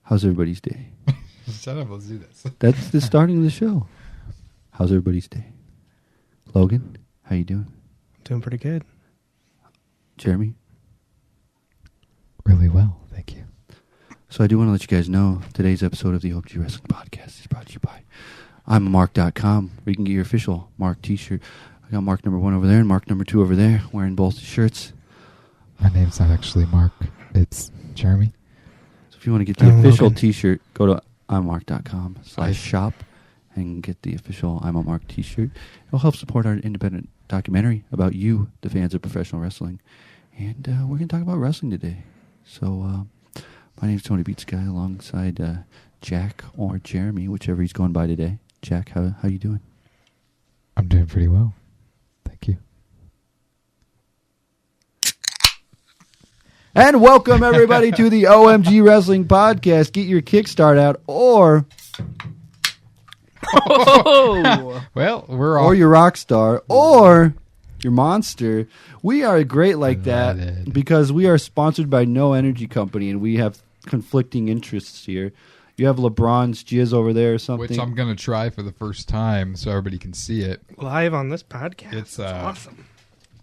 How's everybody's day? Shut up, let's do this. That's the starting of the show. How's everybody's day? Logan, how you doing? Doing pretty good. Jeremy? Really well, thank you. So I do want to let you guys know today's episode of the OMG Wrestling Podcast is brought to you by I'mAMark.com, where you can get your official Mark t-shirt. I got Mark number 1 over there and Mark number 2 over there, wearing both shirts. My name's not actually Mark, it's Jeremy. So if you want to get the official t-shirt, go to I'mAMark.com/shop and get the official I'm a Mark t-shirt. It'll help support our independent documentary about you, the fans of professional wrestling. And we're going to talk about wrestling today. So my name's Tony Beats Guy alongside Jack or Jeremy, whichever he's going by today. Jack, how you doing? I'm doing pretty well. Thank you. And welcome, everybody, to the OMG Wrestling Podcast. Get your kickstart out, or Well, we're all... or your rock star, or your monster. We are great like that because we are sponsored by No Energy Company, and we have conflicting interests here. You have LeBron's jizz over there or something. Which I'm going to try for the first time so everybody can see it. Live on this podcast. It's awesome.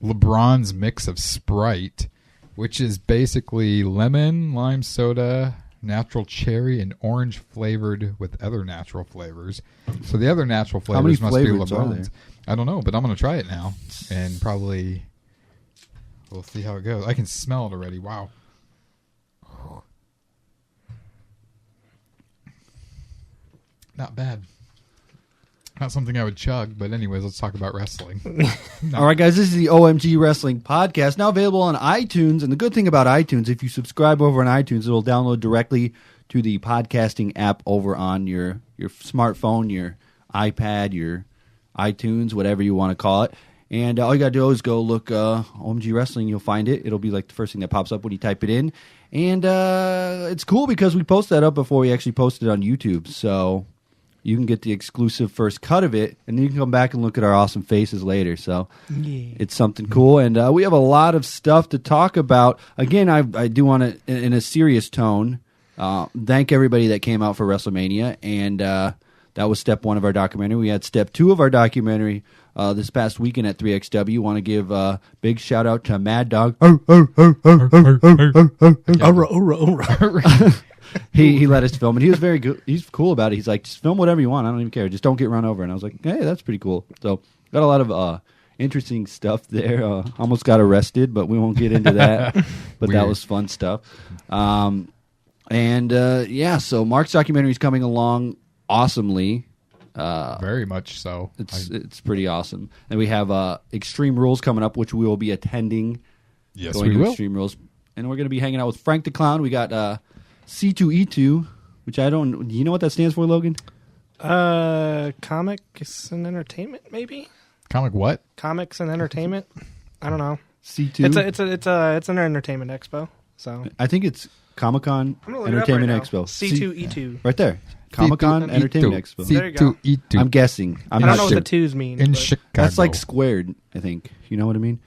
LeBron's mix of Sprite, which is basically lemon, lime soda, natural cherry, and orange flavored with other natural flavors. So the other natural flavors must be LeBron's. I don't know, but I'm going to try it now. And probably we'll see how it goes. I can smell it already. Wow. Not bad. Not something I would chug, but anyways, let's talk about wrestling. All right, guys, this is the OMG Wrestling Podcast, now available on iTunes. And the good thing about iTunes, if you subscribe over on iTunes, it'll download directly to the podcasting app over on your smartphone, your iPad, your iTunes, whatever you want to call it. And all you got to do is go look OMG Wrestling. You'll find it. It'll be like the first thing that pops up when you type it in. And it's cool because we post that up before we actually post it on YouTube. So you can get the exclusive first cut of it, and then you can come back and look at our awesome faces later. So It's something cool. And we have a lot of stuff to talk about. Again, I do want to, in a serious tone, thank everybody that came out for WrestleMania. And that was step 1 of our documentary. We had step 2 of our documentary this past weekend at 3XW. Want to give a big shout out to Mad Dog. He let us film, and he was very good. He's cool about it. He's like, just film whatever you want. I don't even care. Just don't get run over. And I was like, hey, that's pretty cool. So got a lot of interesting stuff there. Almost got arrested, but we won't get into that. But that was fun stuff. So Mark's documentary is coming along awesomely. Very much so. It's pretty awesome. And we have Extreme Rules coming up, which we will be attending. Yes, going we to will. Extreme Rules. And we're going to be hanging out with Frank the Clown. We got C2E2, which I don't... Do you know what that stands for, Logan? Comics and entertainment, maybe? Comic what? Comics and entertainment? I don't know. C2? It's an entertainment expo. So I think it's Comic-Con Entertainment Expo. C2E2. Right there. Comic-Con Entertainment Expo. There you go. C2E2. I'm guessing. I don't know what the twos mean. In Chicago. That's like squared, I think. You know what I mean?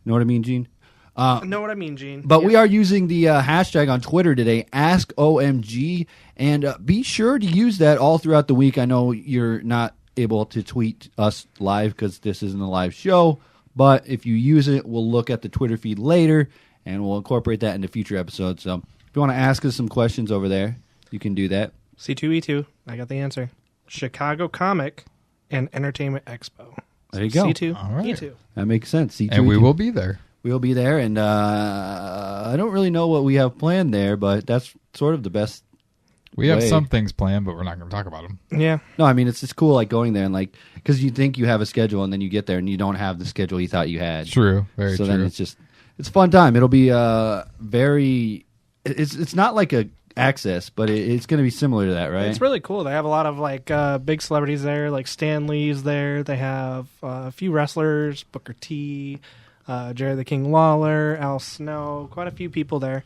Know what I mean, Gene? I know what I mean, Gene. But we are using the hashtag on Twitter today, AskOMG, and be sure to use that all throughout the week. I know you're not able to tweet us live because this isn't a live show, but if you use it, we'll look at the Twitter feed later, and we'll incorporate that into future episodes. So if you want to ask us some questions over there, you can do that. C2E2, I got the answer. Chicago Comic and Entertainment Expo. There you go. C2E2. All right. That makes sense. C2E2. And we will be there. We'll be there, and I don't really know what we have planned there, but that's sort of the best. We have some things planned, but we're not going to talk about them. Yeah. No, I mean, it's just cool, like, going there, and, like, because you think you have a schedule, and then you get there, and you don't have the schedule you thought you had. True. Very true. So then it's a fun time. It'll be it's not like a Access, but it's going to be similar to that, right? It's really cool. They have a lot of like big celebrities there, like Stan Lee's there. They have a few wrestlers, Booker T, Jerry the King Lawler, Al Snow, quite a few people there.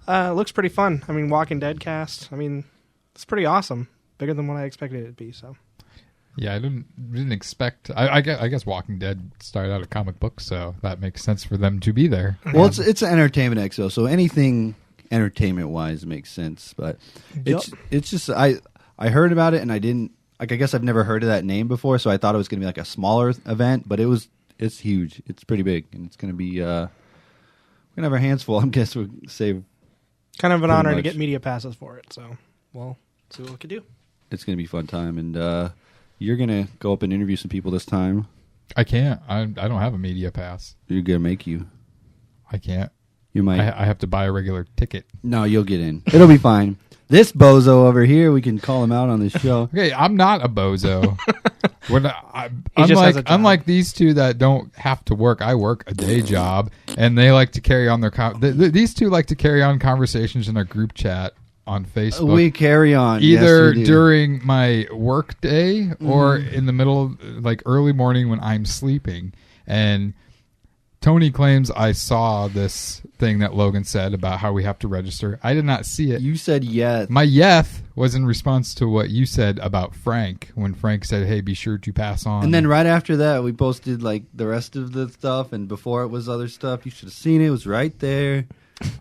It looks pretty fun. I mean, Walking Dead cast. I mean, it's pretty awesome. Bigger than what I expected it to be. So. Yeah, I didn't expect. I guess Walking Dead started out a comic book, so that makes sense for them to be there. Well, it's an entertainment expo, so anything entertainment wise makes sense. But it's just I heard about it and I didn't like. I guess I've never heard of that name before, so I thought it was going to be like a smaller event, but it's huge. It's pretty big, and it's going to be we're gonna have our hands full. I guess we'll save. Kind of an honor to get media passes for it. So we'll see what we can do. It's going to be a fun time, and you're going to go up and interview some people this time. I can't. I don't have a media pass. You're going to make you. I can't. You might. I have to buy a regular ticket. No, you'll get in. It'll be fine. This bozo over here, we can call him out on this show. Okay, I'm not a bozo. Unlike these two that don't have to work, I work a day job, and they like to carry on their these two like to carry on conversations in a group chat on Facebook. We carry on either during my work day or in the middle, like early morning when I'm sleeping. And Tony claims I saw this thing that Logan said about how we have to register. I did not see it. You said yes. My yes was in response to what you said about Frank, when Frank said, hey, be sure to pass on. And then right after that, we posted like the rest of the stuff, and before it was other stuff. You should have seen it. It was right there.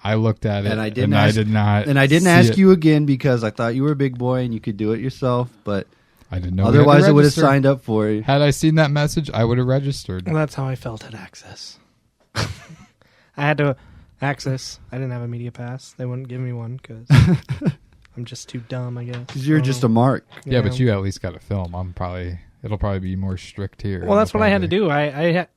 I looked at it, and I did not. And I didn't ask you again because I thought you were a big boy and you could do it yourself, but I didn't know. Otherwise, I would have signed up for it. Had I seen that message, I would have registered. Well, that's how I felt at Access. I had to access. I didn't have a media pass. They wouldn't give me one because I'm just too dumb, I guess. Because you're just a mark. Yeah, but you at least got a film. It'll probably be more strict here. Well, that's what I had to do. I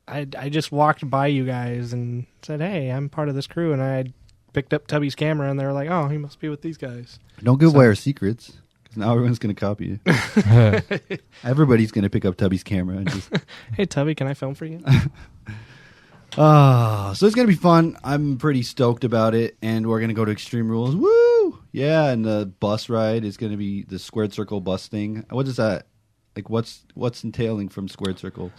just walked by you guys and said, "Hey, I'm part of this crew," and I picked up Tubby's camera, and they were like, "Oh, he must be with these guys." Don't give away our secrets, because now everyone's going to copy it. Everybody's going to pick up Tubby's camera and just, "Hey, Tubby, can I film for you?" So it's going to be fun. I'm pretty stoked about it, and we're going to go to Extreme Rules. Woo! Yeah, and the bus ride is going to be the Squared Circle bus thing. What is that? Like, what's entailing from Squared Circle?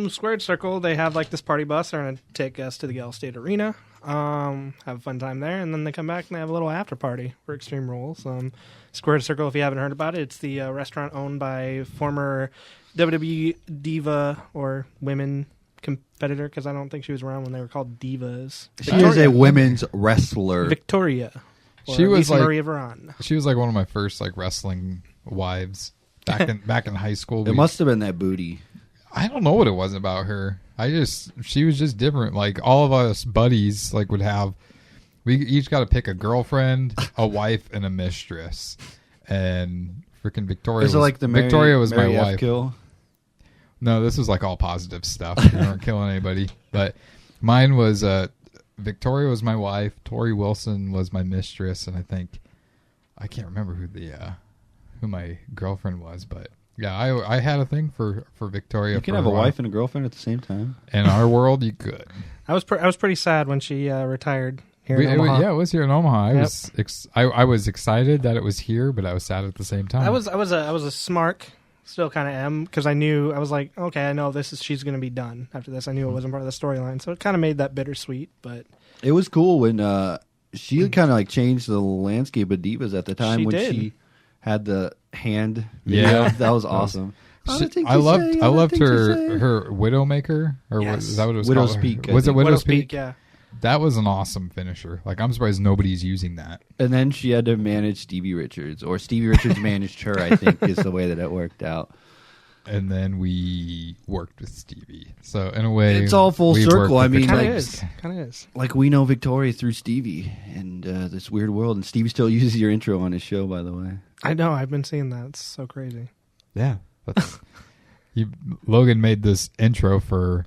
Squared Circle, they have like this party bus. They're going to take us to the Gal State Arena, have a fun time there, and then they come back and they have a little after party for Extreme Rules. Squared Circle, if you haven't heard about it, it's the restaurant owned by former WWE diva or women competitor, because I don't think she was around when they were called divas. She is a women's wrestler. Victoria. She was like Maria Veron. She was like one of my first like wrestling wives back in high school. It must have been that booty. I don't know what it was about her. She was just different. Like all of us buddies like would have. We each got to pick a girlfriend, a wife, and a mistress. And freaking Victoria. Victoria was my wife. Kill? No, this was like all positive stuff. We weren't killing anybody. But mine was Victoria was my wife. Tori Wilson was my mistress, and I can't remember who my girlfriend was, but yeah, I had a thing for Victoria. You can have a wife and a girlfriend at the same time. In our world, you could. I was pretty sad when she retired here in Omaha. It was here in Omaha. I was excited that it was here, but I was sad at the same time. I was a smart. Still kind of am, because I was like, okay, I know she's going to be done after this. I knew it wasn't part of the storyline, so it kind of made that bittersweet. But it was cool when she kind of like changed the landscape of divas at the time she had the hand. Yeah, that was awesome. I loved her Widowmaker, or yes. is that what it was Widow's called? Peak. Was it Widow's Peak? Yeah. That was an awesome finisher. Like, I'm surprised nobody's using that. And then she had to manage Stevie Richards, or Stevie Richards managed her, I think, is the way that it worked out. And then we worked with Stevie. So, in a way, it's all full circle. I mean, it kind of is. Like, we know Victoria through Stevie and this weird world. And Stevie still uses your intro on his show, by the way. I know. I've been seeing that. It's so crazy. Yeah. Logan made this intro for...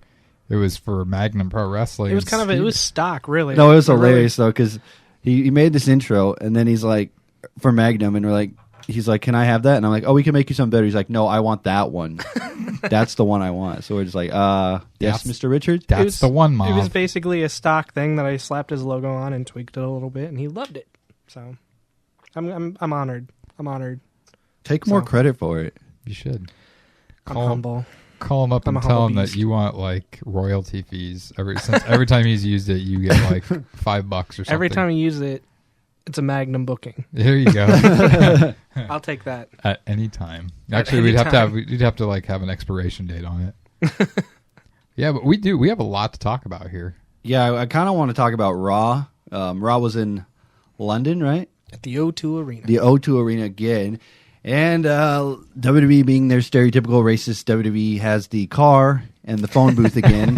It was for Magnum Pro Wrestling. It was it was stock, really. No, it was hilarious, though, because he made this intro, and then he's like, for Magnum, and he's like, can I have that? And I'm like, oh, we can make you something better. He's like, no, I want that one. That's the one I want. So we're just like, yes, Mr. Richards? That's the one, Mom. It was basically a stock thing that I slapped his logo on and tweaked it a little bit, and he loved it. So I'm honored. I'm honored. Take more credit for it. You should. I'm humble. Call him up and tell him that you want like royalty fees every time he's used it. You get like $5 or something. Every time he uses it, it's a Magnum booking. There you go. I'll take that at any time. Actually, we'd have to like have an expiration date on it. Yeah, but we have a lot to talk about here. Yeah, I kind of want to talk about Raw. Raw was in London, right? At the O2 Arena. The O2 Arena again. And WWE being their stereotypical racist, WWE has the car and the phone booth again.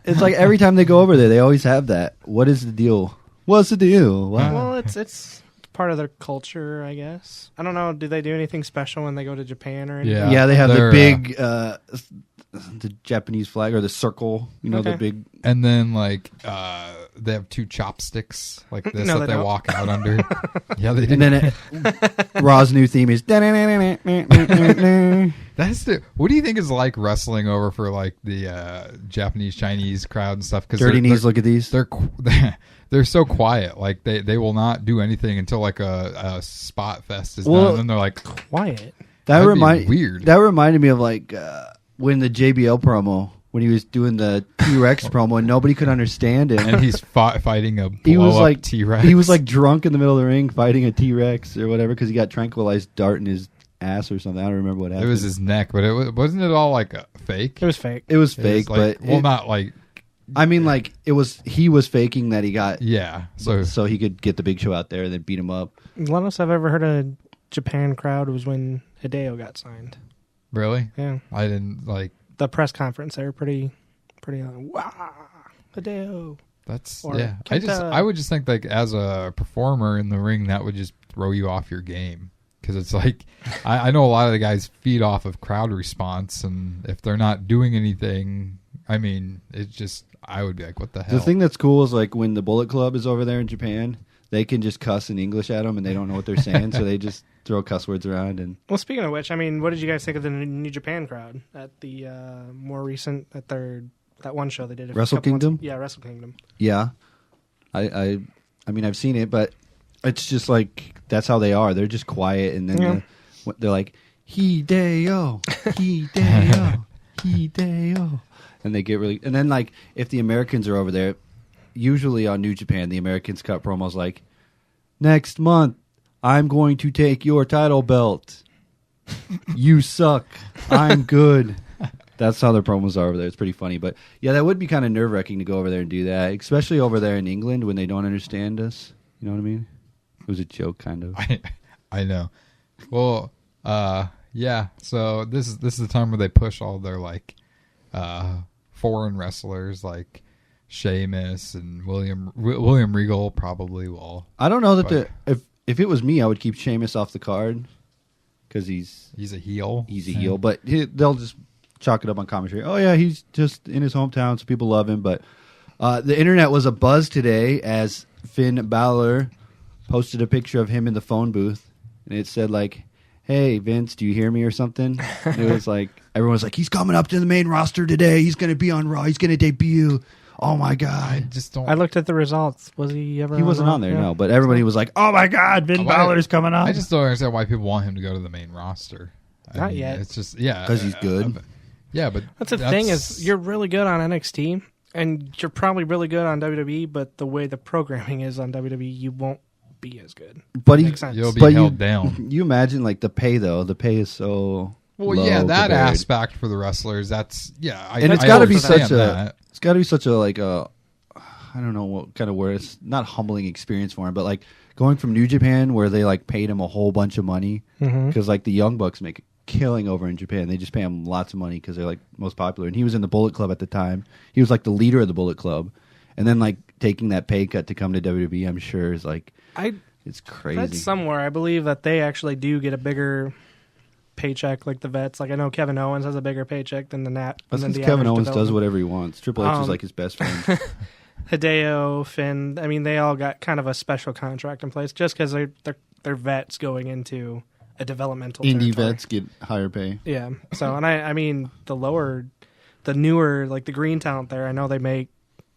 It's like every time they go over there, they always have that. What is the deal? What's the deal? Wow. Well, it's part of their culture, I guess. I don't know. Do they do anything special when they go to Japan or anything? Yeah, they have the big, the Japanese flag or the circle. You know, the big. And then like they have 2 chopsticks like this that they walk out under. Yeah, they do. And then Raw's new theme is. That's the. What do you think is like wrestling over for like the Japanese Chinese crowd and stuff? Because dirty knees. Look at these. They're so quiet. Like they will not do anything until like a spot fest is done. And then they're like quiet. Weird. That reminded me of like when the JBL promo. When he was doing the T-Rex promo and nobody could understand him. And he's fighting a blow-up T-Rex. He was like drunk in the middle of the ring fighting a T-Rex or whatever because he got tranquilized dart in his ass or something. I don't remember what happened. It was his neck, but wasn't it all like fake? It was fake. It was fake, like, but... not like... I mean, like, he was faking that he got... Yeah. So he could get the Big Show out there and then beat him up. The longest I've ever heard a Japan crowd was when Hideo got signed. Really? Yeah. I didn't like... The press conference, they were pretty wow, Hideo. That's or yeah. Kenta. I would just think like as a performer in the ring that would just throw you off your game because it's like I know a lot of the guys feed off of crowd response and if they're not doing anything, I mean it's just I would be like what the hell. The thing that's cool is like when the Bullet Club is over there in Japan, they can just cuss in English at them and they don't know what they're saying, so they just throw cuss words around. And well, speaking of which, I mean, what did you guys think of the New Japan crowd at the more recent that one show they did? Wrestle Kingdom? Yeah, Wrestle Kingdom. Yeah, I mean I've seen it, but it's just like that's how they are. They're just quiet, and then they're like Hideo, Hideo, Hideo, and they get really. And then like if the Americans are over there, usually on New Japan, the Americans cut promos like, "Next month, I'm going to take your title belt. You suck. I'm good." That's how their promos are over there. It's pretty funny. But, yeah, that would be kind of nerve-wracking to go over there and do that, especially over there in England when they don't understand us. You know what I mean? It was a joke, kind of. I know. Well, yeah, so this is the time where they push all their, like, foreign wrestlers, like Sheamus and William Regal probably will. I don't know that if it was me, I would keep Sheamus off the card because he's a heel. He's a heel, but they'll just chalk it up on commentary. Oh yeah, he's just in his hometown, so people love him. But the internet was abuzz today as Finn Balor posted a picture of him in the phone booth, and it said like, "Hey Vince, do you hear me?" or something. And it was like everyone was like, "He's coming up to the main roster today. He's going to be on Raw. He's going to debut." Oh my god! I looked at the results. Was he ever? He wasn't on there, no. But everybody was like, "Oh my god, Finn Balor's coming up." I just don't understand why people want him to go to the main roster. Not yet. It's just because he's good. Yeah, but that's the thing is you're really good on NXT and you're probably really good on WWE, but the way the programming is on WWE, you won't be as good. But you'll be held down. You imagine like the pay though. The pay is so well. Yeah, that aspect for the wrestlers. That's and it's got to be such a. It's got to be such a like a. I don't know what kind of word. It's not humbling experience for him, but like going from New Japan where they like paid him a whole bunch of money because like the Young Bucks make killing over in Japan. They just pay him lots of money because they're like most popular. And he was in the Bullet Club at the time. He was like the leader of the Bullet Club, and then like taking that pay cut to come to WWE, I'm sure is like it's crazy. That's somewhere I believe that they actually do get a bigger paycheck like the vets. Like I know Kevin Owens has a bigger paycheck than the Nat. That's because Kevin Owens does whatever he wants. Triple H is like his best friend. Hideo, Finn. I mean, they all got kind of a special contract in place just because they're vets going into a developmental indie territory. Vets get higher pay. Yeah. So, and I mean, the newer, like the green talent there, I know they make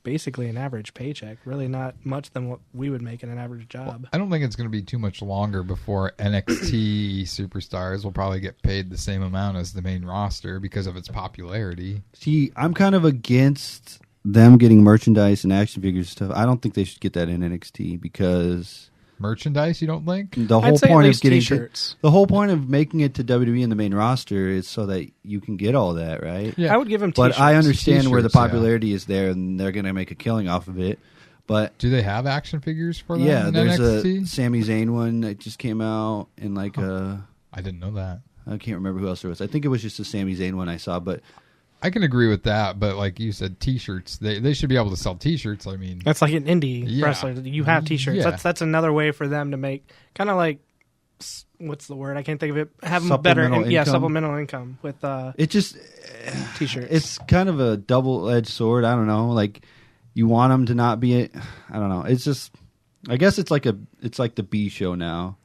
basically an average paycheck. Really not much than what we would make in an average job. Well, I don't think it's going to be too much longer before NXT superstars will probably get paid the same amount as the main roster because of its popularity. See, I'm kind of against them getting merchandise and action figures and stuff. I don't think they should get that in NXT because merchandise. You don't think the whole point of getting the whole point of making it to WWE in the main roster is so that you can get all that, right? Yeah, I would give them T-shirts. But I understand where the popularity is there, and they're going to make a killing off of it. But do they have action figures for them? yeah, in there's NXT? a Sami Zayn one that just came out, and like I didn't know that. I can't remember who else there was. I think it was just a Sami Zayn one I saw, but I can agree with that, but like you said, T-shirts. They should be able to sell T-shirts. I mean, That's like an indie wrestler. You have T-shirts. Yeah. That's another way for them to make kind of like what's the word? I can't think of it. Have them better, supplemental income with it just T-shirts. It's kind of a double-edged sword. I don't know. Like you want them to not be. I don't know. It's just. I guess it's like the B show now.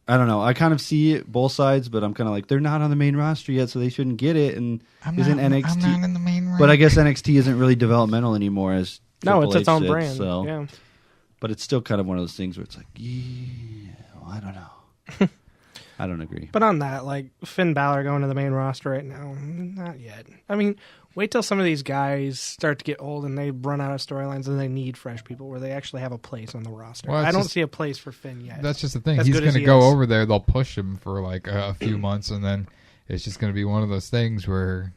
I don't know. I kind of see it both sides, but I'm kind of like they're not on the main roster yet, so they shouldn't get it. And NXT? I'm not in the main roster. But I guess NXT isn't really developmental anymore as no, Triple it's its H own said, brand. So. Yeah. But it's still kind of one of those things where it's like, I don't know. I don't agree. But on that, like Finn Balor going to the main roster right now, not yet. I mean, wait till some of these guys start to get old and they run out of storylines and they need fresh people where they actually have a place on the roster. Well, I don't see a place for Finn yet. That's just the thing. As He's good going as to he go is. over there. They'll push him for like a few months, and then it's just going to be one of those things where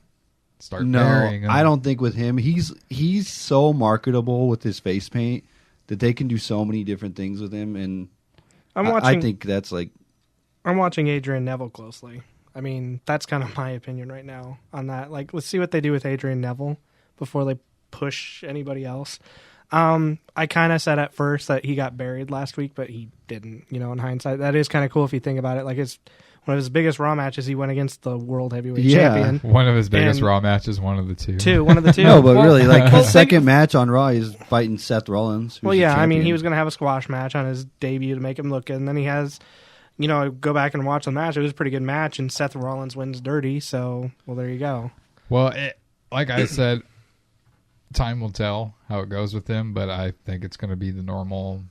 start burying him. I don't think with him. He's so marketable with his face paint that they can do so many different things with him, and I think that's like. I'm watching Adrian Neville closely. I mean, that's kind of my opinion right now on that. Like, let's see what they do with Adrian Neville before they push anybody else. I kind of said at first that he got buried last week, but he didn't. In hindsight, that is kind of cool if you think about it. Like, it's one of his biggest Raw matches. He went against the World Heavyweight Champion. One of his biggest Raw matches. One of the two. One of the two. No, but really, like his second match on Raw, he's fighting Seth Rollins. Well, yeah, I mean, he was going to have a squash match on his debut to make him look good, and then he has. Go back and watch the match. It was a pretty good match, and Seth Rollins wins dirty. So, well, there you go. Well, like I said, time will tell how it goes with him, but I think it's going to be the normal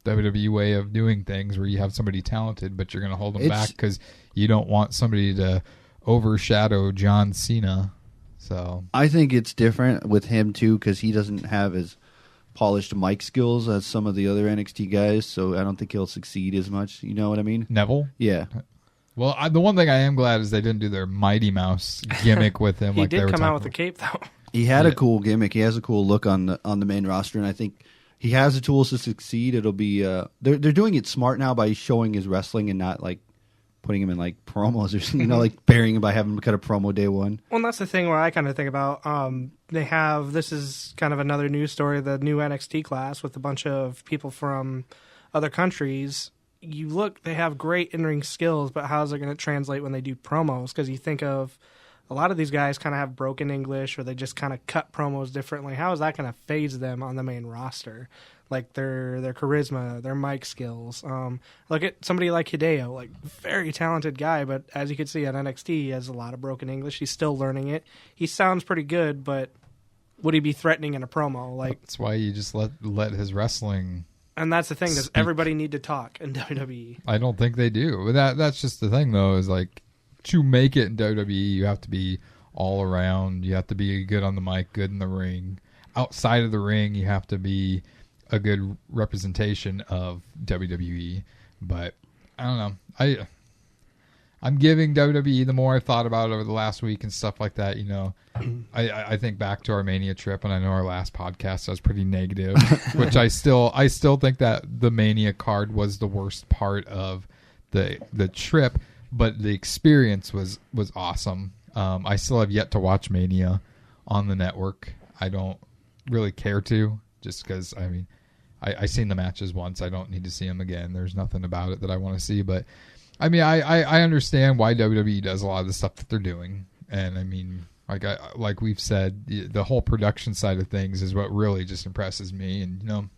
WWE way of doing things where you have somebody talented, but you're going to hold them back because you don't want somebody to overshadow John Cena. So I think it's different with him, too, because he doesn't have as polished mic skills as some of the other NXT guys, so I don't think he'll succeed as much. You know what I mean? Neville? Yeah. Well, the one thing I am glad is they didn't do their Mighty Mouse gimmick with him. He like did they were come out with talking a cape, though. He had a cool gimmick. He has a cool look on the main roster, and I think he has the tools to succeed. It'll be they're doing it smart now by showing his wrestling and not like putting him in like promos or something, like burying him by having him cut a promo day one. Well, and that's the thing where I kind of think about this is kind of another news story, the new NXT class with a bunch of people from other countries. You look, they have great in-ring skills, but how's it going to translate when they do promos? Because you think of a lot of these guys kind of have broken English or they just kind of cut promos differently. How is that going to phase them on the main roster? Like their charisma, their mic skills. Look at somebody like Hideo, like very talented guy, but as you can see at NXT, he has a lot of broken English. He's still learning it. He sounds pretty good, but would he be threatening in a promo? Like that's why you just let his wrestling. And that's the thing. Does everybody need to talk in WWE? I don't think they do. But that's just the thing, though, is like to make it in WWE, you have to be all around. You have to be good on the mic, good in the ring. Outside of the ring, you have to be a good representation of WWE. But I don't know. I'm giving WWE, the more I thought about it over the last week and stuff like that, I think back to our Mania trip, and I know our last podcast I was pretty negative, which I still think that the Mania card was the worst part of the trip, but the experience was awesome. I still have yet to watch Mania on the network. I don't really care to, just because, I mean, I seen the matches once. I don't need to see them again. There's nothing about it that I want to see, but I mean, I understand why WWE does a lot of the stuff that they're doing, and I mean, like we've said, the whole production side of things is what really just impresses me, and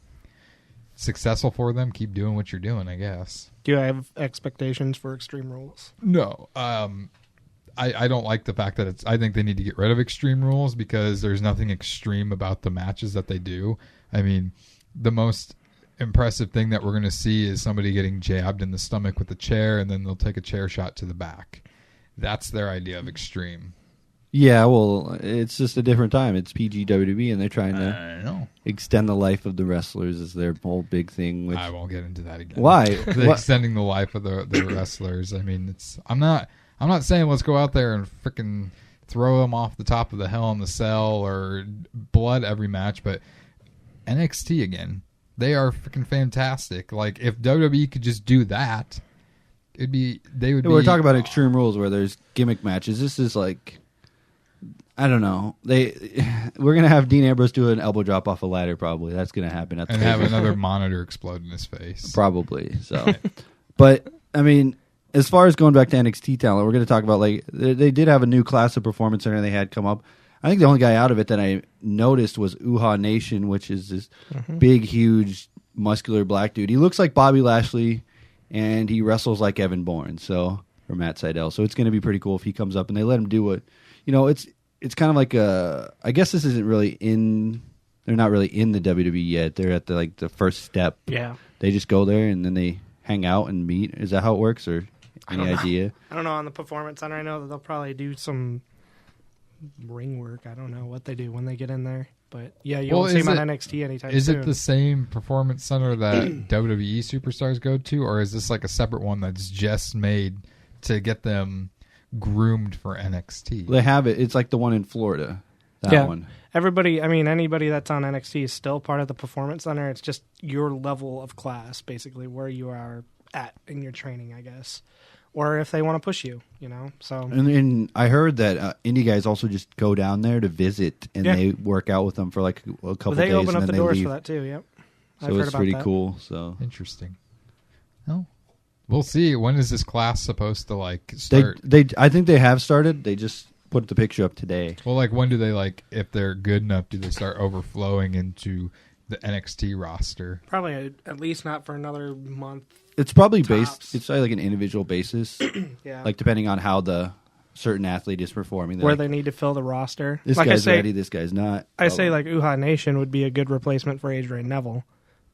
successful for them. Keep doing what you're doing, I guess. Do you have expectations for Extreme Rules? No, I don't like the fact that I think they need to get rid of Extreme Rules because there's nothing extreme about the matches that they do. I mean, the most impressive thing that we're going to see is somebody getting jabbed in the stomach with a chair, and then they'll take a chair shot to the back. That's their idea of extreme. Yeah, well, it's just a different time. It's PG WWE, and they're trying to extend the life of the wrestlers is their whole big thing. Which I won't get into that again. Why? Extending the life of the wrestlers. I mean, I'm not saying let's go out there and freaking throw them off the top of the Hell in the Cell or blood every match, but NXT again. They are freaking fantastic. Like, if WWE could just do that, We're talking about Extreme Rules where there's gimmick matches. This is like, I don't know. We're gonna have Dean Ambrose do an elbow drop off a ladder. Probably that's gonna happen. And have another monitor explode in his face. Probably so. But I mean, as far as going back to NXT talent, we're gonna talk about like they did have a new class of performance center they had come up. I think the only guy out of it that I noticed was Uhaa Nation, which is this big, huge, muscular black dude. He looks like Bobby Lashley, and he wrestles like Evan Bourne, or Matt Sydal. So it's going to be pretty cool if he comes up and they let him do what, it's kind of like I guess this isn't really they're not really in the WWE yet. They're at the first step. Yeah. They just go there and then they hang out and meet. Is that how it works, or any idea? I don't know. On the Performance Center, I know that they'll probably do some ring work. I don't know what they do when they get in there. But yeah, you won't see him on NXT anytime soon. Is it the same Performance Center that WWE superstars go to, or is this like a separate one that's just made to get them groomed for NXT? They have it. It's like the one in Florida. That one. Anybody that's on NXT is still part of the Performance Center. It's just your level of class, basically, where you are at in your training, I guess. Or if they want to push you, So and I heard that indie guys also just go down there to visit, and they work out with them for like a couple days. They open up the doors leave. for that too. Yep. So it's pretty cool. So interesting. Oh, we'll see. When is this class supposed to start? I think they have started. They just put the picture up today. Well, when do they if they're good enough, do they start overflowing into the NXT roster? Probably at least not for another month. It's probably based. It's like an individual basis. Yeah. Depending on how the certain athlete is performing. Where they need to fill the roster. This guy's ready. This guy's not. I say Uhaa Nation would be a good replacement for Adrian Neville.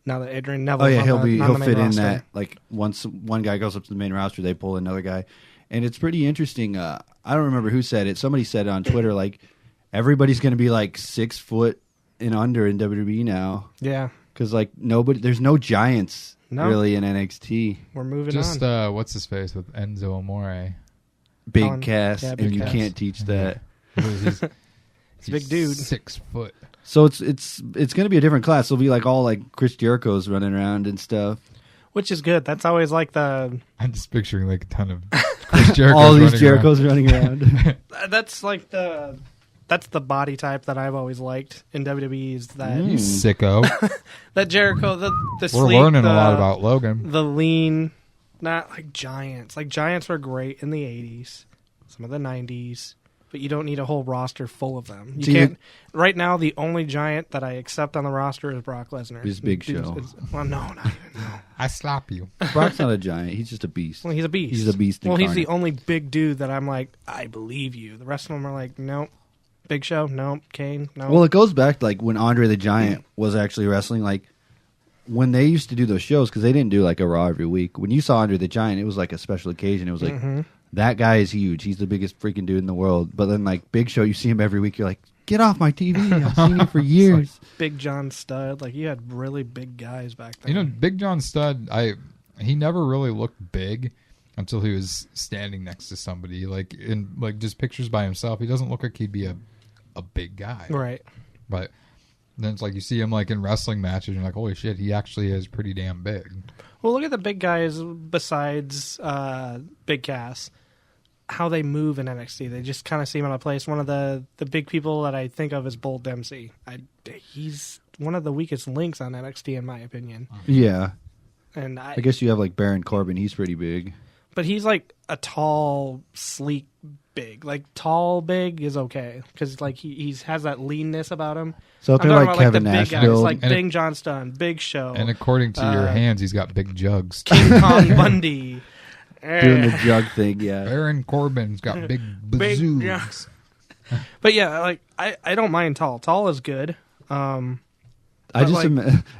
Now that Adrian Neville, he'll fit in that. Once one guy goes up to the main roster, they pull another guy, and it's pretty interesting. I don't remember who said it. Somebody said it on Twitter. Everybody's going to be 6 foot and under in WWE now. Yeah. Because there's no giants really in NXT. We're moving on. Just what's his face with Enzo Amore? Big cast, and you can't teach that. He's a big dude, 6 foot. So it's going to be a different class. It'll be all Chris Jericho's running around and stuff, which is good. That's always the. I'm just picturing a ton of Chris Jerichos. All these Jerichos running around. That's the body type that I've always liked in WWE. Is that you sicko? That Jericho, the we're sleek, learning a lot about Logan. The lean, not like giants. Giants were great in the 80s, some of the 90s, but you don't need a whole roster full of them. You can't. Right now, the only giant that I accept on the roster is Brock Lesnar. His Big Show. Well, no, not even. No. I slap you. Brock's not a giant. He's just a beast. Well, he's a beast. He's a beast. Well, he's the only big dude that I'm I believe you. The rest of them are nope. Big Show, no. Kane, no. Well, it goes back to when Andre the Giant was actually wrestling. When they used to do those shows, because they didn't do a Raw every week. When you saw Andre the Giant, it was a special occasion. It was that guy is huge. He's the biggest freaking dude in the world. But then Big Show, you see him every week. You're get off my TV. I've seen you for years. Big John Studd. You had really big guys back then. Big John Studd, he never really looked big until he was standing next to somebody. In just pictures by himself, he doesn't look like he'd be a big guy. Right. But then it's you see him in wrestling matches and you're holy shit, he actually is pretty damn big. Well, look at the big guys besides Big Cass, how they move in NXT. They just kind of seem out of place. One of the big people that I think of is Bull Dempsey. He's one of the weakest links on NXT in my opinion. Yeah. And I guess you have Baron Corbin. He's pretty big. But he's a tall, sleek, big. Tall, big is okay because he has that leanness about him. So if they're Kevin Nash, it's Big John Studd, Big Show, and according to your hands, he's got big jugs. King Kong Bundy doing the jug thing. Yeah, Baron Corbin's got big bazooks. But yeah, I don't mind tall. Tall is good. It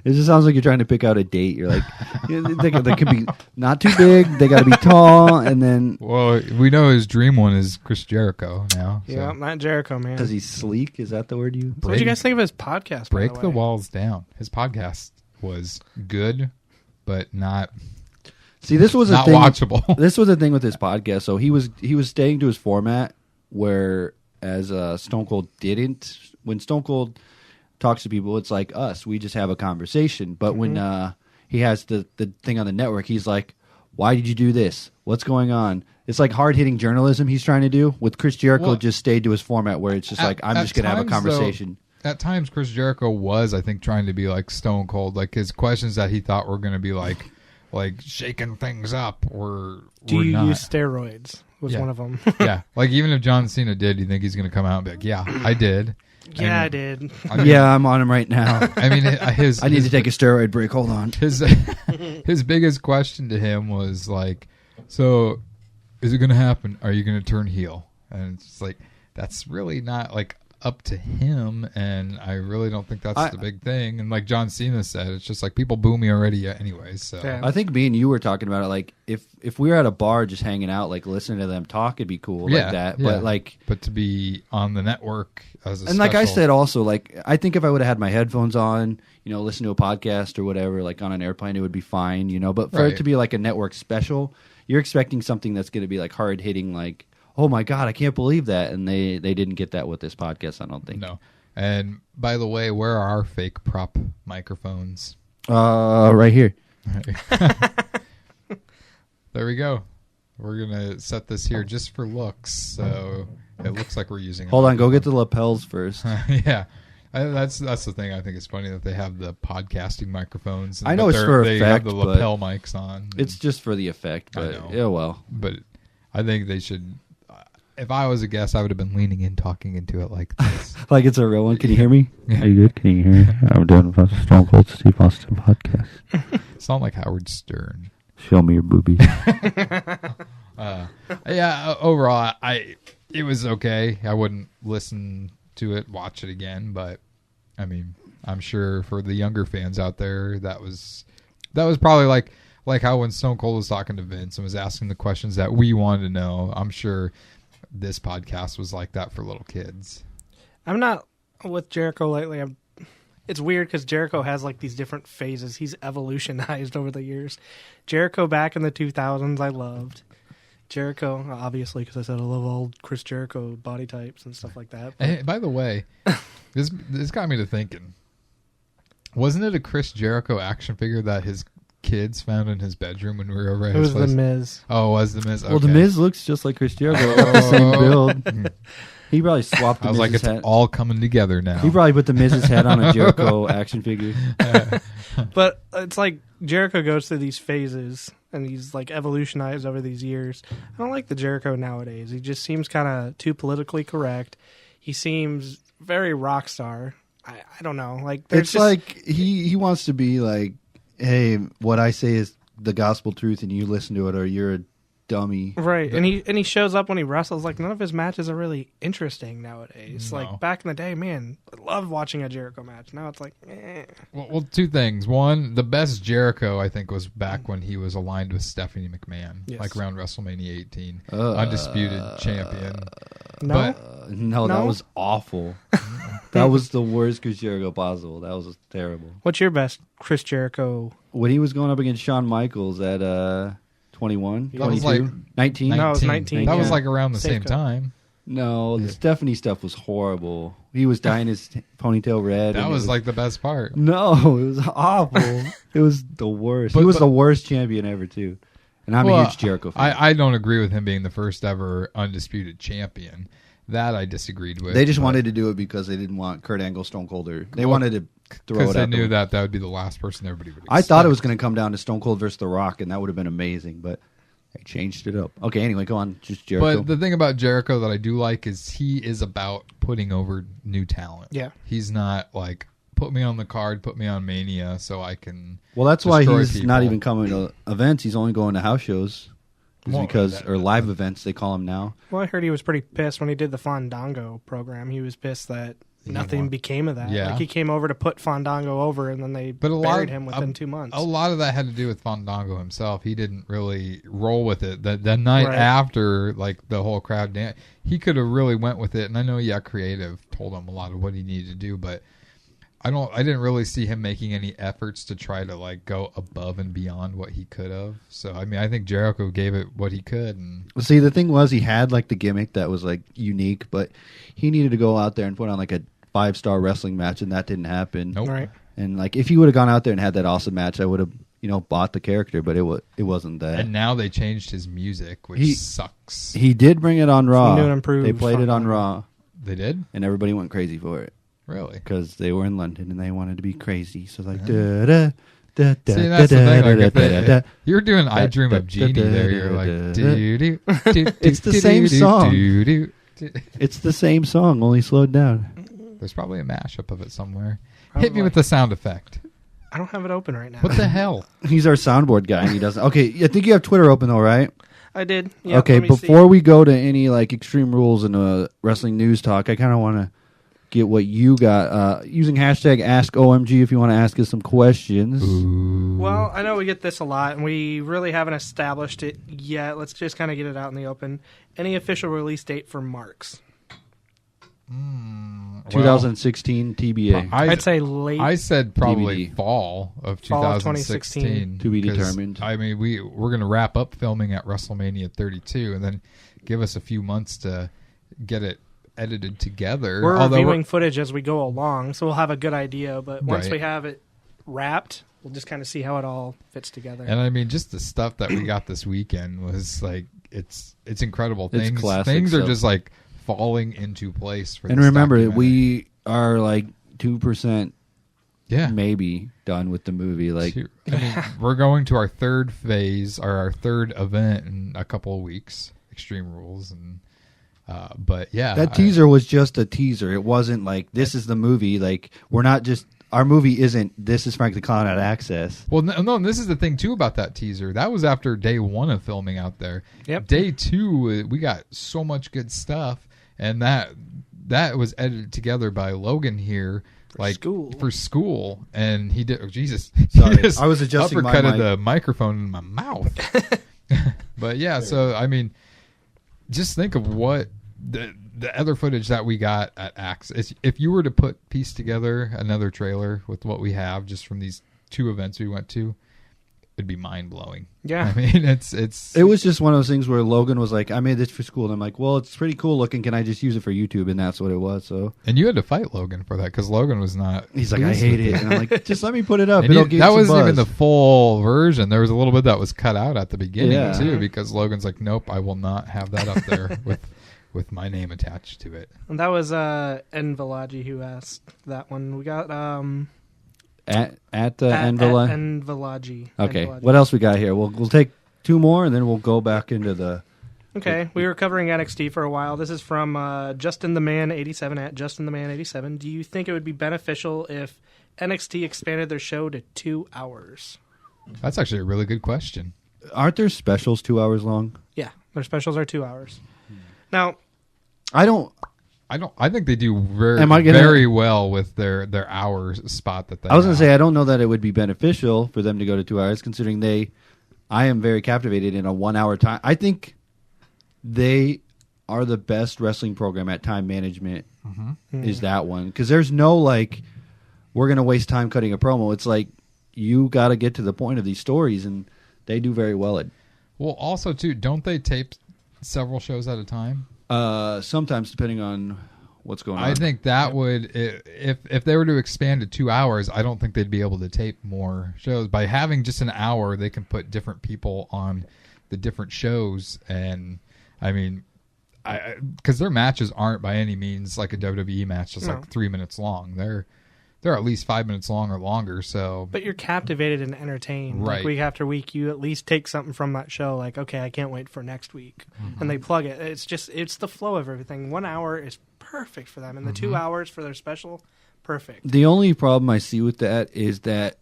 just sounds like you're trying to pick out a date. You're they could be not too big. They got to be tall, and then. Well, we know his dream one is Chris Jericho now. So. Yeah, not Jericho, man. Does he sleek? Is that the word you? So what do you guys think of his podcast? Break the walls down. His podcast was good, but not. See, this was not a thing, watchable. This was a thing with his podcast. So he was staying to his format, whereas Stone Cold didn't. When Stone Cold. talks to people, it's like us. We just have a conversation. But when he has the thing on the network, he's like, why did you do this? What's going on? It's like hard-hitting journalism he's trying to do. With Chris Jericho, just stayed to his format where it's just like, I'm just going to have a conversation. Though, at times, Chris Jericho was, I think, trying to be like Stone Cold. Like his questions that he thought were going to be like shaking things up were Do you not. use steroids? Was one of them. Yeah. Like even if John Cena did, do you think he's going to come out and be like, yeah, I did. Yeah, I did. I mean, yeah, I'm on him right now. I mean, I need to take a steroid break. Hold on. His biggest question to him was like, so is it going to happen? Are you going to turn heel? And it's like, that's really not like up to him. And I really don't think that's the big thing. And like John Cena said, it's just like people boo me already anyways. So Yeah. I think me and you were talking about it. Like if we were at a bar just hanging out, like listening to them talk, it'd be cool like that. Yeah. But to be on the network as a and like I said, also like I think if I would have had my headphones on, listen to a podcast or whatever, like on an airplane, it would be fine, But for it to be like a network special, you're expecting something that's going to be like hard hitting, like, oh my God, I can't believe that, and they didn't get that with this podcast. I don't think. No. And by the way, where are our fake prop microphones? Right here. There we go. We're gonna set this here just for looks, so it looks like we're using. Hold on, go get the lapels first. Yeah, that's the thing. I think it's funny that they have the podcasting microphones. I know it's for they effect, have the lapel mics on. It's just for the effect, but yeah, well. But I think they should. If I was a guest, I would have been leaning in, talking into it like this. Like it's a real one. Can you hear me? Yeah. Are you good? Can you hear me? I'm doing a Stone Cold Steve Austin podcast. Sound like Howard Stern. Show me your boobies. Yeah, overall, it was okay. I wouldn't listen to it, watch it again, but I mean, I'm sure for the younger fans out there, that was probably like how when Stone Cold was talking to Vince and was asking the questions that we wanted to know. I'm sure this podcast was like that for little kids. I'm not with Jericho lately. It's weird because Jericho has like these different phases. He's evolutionized over the years. Jericho back in the 2000s, I loved. Jericho, obviously, because I said I love all Chris Jericho body types and stuff like that. Hey, by the way, this got me to thinking. Wasn't it a Chris Jericho action figure that his kids found in his bedroom when we were over at his place? It was The Miz. Oh, it was The Miz? Okay. Well, The Miz looks just like Chris Jericho. Got the same build. He probably swapped the I was Miz's like, head. it's all coming together now. He probably put the Miz's head on a Jericho action figure. But it's like Jericho goes through these phases and he's like evolutionized over these years. I don't like the Jericho nowadays. He just seems kind of too politically correct. He seems very rock star. I don't know. Like It's like he wants to be like, hey, what I say is the gospel truth and you listen to it or you're a dummy. Right. And he shows up when he wrestles. Like none of his matches are really interesting nowadays. No. Like back in the day, man, I loved watching a Jericho match. Now it's like, eh. Well, two things. One, the best Jericho, I think, was back when he was aligned with Stephanie McMahon, Yes. like around WrestleMania 18. Undisputed champion. No? But No, that was awful. That was the worst Chris Jericho possible. That was terrible. What's your best Chris Jericho? When he was going up against Shawn Michaels at 21, That was 22, like 19? No, it was 19. That was Yeah. like around the Safe same cut. time. No, the Stephanie stuff was horrible. He was dyeing his ponytail red. That and was like the best part. No, it was awful. It was the worst. But- he was but- the worst champion ever, too. And I'm a huge Jericho fan. I don't agree with him being the first ever undisputed champion. That I disagreed with. They just but- wanted to do it because they didn't want Kurt Angle, Stone Cold. They wanted to throw because it they out. knew that would be the last person everybody would I thought it expect. was going to come down to Stone Cold versus The Rock, and that would have been amazing, but they changed it up. Okay, anyway, go on. Just Jericho. But the thing about Jericho that I do like is he is about putting over new talent. Yeah. He's not like, put me on the card, put me on Mania so I can Well, that's why destroy he's not people. even coming to events. He's only going to house shows. Is Well, because or live events, they call them now. Well, I heard he was pretty pissed when he did the Fandango program. He was pissed that nothing became of that. Yeah. Like he came over to put Fandango over, and then they buried him within 2 months. A lot of that had to do with Fandango himself. He didn't really roll with it. The night Right. after, like the whole crowd he could have really went with it. And I know, creative told him a lot of what he needed to do, but I didn't really see him making any efforts to try to like go above and beyond what he could have. So I mean, I think Jericho gave it what he could. And See, the thing was, he had like the gimmick that was like unique, but he needed to go out there and put on like a 5-star wrestling match, and that didn't happen. Nope. Right. And like, if he would have gone out there and had that awesome match, I would have, bought the character. But it wasn't that. And now they changed his music, which sucks. He did bring it on Raw. New and improved They played it on frontline. Raw, They did? and everybody went crazy for it Really? because they were in London and they wanted to be crazy. So like, da da. Da, da, See, that's the da, thing. da, Like, da, da, da. you're doing I Da, Dream da, of Genie da, there. da, You're da, like, da, doo-doo, It's the same doo-doo, song. doo-doo. It's the same song, only slowed down. There's probably a mashup of it somewhere. Hit Probably. me with the sound effect. I don't have it open right now. What the hell? He's our soundboard guy, and he doesn't. Okay, I think you have Twitter open though, right? I did. Yeah, Okay, let me before see. we go to any like Extreme Rules and wrestling news talk, I kind of want to get what you got. Using hashtag AskOMG if you want to ask us some questions. Well, I know we get this a lot, and we really haven't established it yet. Let's just kind of get it out in the open. Any official release date for Marks? 2016 TBA. I'd say late. I said probably DVD. fall of Fall of 2016. To be 'cause, determined. I mean, we're going to wrap up filming at WrestleMania 32 and then give us a few months to get it edited together. We're Although reviewing footage as we go along, so we'll have a good idea. But once Right. we have it wrapped, we'll just kind of see how it all fits together. And I mean, just the stuff that we got this weekend was like, it's incredible. It's Things classic things are stuff. just like falling into place for And this remember, documentary. we are like 2% yeah. maybe done with the movie. Like, I mean, we're going to our third phase or our third event in a couple of weeks, Extreme Rules, and but yeah, that teaser was just a teaser. It wasn't like, this is the movie. Like, we're not just, our movie isn't, this is Frank the Clown at Access. Well, no, this is the thing too about that teaser. That was after day 1 of filming out there. Yep. Day 2, we got so much good stuff, and that was edited together by Logan here, for school, and he did. Oh, Jesus, Sorry, he just I was adjusting my uppercutted mic. the microphone in my mouth. But yeah, so I mean, just think of what the other footage that we got at Access. If you were to piece together another trailer with what we have just from these 2 events we went to, it'd be mind blowing. Yeah. I mean, it's It was just one of those things where Logan was like, I made this for school. And I'm like, well, it's pretty cool looking. Can I just use it for YouTube? And that's what it was. So and you had to fight Logan for that because Logan was not. he's like, I pleased hate with it. And I'm like, just let me put it up. And It'll get that some wasn't even buzz. the full version. There was a little bit that was cut out at the beginning Yeah. too, because Logan's like, "Nope, I will not have that up there with my name attached to it." And that was Envelaji who asked that one. We got At at Envela. Envelaji. Okay, Envelaji. what else we got here? We'll take 2 more, and then we'll go back into the... Okay, we were covering NXT for a while. This is from Justin the Man 87 at Justin the Man 87. Do you think it would be beneficial if NXT expanded their show to 2 hours? That's actually a really good question. Aren't their specials 2 hours long? Yeah, their specials are 2 hours. Now, I don't... I think they do very Am I gonna- very well with their hour spot that they. I was going to have. say, I don't know that it would be beneficial for them to go to 2 hours, considering I am very captivated in a 1 hour time. I think they are the best wrestling program at time management. Is that one? Because there's no like, we're going to waste time cutting a promo. It's like, you got to get to the point of these stories, and they do very well at. Well, also too, don't they tape several shows at a time? Sometimes, depending on what's going on. I think that would, if they were to expand to 2 hours, I don't think they'd be able to tape more shows. By having just an hour, they can put different people on the different shows, and I mean, because their matches aren't by any means like a WWE match, just like 3 minutes long. They're at least 5 minutes long or longer. So, but you're captivated and entertained. Right. Like week after week, you at least take something from that show. Like, okay, I can't wait for next week, and they plug it. It's the flow of everything. 1 hour is perfect for them, and the 2 hours for their special, perfect. The only problem I see with that is that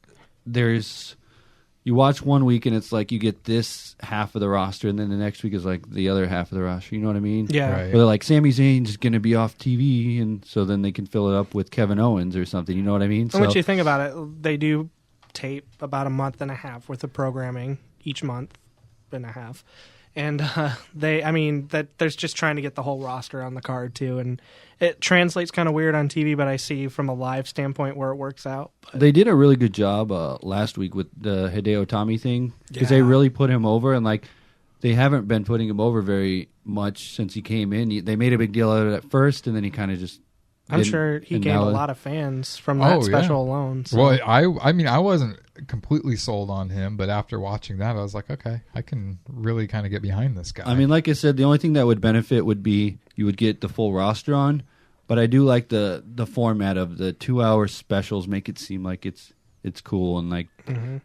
you watch 1 week and it's like you get this half of the roster, and then the next week is like the other half of the roster. You know what I mean? Yeah. Right. Where they're like, Sami Zayn's going to be off TV, and so then they can fill it up with Kevin Owens or something. You know what I mean? And what you think about it, they do tape about a month and a half worth of programming each month and a half. And there's just trying to get the whole roster on the card too. And it translates kind of weird on TV, but I see from a live standpoint where it works out. But They did a really good job last week with the Hideo Itami thing, because they Yeah. really put him over, and like they haven't been putting him over very much since he came in. They made a big deal out of it at first, and then he kind of just I'm sure he and gained a now- lot of fans from that special alone. So. Well, I mean, I wasn't completely sold on him, but after watching that, I was like, okay, I can really kind of get behind this guy. I mean, like I said, the only thing that would benefit would be you would get the full roster on, but I do like the format of the 2-hour specials. Make it seem like it's cool, and like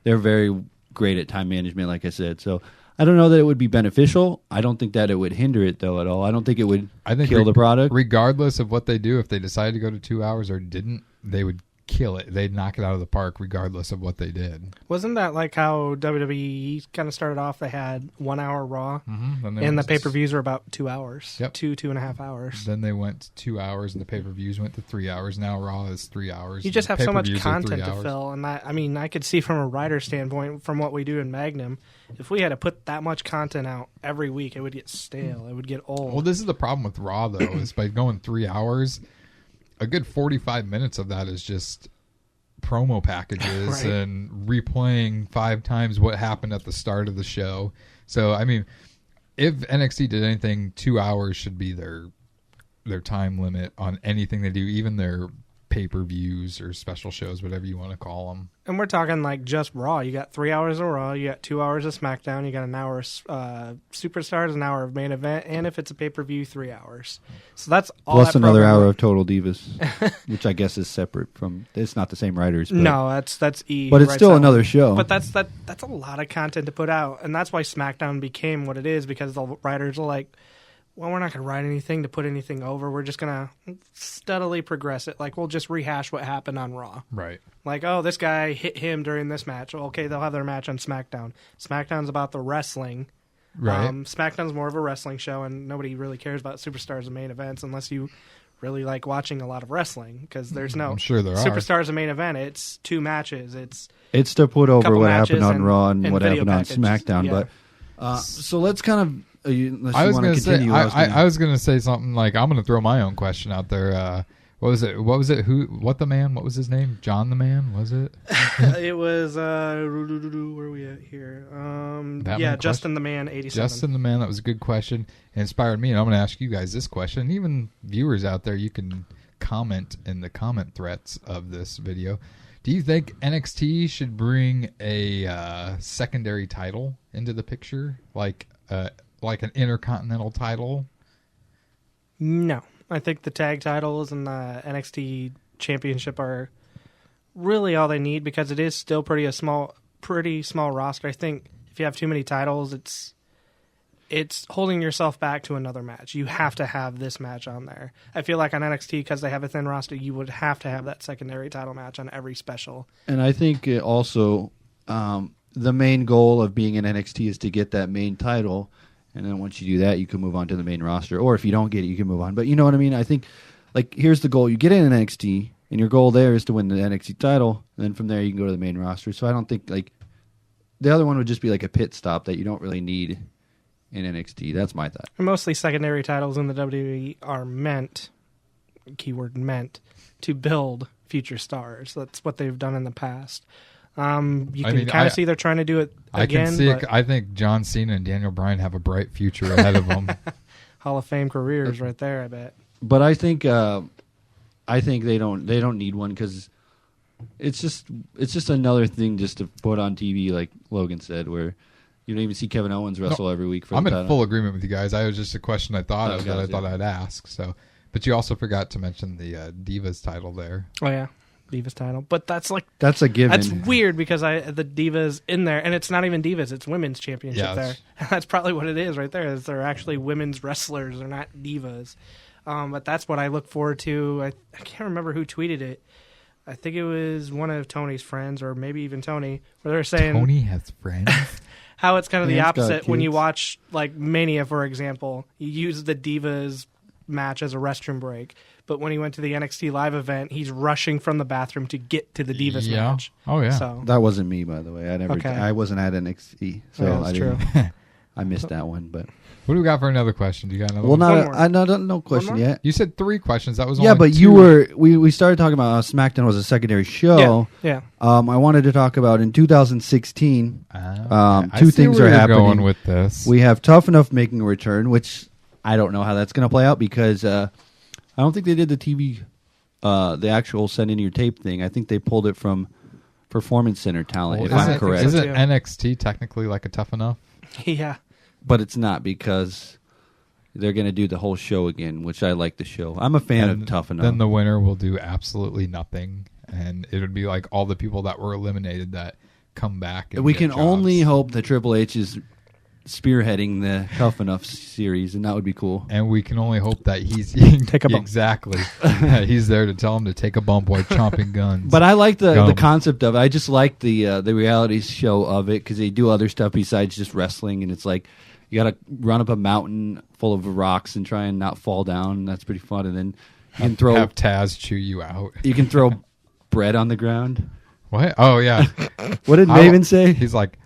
they're very great at time management, like I said. So I don't know that it would be beneficial. I don't think that it would hinder it, though, at all. I don't think it would kill the product. Regardless of what they do, if they decided to go to 2 hours or didn't, they would kill it. They'd knock it out of the park regardless of what they did. Wasn't that like how WWE kind of started off? They had 1 hour Raw, and the pay-per-views were about 2 hours. Yep. 2.5 hours. Then they went 2 hours, and the pay-per-views went to 3 hours. Now Raw is 3 hours. You just have so much Pay-per-views are 3 content to hours. fill, and I could see from a writer standpoint, from what we do in Magnum, if we had to put that much content out every week, it would get stale. It would get old. Well, this is the problem with Raw, though, is by going 3 hours, a good 45 minutes of that is just promo packages Right. and replaying 5 times what happened at the start of the show. So, I mean, if NXT did anything, 2 hours should be their time limit on anything they do, even their pay-per-views or special shows, whatever you want to call them. And we're talking like just Raw. You got 3 hours of Raw, you got 2 hours of SmackDown, you got an hour of Superstars, an hour of main event, and if it's a pay-per-view, 3 hours. So that's all. Plus that another program- hour of Total Divas, which I guess is separate from. It's not the same writers. But, No, that's E. but who it's writes still that one. another show. But that's a lot of content to put out, and that's why SmackDown became what it is, because the writers are like, well, we're not going to write anything to put anything over. We're just going to steadily progress it. Like, we'll just rehash what happened on Raw. Right. Like, oh, this guy hit him during this match. Well, okay, they'll have their match on SmackDown. SmackDown's about the wrestling. Right. SmackDown's more of a wrestling show, and nobody really cares about Superstars and main events unless you really like watching a lot of wrestling, because there's no I'm sure there are. Superstars and main event. It's 2 matches. It's to put over couple what matches happened on and- Raw and what video happened on packages. SmackDown. Yeah. But so let's kind of. Unless I you was want going to to say, continue, I was going to say something like, I'm going to throw my own question out there. What was it? What the man? What was his name? John the Man? Was it? It was where are we at here? Justin the Man 87. Justin the Man. That was a good question. It inspired me, and I'm going to ask you guys this question. And even viewers out there, you can comment in the comment threads of this video. Do you think NXT should bring a secondary title into the picture, like an Intercontinental title? No, I think the tag titles and the NXT Championship are really all they need, because it is still pretty small roster. I think if you have too many titles, it's holding yourself back to another match. You have to have this match on there. I feel like on NXT, because they have a thin roster, you would have to have that secondary title match on every special. And I think it also the main goal of being in NXT is to get that main title, and then once you do that, you can move on to the main roster. Or if you don't get it, you can move on. But you know what I mean? I think, like, here's the goal: you get in NXT, and your goal there is to win the NXT title. And then from there, you can go to the main roster. So I don't think like the other one would just be like a pit stop that you don't really need in NXT. That's my thought. And mostly secondary titles in the WWE are meant, keyword meant, to build future stars. That's what they've done in the past. You can kind of see they're trying to do it again. I can see but it. I think John Cena and Daniel Bryan have a bright future ahead of them. Hall of Fame careers right there, I bet. But I think they don't need one, because it's just another thing just to put on TV, like Logan said, where you don't even see Kevin Owens wrestle every week for I'm the in title. full agreement with you guys. I was just a question I thought of that I guys, thought I'd ask. So, but you also forgot to mention the Divas title there. Oh yeah, Divas title. But that's That's a given. that's weird, because the Divas in there, and it's not even Divas, it's Women's Championship Yeah, there. That's probably what it is right there. Is they're actually women's wrestlers, they're not divas. But that's what I look forward to. I can't remember who tweeted it. I think it was one of Tony's friends, or maybe even Tony, where they're saying Tony has friends. how it's kind of the Man's got opposite when you kids. watch like Mania, for example. You use the Divas match as a restroom break, but when he went to the NXT live event, he's rushing from the bathroom to get to the Divas match. Oh yeah. So That wasn't me, by the way. Okay. I wasn't at NXT, so Yeah, that's I true. didn't. I missed that one, but What do we got for another question? Do you got another well, one? no question One more? yet. You said 3 questions. That was Yeah, only but 2. you were we started talking about how SmackDown was a secondary show. yeah. I wanted to talk about in 2016. I Two see things where are you're happening. Going with this. We have Tough Enough making a return, which I don't know how that's going to play out, because I don't think they did the TV the actual send in your tape thing. I think they pulled it from Performance Center talent, if I I'm think correct. so, Isn't too. NXT technically like a Tough Enough? Yeah. But it's not because they're going to do the whole show again, which I like the show. I'm a fan of Tough Enough. Then the winner will do absolutely nothing, and it would be like all the people that were eliminated that come back. And we get can jobs. only hope that Triple H is spearheading the Tough Enough series, and that would be cool. And we can only hope that he's Take a bump. Exactly. He's there to tell him to take a bump while chomping guns. But I like the Gum. concept of it. I just like the reality show of it because they do other stuff besides just wrestling, and it's like you got to run up a mountain full of rocks and try and not fall down. And that's pretty fun. And then you can throw have Taz chew you out. you can throw bread on the ground. What? Oh yeah. What did Maven say? He's like,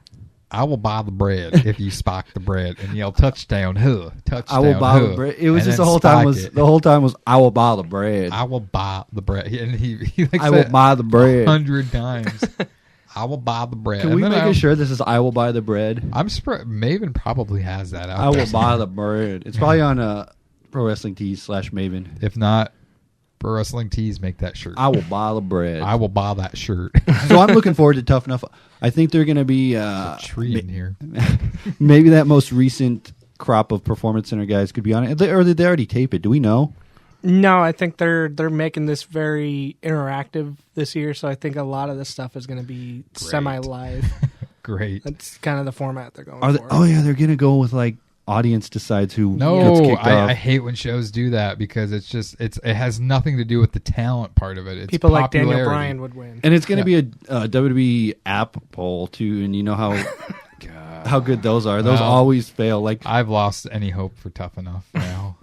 I will buy the bread if you spike the bread, and yell touchdown, huh? Touchdown, I will buy huh, the bread. It was and just then the whole time spike was it. the whole time was I will buy the bread. I will buy the bread, and he like I will said buy the bread. 100 times. I will buy the bread. Can And we then make I'm- a shirt that says I will buy the bread? I'm surprised Maven probably has that out I there. will buy the bread. It's probably on Pro Wrestling Tees /Maven. If not, Pro Wrestling Tees make that shirt. I will buy the bread. I will buy that shirt. So I'm looking forward to Tough Enough. I think they're going to be Tree in here. maybe that most recent crop of Performance Center guys could be on it. Or did they already tape it? Do we know? No, I think they're making this very interactive this year, so I think a lot of this stuff is going to be semi-live. Great. That's kind of the format they're going Are they, for. oh yeah, they're going to go with like audience decides who gets No, kicked off. I hate when shows do that because it has nothing to do with the talent part of it. It's People like Daniel popularity. Bryan would win. And it's going to be a WWE app poll too, and you know how good those are. Those Well, always fail. Like, I've lost any hope for Tough Enough now.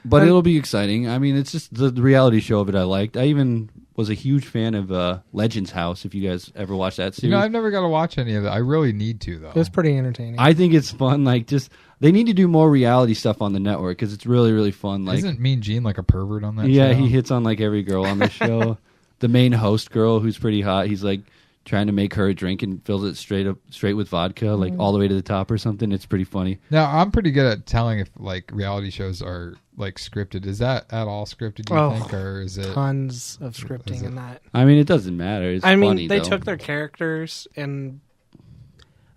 but it'll be exciting. I mean, it's just the reality show of it. I liked. I even was a huge fan of Legends House. If you guys ever watched that series, I've never got to watch any of it. I really need to though. It was pretty entertaining. I think it's fun. Like, just they need to do more reality stuff on the network because it's really, really fun. Like, Isn't Mean Gene like a pervert on that yeah, show? he hits on like every girl on the show. The main host girl, who's pretty hot, he's like trying to make her a drink and fills it straight with vodka, like all the way to the top or something. It's pretty funny. Now, I'm pretty good at telling if like reality shows are like scripted. Is that at all scripted, do you think, or is it? Tons of scripting in that. I mean, it doesn't matter. It's I mean, funny, they though. took their characters and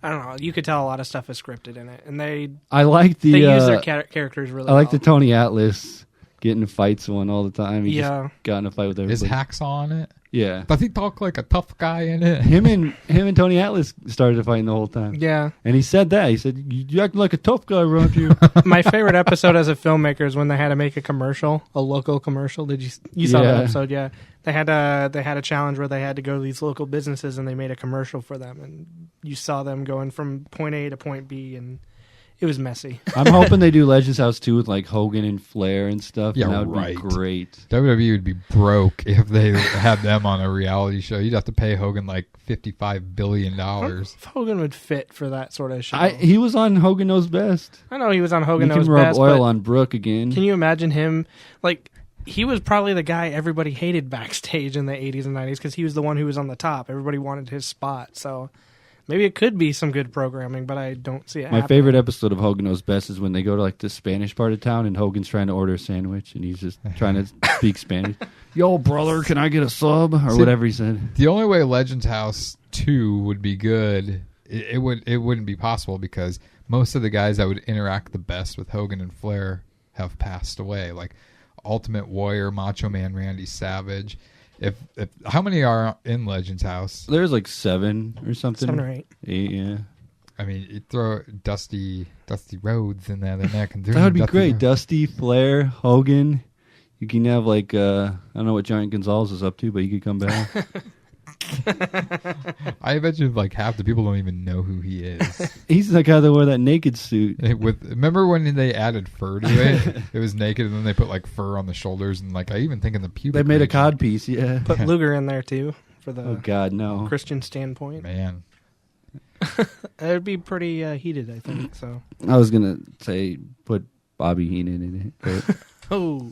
I don't know. You could tell a lot of stuff is scripted in it, and they I like the use their characters really. I like the well. Tony Atlas getting in fights one all the time. He Yeah. just got in a fight with everybody. Is Hacksaw on it? Yeah. Does he talk like a tough guy in it? Him and Tony Atlas started fighting the whole time. Yeah. And he said that. He said, you acting like a tough guy around here. My favorite episode as a filmmaker is when they had to make a commercial, a local commercial. Did you saw that Yeah. episode? Yeah, they had a challenge where they had to go to these local businesses and they made a commercial for them, and you saw them going from point A to point B, and it was messy. I'm hoping they do Legends House 2 with like Hogan and Flair and stuff. Yeah, and that would right. be great. WWE would be broke if they had them on a reality show. You'd have to pay Hogan like $55 billion. Hogan would fit for that sort of show. He was on Hogan Knows Best. I know he was on Hogan You Knows can rub Best, oil but on Brooke again. can you imagine him like? He was probably the guy everybody hated backstage in the 80s and 90s because he was the one who was on the top. Everybody wanted his spot. So maybe it could be some good programming, but I don't see it My happening. favorite episode of Hogan Knows Best is when they go to like the Spanish part of town and Hogan's trying to order a sandwich and he's just trying to speak Spanish. Yo, brother, can I get a sub? Or See, whatever he said. The only way Legends House 2 would be good, it wouldn't be possible because most of the guys that would interact the best with Hogan and Flair have passed away. Like Ultimate Warrior, Macho Man Randy Savage. If how many are in Legends House? There's like 7 or something. 7 or 8. 8, yeah. I mean, you throw Dusty Rhodes in there, then that can do. That would be Dusty great. Rhodes. Dusty, Flair, Hogan. You can have like, I don't know what Giant Gonzalez is up to, but you could come back. I bet you like half the people don't even know who he is. He's the guy that wore that naked suit. Remember when they added fur to it? It was naked, and then they put like fur on the shoulders, and like I even think in the pubic. They made a region. cod piece, yeah. Put Luger in there too for the Oh, God, no. Christian standpoint. Man, It would be pretty heated, I think. So. I was going to say put Bobby Heenan in it. But Oh.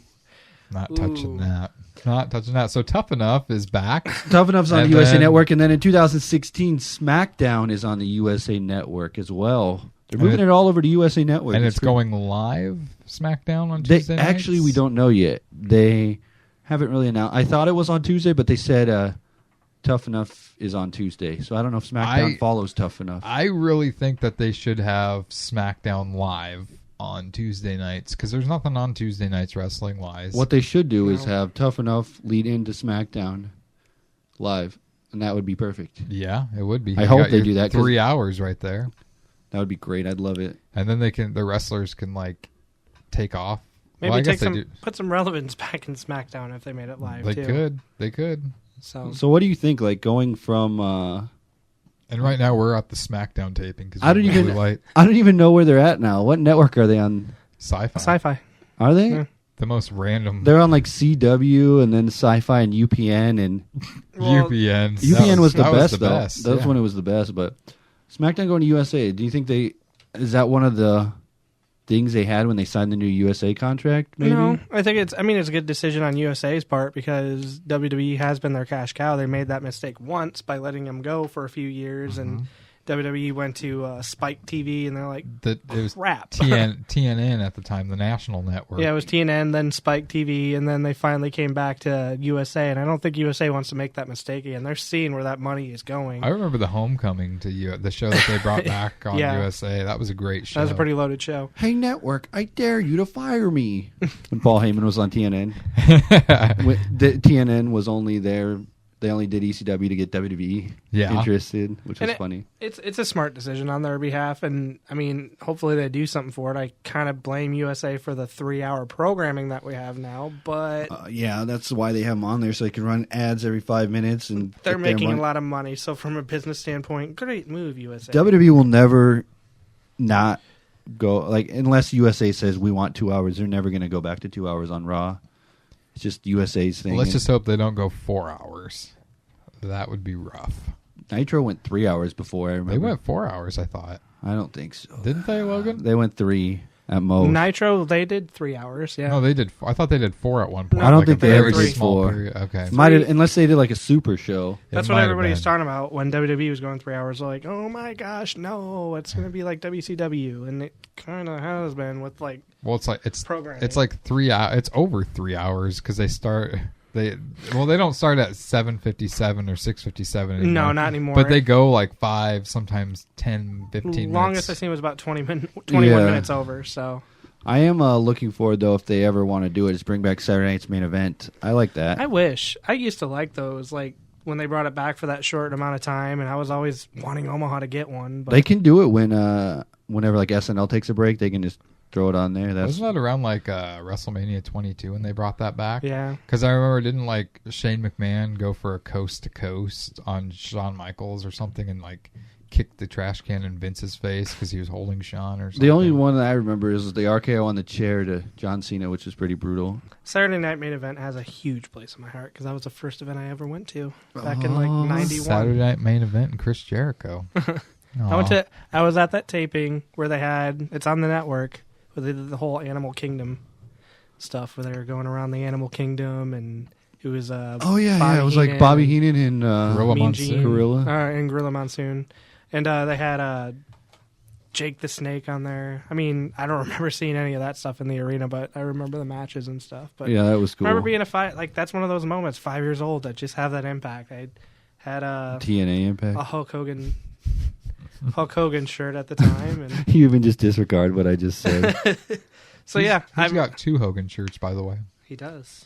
not touching Ooh. that. Not touching that. So Tough Enough is back. Tough Enough's on And the USA then- Network, and then in 2016, SmackDown is on the USA Network as well. They're moving it all over to USA Network. And it's pretty- going live SmackDown on They Tuesday actually, nights? we don't know yet. They haven't really announced. I thought it was on Tuesday, but they said Tough Enough is on Tuesday. So I don't know if SmackDown follows Tough Enough. I really think that they should have SmackDown live on Tuesday nights because there's nothing on Tuesday nights wrestling wise. What they should do is have Tough Enough lead into SmackDown live, and that would be perfect. Yeah, it would be. I hope they do that. 3 hours right there. That would be great. I'd love it. And then the wrestlers can like take off. Maybe Well, I guess put some relevance back in SmackDown if they made it live. They could. So what do you think? Like going from and right now we're at the SmackDown taping because I don't even know where they're at now. What network are they on? Sci-Fi. Are they? Yeah. The most random. They're on like CW and then Sci-Fi and UPN and UPN. UPN was the best though. Best, that was when it was the best. But SmackDown going to USA. Do you think is that one of the things they had when they signed the new USA contract? Maybe? No, I think it's a good decision on USA's part because WWE has been their cash cow. They made that mistake once by letting them go for a few years, and WWE went to Spike TV, and they're like, it was crap. TNN at the time, the national network. Yeah, it was TNN, then Spike TV, and then they finally came back to USA, and I don't think USA wants to make that mistake again. They're seeing where that money is going. I remember the Homecoming to the show that they brought back on USA. That was a great show. That was a pretty loaded show. Hey, network, I dare you to fire me. When Paul Heyman was on TNN. TNN was only there. They only did ECW to get WWE interested, which was funny. It's a smart decision on their behalf, and I mean, hopefully they do something for it. I kind of blame USA for the 3-hour programming that we have now, but that's why they have them on there so they can run ads every 5 minutes, and they're making a lot of money. So from a business standpoint, great move, USA. WWE will never not go unless USA says we want 2 hours. They're never going to go back to 2 hours on Raw. It's just USA's thing. Let's just hope they don't go 4 hours. That would be rough. Nitro went 3 hours before, I remember. They went 4 hours, I thought. I don't think so. Didn't they, Logan? They went 3 at most. Nitro, they did 3 hours, yeah. No, they did. I thought they did 4 at one point. I don't think they ever did small 4. period. Okay. Unless they did like a super show. That's what everybody was talking about when WWE was going 3 hours. Like, oh my gosh, no, it's going to be like WCW. And it kind of has been with Well, it's programming. It's like 3 hours. It's over 3 hours because they start. They don't start at 7:57 or 6:57 anymore. No, not anymore. But they go like 5, sometimes 10, 15 minutes. Longest I seen was about 21 minutes over. So I am looking forward though if they ever want to do it, is bring back Saturday Night's Main Event. I like that. I wish. I used to like those. Like when they brought it back for that short amount of time, and I was always wanting Omaha to get one. But they can do it whenever like SNL takes a break. They can just throw it on there. Wasn't that around like WrestleMania 22 when they brought that back? Yeah. Because I remember, didn't like Shane McMahon go for a coast to coast on Shawn Michaels or something and like kick the trash can in Vince's face because he was holding Shawn or something? The only one that I remember is the RKO on the chair to John Cena, which is pretty brutal. Saturday Night Main Event has a huge place in my heart because that was the first event I ever went to back in like 91. Saturday Night Main Event and Chris Jericho. I was at that taping where they had, it's on the network, where they did the whole Animal Kingdom stuff where they were going around the Animal Kingdom, and it was it was like Bobby Heenan and Gorilla Monsoon. Gorilla Monsoon, and they had Jake the Snake on there. I mean, I don't remember seeing any of that stuff in the arena, but I remember the matches and stuff. But yeah, that was cool. I remember being a fight, like that's one of those moments, 5 years old, that just have that impact. I had a TNA impact, a Hulk Hogan shirt at the time, and you even just disregard what I just said. So I've got 2 Hogan shirts, by the way. He does,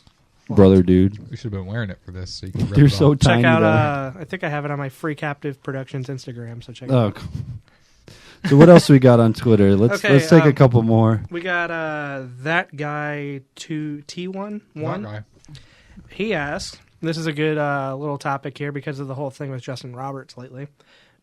brother, dude. We should have been wearing it for this. So you can They're so tiny. Check out. I think I have it on my Free Captive Productions Instagram. So check it out. So what else we got on Twitter? Let's take a couple more. We got that guy T1. He asked. This is a good little topic here because of the whole thing with Justin Roberts lately.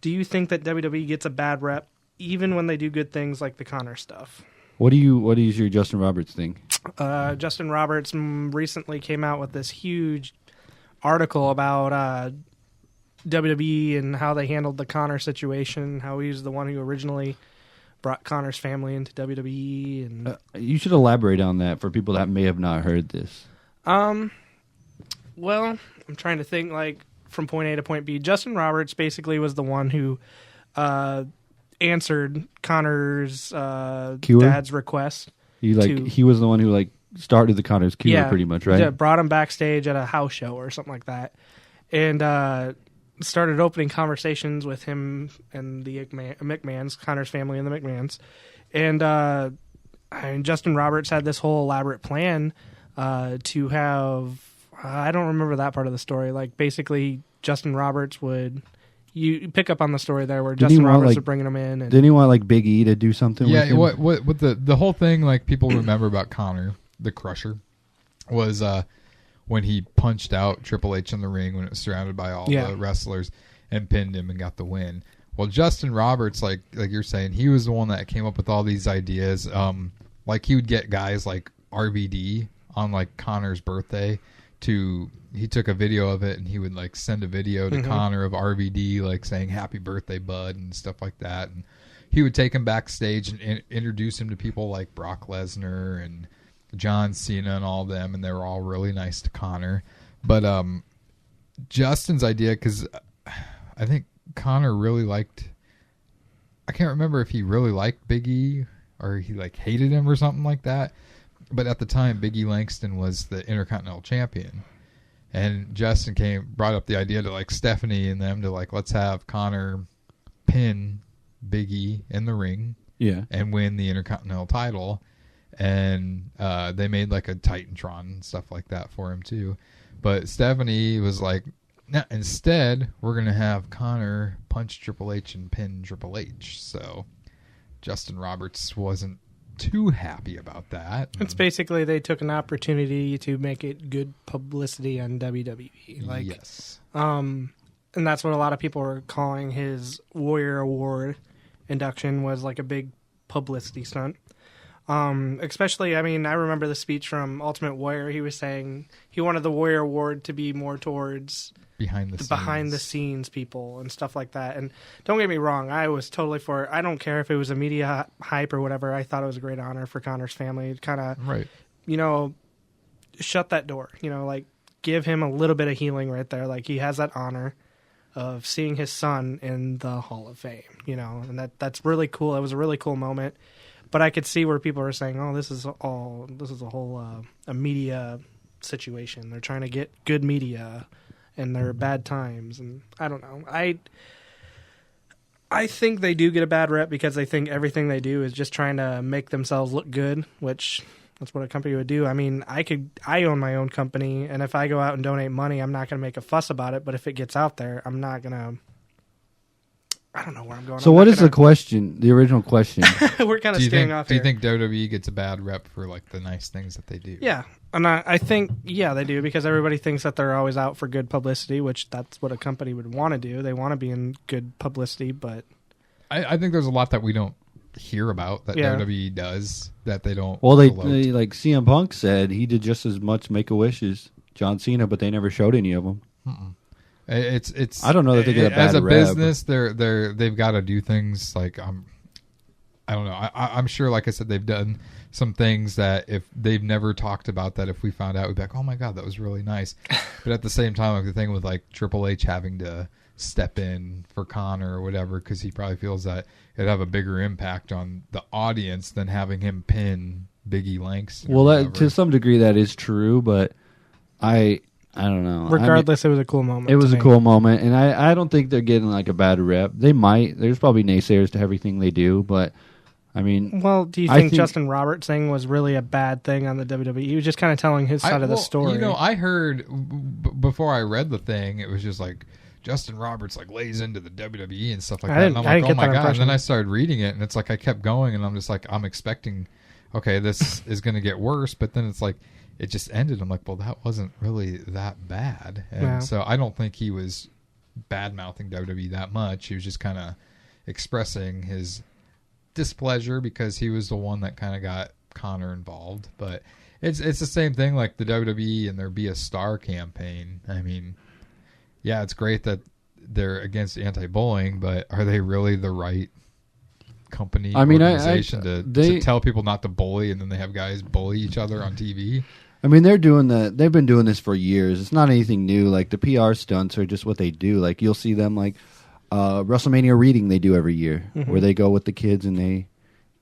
Do you think that WWE gets a bad rep even when they do good things like the Connor stuff? What is your Justin Roberts thing? Justin Roberts recently came out with this huge article about WWE and how they handled the Connor situation, how he was the one who originally brought Connor's family into WWE. And you should elaborate on that for people that may have not heard this. Well, I'm trying to think from point A to point B. Justin Roberts basically was the one who answered Connor's dad's request. He was the one who started the Connor's Cure pretty much, right? Yeah, brought him backstage at a house show or something like that, and started opening conversations with him and the McMahons, Connor's family and the McMahons, and Justin Roberts had this whole elaborate plan to have. I don't remember that part of the story. Like basically, Justin Roberts would. You pick up on the story there where Justin Roberts was bringing him in. And didn't he want like Big E to do something? Yeah, with him? What the whole thing like people remember about Connor the Crusher was when he punched out Triple H in the ring when it was surrounded by all the wrestlers and pinned him and got the win. Well, Justin Roberts, like you're saying, he was the one that came up with all these ideas. Like he would get guys like RVD on like Connor's birthday he took a video of it and he would like send a video to Connor of RVD like saying happy birthday bud and stuff like that, and he would take him backstage and introduce him to people like Brock Lesnar and John Cena and all of them, and they were all really nice to Connor. But Justin's idea, because I think Connor really liked, I can't remember if he really liked Big E or he like hated him or something like that. But at the time, Big E Langston was the Intercontinental Champion. And Justin brought up the idea to like Stephanie and them to like, let's have Connor pin Big E in the ring and win the Intercontinental title. And they made like a Titantron and stuff like that for him too. But Stephanie was like, no, instead, we're going to have Connor punch Triple H and pin Triple H. So Justin Roberts wasn't too happy about that. It's basically they took an opportunity to make it good publicity on WWE. Like, yes. And that's what a lot of people were calling his Warrior Award induction was like a big publicity stunt. Especially, I mean, I remember the speech from Ultimate Warrior. He was saying he wanted the Warrior Award to be more towards behind the scenes people and stuff like that. And don't get me wrong, I was totally for it. I don't care if it was a media hype or whatever. I thought it was a great honor for Connor's family. Kind of, shut that door. Like give him a little bit of healing right there. Like he has that honor of seeing his son in the Hall of Fame. And that's really cool. It was a really cool moment. But I could see where people are saying, "Oh, this is a whole a media situation. They're trying to get good media." And there are bad times, and I don't know. I think they do get a bad rep because they think everything they do is just trying to make themselves look good, which that's what a company would do. I mean, I own my own company, and if I go out and donate money, I'm not going to make a fuss about it. But if it gets out there, I'm not going to. I don't know where I'm going. So what is the question? The original question. We're kind of steering off here. Do you think WWE gets a bad rep for like the nice things that they do? Yeah. And I think, they do because everybody thinks that they're always out for good publicity, which that's what a company would want to do. They want to be in good publicity, but... I think there's a lot that we don't hear about that WWE does that they don't... Well, they like CM Punk said he did just as much Make-A-Wish as John Cena, but they never showed any of them. It's. I don't know that they get a bad as a rep. business. They've got to do things like I don't know. I'm sure, like I said, they've done some things that if they've never talked about, that if we found out, we'd be like, oh my god, that was really nice. But at the same time, like the thing with like Triple H having to step in for Connor or whatever, because he probably feels that it'd have a bigger impact on the audience than having him pin Big E Langston. Well, to some degree that is true, but I don't know. Regardless, it was a cool moment. It was a cool moment, and I don't think they're getting like a bad rep. They might. There's probably naysayers to everything they do, but I mean... Well, do you think Justin Roberts' thing was really a bad thing on the WWE? He was just kind of telling his side of the story. I heard, before I read the thing, it was just like, Justin Roberts like lays into the WWE and stuff like that. And I'm like, oh my god. And then I started reading it, and it's like I kept going, and I'm just like, I'm expecting, okay, this is going to get worse, but then it's like, it just ended. I'm like, well, that wasn't really that bad. And so I don't think he was bad-mouthing WWE that much. He was just kind of expressing his displeasure because he was the one that kind of got Connor involved. But it's the same thing like the WWE and their Be a Star campaign. I mean, yeah, it's great that they're against anti-bullying, but are they really the right company organization to tell people not to bully, and then they have guys bully each other on TV? I mean, they've been doing this for years. It's not anything new. Like the PR stunts are just what they do. Like you'll see them like WrestleMania reading they do every year, where they go with the kids and they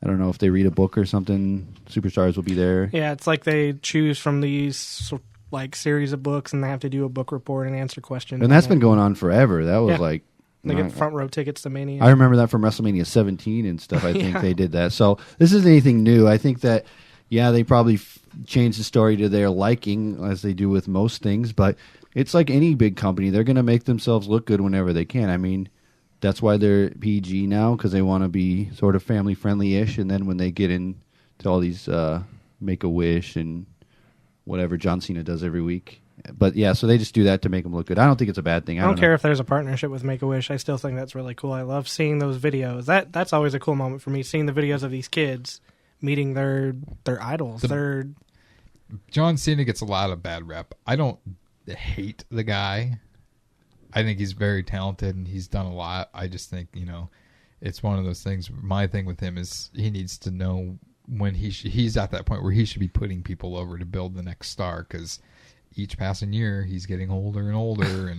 I don't know if they read a book or something. Superstars will be there. Yeah, it's like they choose from these like series of books, and they have to do a book report and answer questions. And that's been going on forever. That was like they get front row tickets to Mania. I remember that from WrestleMania 17 and stuff. I think they did that. So this isn't anything new. I think that, they probably changed the story to their liking, as they do with most things. But it's like any big company. They're going to make themselves look good whenever they can. I mean, that's why they're PG now, because they want to be sort of family-friendly-ish. And then when they get into all these Make-A-Wish and whatever John Cena does every week. But so they just do that to make them look good. I don't think it's a bad thing. I don't care if there's a partnership with Make-A-Wish. I still think that's really cool. I love seeing those videos. That's always a cool moment for me, seeing the videos of these kids meeting their idols. John Cena gets a lot of bad rep. I don't hate the guy. I think he's very talented and he's done a lot. I just think, it's one of those things. My thing with him is he needs to know when he's at that point where he should be putting people over to build the next star, because each passing year he's getting older and older.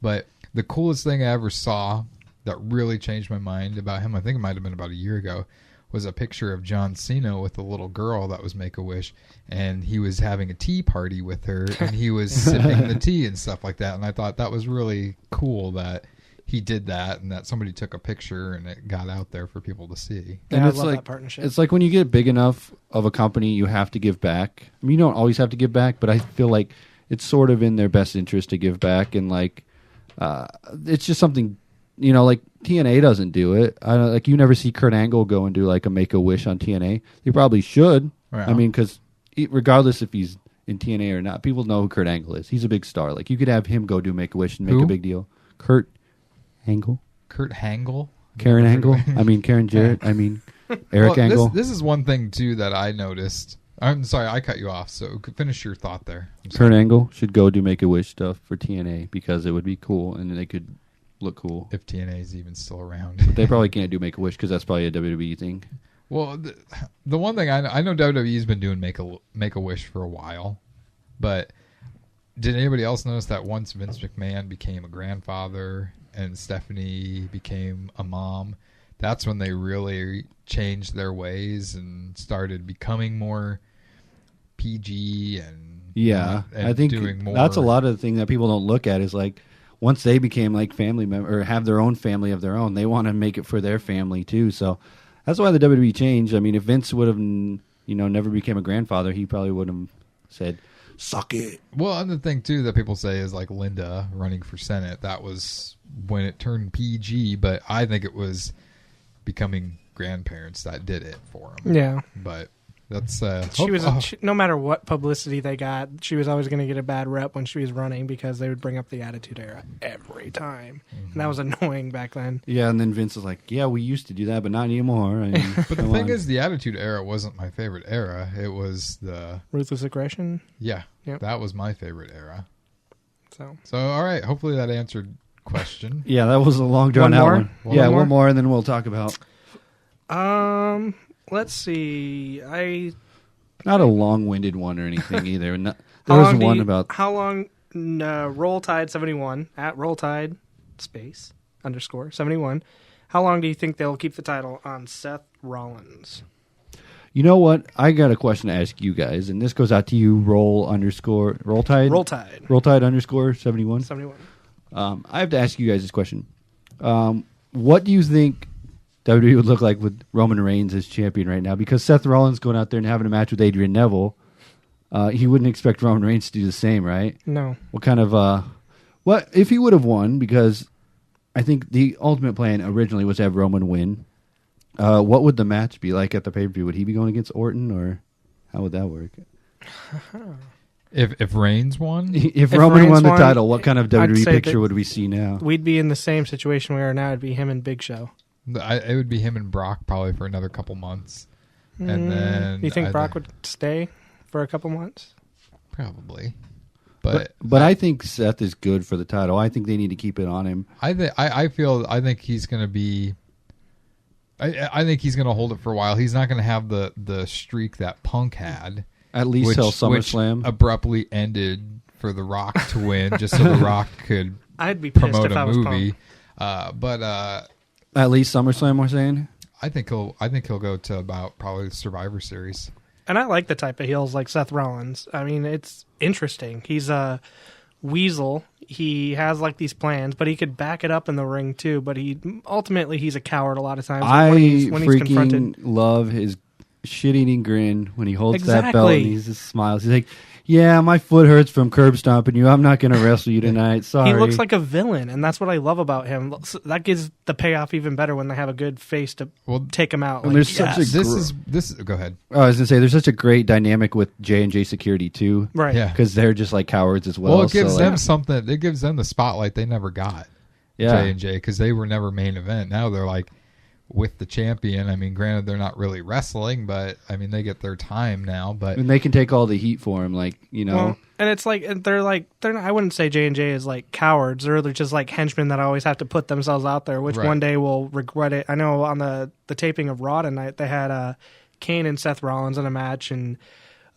But the coolest thing I ever saw that really changed my mind about him, I think it might have been about a year ago, was a picture of John Cena with a little girl that was Make-A-Wish, and he was having a tea party with her, and he was sipping the tea and stuff like that. And I thought that was really cool that he did that, and that somebody took a picture and it got out there for people to see. And I love like that partnership. It's like when you get big enough of a company, you have to give back. I mean, you don't always have to give back, but I feel like it's sort of in their best interest to give back, and like it's just something, like TNA doesn't do it. Like you never see Kurt Angle go and do like a Make-A-Wish on TNA. They probably should. Yeah. I mean, because regardless if he's in TNA or not, people know who Kurt Angle is. He's a big star. Like you could have him go do Make-A-Wish and make a big deal. Kurt Angle. Kurt Angle? Karen Angle. I mean Karen Jarrett. I mean Eric Angle. This is one thing too that I noticed. I'm sorry, I cut you off. So finish your thought there. Kurt Angle should go do Make-A-Wish stuff for TNA because it would be cool and they could look cool. If TNA is even still around. But they probably can't do Make-A-Wish because that's probably a WWE thing. Well, the one thing I know WWE's been doing Make-A-Wish for a while, but did anybody else notice that once Vince McMahon became a grandfather and Stephanie became a mom, that's when they really changed their ways and started becoming more PG and I think doing more. That's a lot of the thing that people don't look at is like once they became like family member or have their own family of their own, they want to make it for their family too. So that's why the WWE changed. I mean, if Vince would have never became a grandfather, he probably would have said, "Suck it." Well, and the thing too that people say is like Linda running for Senate. That was when it turned PG, but I think it was becoming grandparents that did it for them. Yeah, but that's no matter what publicity they got, she was always going to get a bad rep when she was running because they would bring up the Attitude Era every time, and that was annoying back then. Yeah, and then Vince was like, "Yeah, we used to do that, but not anymore." I mean, but the thing is, the Attitude Era wasn't my favorite era. It was the Ruthless Aggression. Yeah, yep. That was my favorite era. So all right. Hopefully that answered question. Yeah, that was a long drawn out one. One more, and then we'll talk about. Let's see. Not a long-winded one or anything either. There was one about how long. Roll Tide 71 at Roll Tide _71. How long do you think they'll keep the title on Seth Rollins? You know what? I got a question to ask you guys, and this goes out to you. Roll Tide _71. 71. I have to ask you guys this question. What do you think WWE would look like with Roman Reigns as champion right now? Because Seth Rollins going out there and having a match with Adrian Neville, he wouldn't expect Roman Reigns to do the same, right? No. What kind of what if he would have won? Because I think the ultimate plan originally was to have Roman win. What would the match be like at the pay-per-view? Would he be going against Orton, or how would that work? If Reigns won? If Roman won the title, what kind of WWE picture would we see now? We'd be in the same situation we are now. It'd be him and Big Show. It would be him and Brock probably for another couple months. And then you think Brock would stay for a couple months? Probably. But I think Seth is good for the title. I think they need to keep it on him. I think he's going to be... I think he's going to hold it for a while. He's not going to have the streak that Punk had. At least till SummerSlam. Which abruptly ended for The Rock to win, just so The Rock could I'd be pissed promote if a I was movie. Punk. At least SummerSlam, we're saying? I think he'll go to about probably the Survivor Series. And I like the type of heels like Seth Rollins. I mean, it's interesting. He's a weasel. He has like these plans, but he could back it up in the ring too. But he's a coward a lot of times. I when he's confronted. freaking love his shit-eating grin when he holds that belt and he just smiles. He's like, yeah, my foot hurts from curb stomping you. I'm not going to wrestle you tonight. Sorry. He looks like a villain, and that's what I love about him. That gives the payoff even better when they have a good face to take him out. And like, there's such a this. Go ahead. Oh, I was going to say, there's such a great dynamic with J&J Security, too. Right. Yeah. Because they're just like cowards as well. Well, it gives them something. It gives them the spotlight they never got. Yeah. J&J, because they were never main event. Now they're like with the champion. I mean, granted, they're not really wrestling, but I mean, they get their time now. But and they can take all the heat for him, like, you know. Well, and it's like they're not, I wouldn't say J&J is like cowards. They're just like henchmen that always have to put themselves out there, which one day will regret it. I know on the taping of Raw tonight, they had Kane and Seth Rollins in a match, and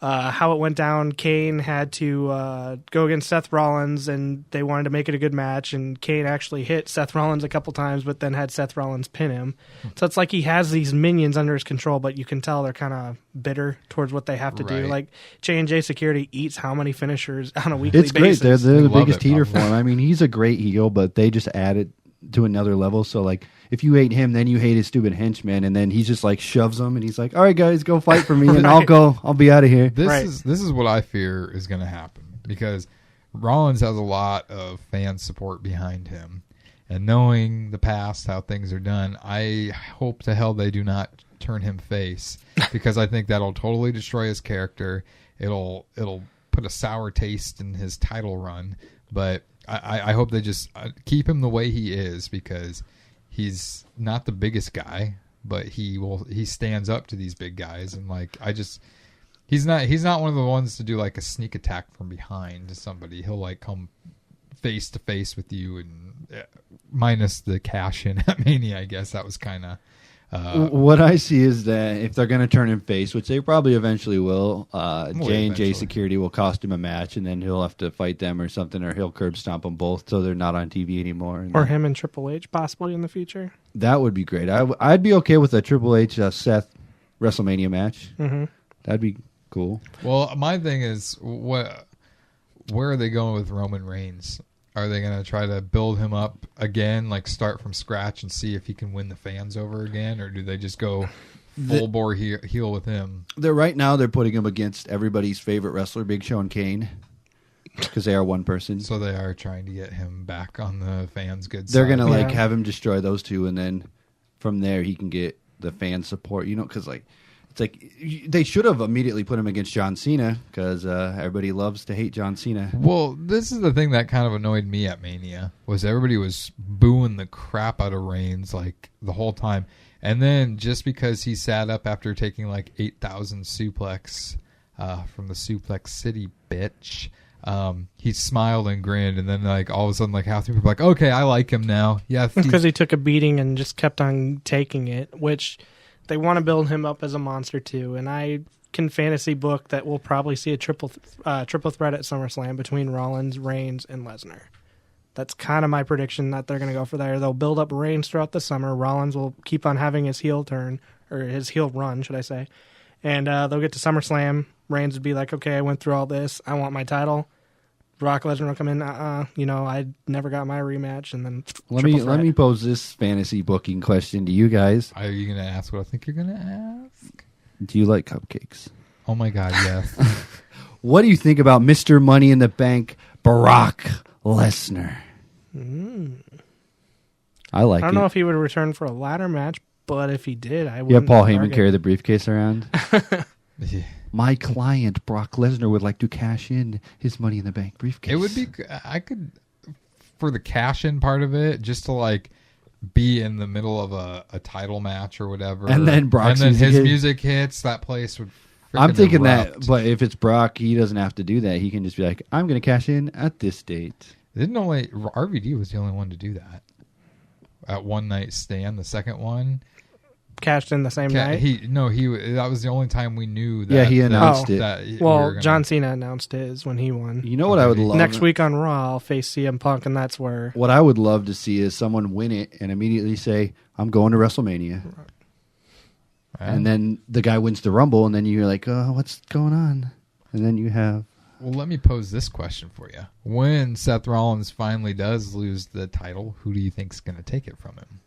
how it went down, Kane had to go against Seth Rollins, and they wanted to make it a good match, and Kane actually hit Seth Rollins a couple times, but then had Seth Rollins pin him. So it's like he has these minions under his control, but you can tell they're kind of bitter towards what they have to do. Like, J&J Security eats how many finishers on a weekly basis? It's great. They're the biggest heater probably. for him. I mean, he's a great heel, but they just add it to another level. So, like, if you hate him, then you hate his stupid henchman, and then he just like shoves them, and he's like, "All right, guys, go fight for me, and I'll be out of here." This is what I fear is going to happen, because Rollins has a lot of fan support behind him, and knowing the past, how things are done, I hope to hell they do not turn him face, because I think that'll totally destroy his character. It'll put a sour taste in his title run, but I hope they just keep him the way he is, because he's not the biggest guy, but he stands up to these big guys, and like he's not one of the ones to do like a sneak attack from behind to somebody. He'll like come face to face with you, and minus the cash in at Mania, I guess that was kind of. What I see is that if they're going to turn him face, which they probably eventually will, J&J Security will cost him a match, and then he'll have to fight them or something, or he'll curb stomp them both so they're not on TV anymore. Or him and Triple H possibly in the future. That would be great. I'd be okay with a Triple H Seth WrestleMania match. Mm-hmm. That'd be cool. Well, my thing is, where are they going with Roman Reigns? Are they going to try to build him up again, like start from scratch and see if he can win the fans over again, or do they just go full bore heel with him? Right now they're putting him against everybody's favorite wrestler, Big Show and Kane, because they are one person. So they are trying to get him back on the fans' good side. They're going to have him destroy those two, and then from there he can get the fan support. You know, because it's like they should have immediately put him against John Cena, because everybody loves to hate John Cena. Well, this is the thing that kind of annoyed me at Mania, was everybody was booing the crap out of Reigns like the whole time, and then just because he sat up after taking like 8,000 suplex from the Suplex City bitch, he smiled and grinned, and then like all of a sudden like half the people were like, okay, I like him now. Yeah, because he took a beating and just kept on taking it, which. They want to build him up as a monster too, and I can fantasy book that we'll probably see a triple threat at SummerSlam between Rollins, Reigns, and Lesnar. That's kind of my prediction that they're going to go for there. They'll build up Reigns throughout the summer. Rollins will keep on having his heel turn, or his heel run, should I say, and they'll get to SummerSlam. Reigns would be like, "Okay, I went through all this. I want my title." Brock Lesnar will come in. I never got my rematch, and then let me pose this fantasy booking question to you guys. Are you going to ask what I think you're going to ask? Do you like cupcakes? Oh my God, yes. What do you think about Mr. Money in the Bank, Brock Lesnar? I like it. I don't know if he would return for a ladder match, but if he did, I would. Paul Heyman carry the briefcase around. Yeah. My client, Brock Lesnar, would like to cash in his Money in the Bank briefcase. It would be, I could, for the cash in part of it, just to like be in the middle of a title match or whatever. And then his music hits, that place would I'm thinking erupt. that, but if it's Brock, he doesn't have to do that. He can just be like, I'm going to cash in at this date. RVD was the only one to do that. At One Night Stand, the second one. Cashed in the same night? That was the only time we knew that. Yeah, he announced it. John Cena announced his when he won. You know what I would love? Next week on Raw, I'll face CM Punk, and that's where... What I would love to see is someone win it and immediately say, I'm going to WrestleMania. And then the guy wins the Rumble, and then you're like, oh, what's going on? And then you have... Well, let me pose this question for you. When Seth Rollins finally does lose the title, who do you think's going to take it from him?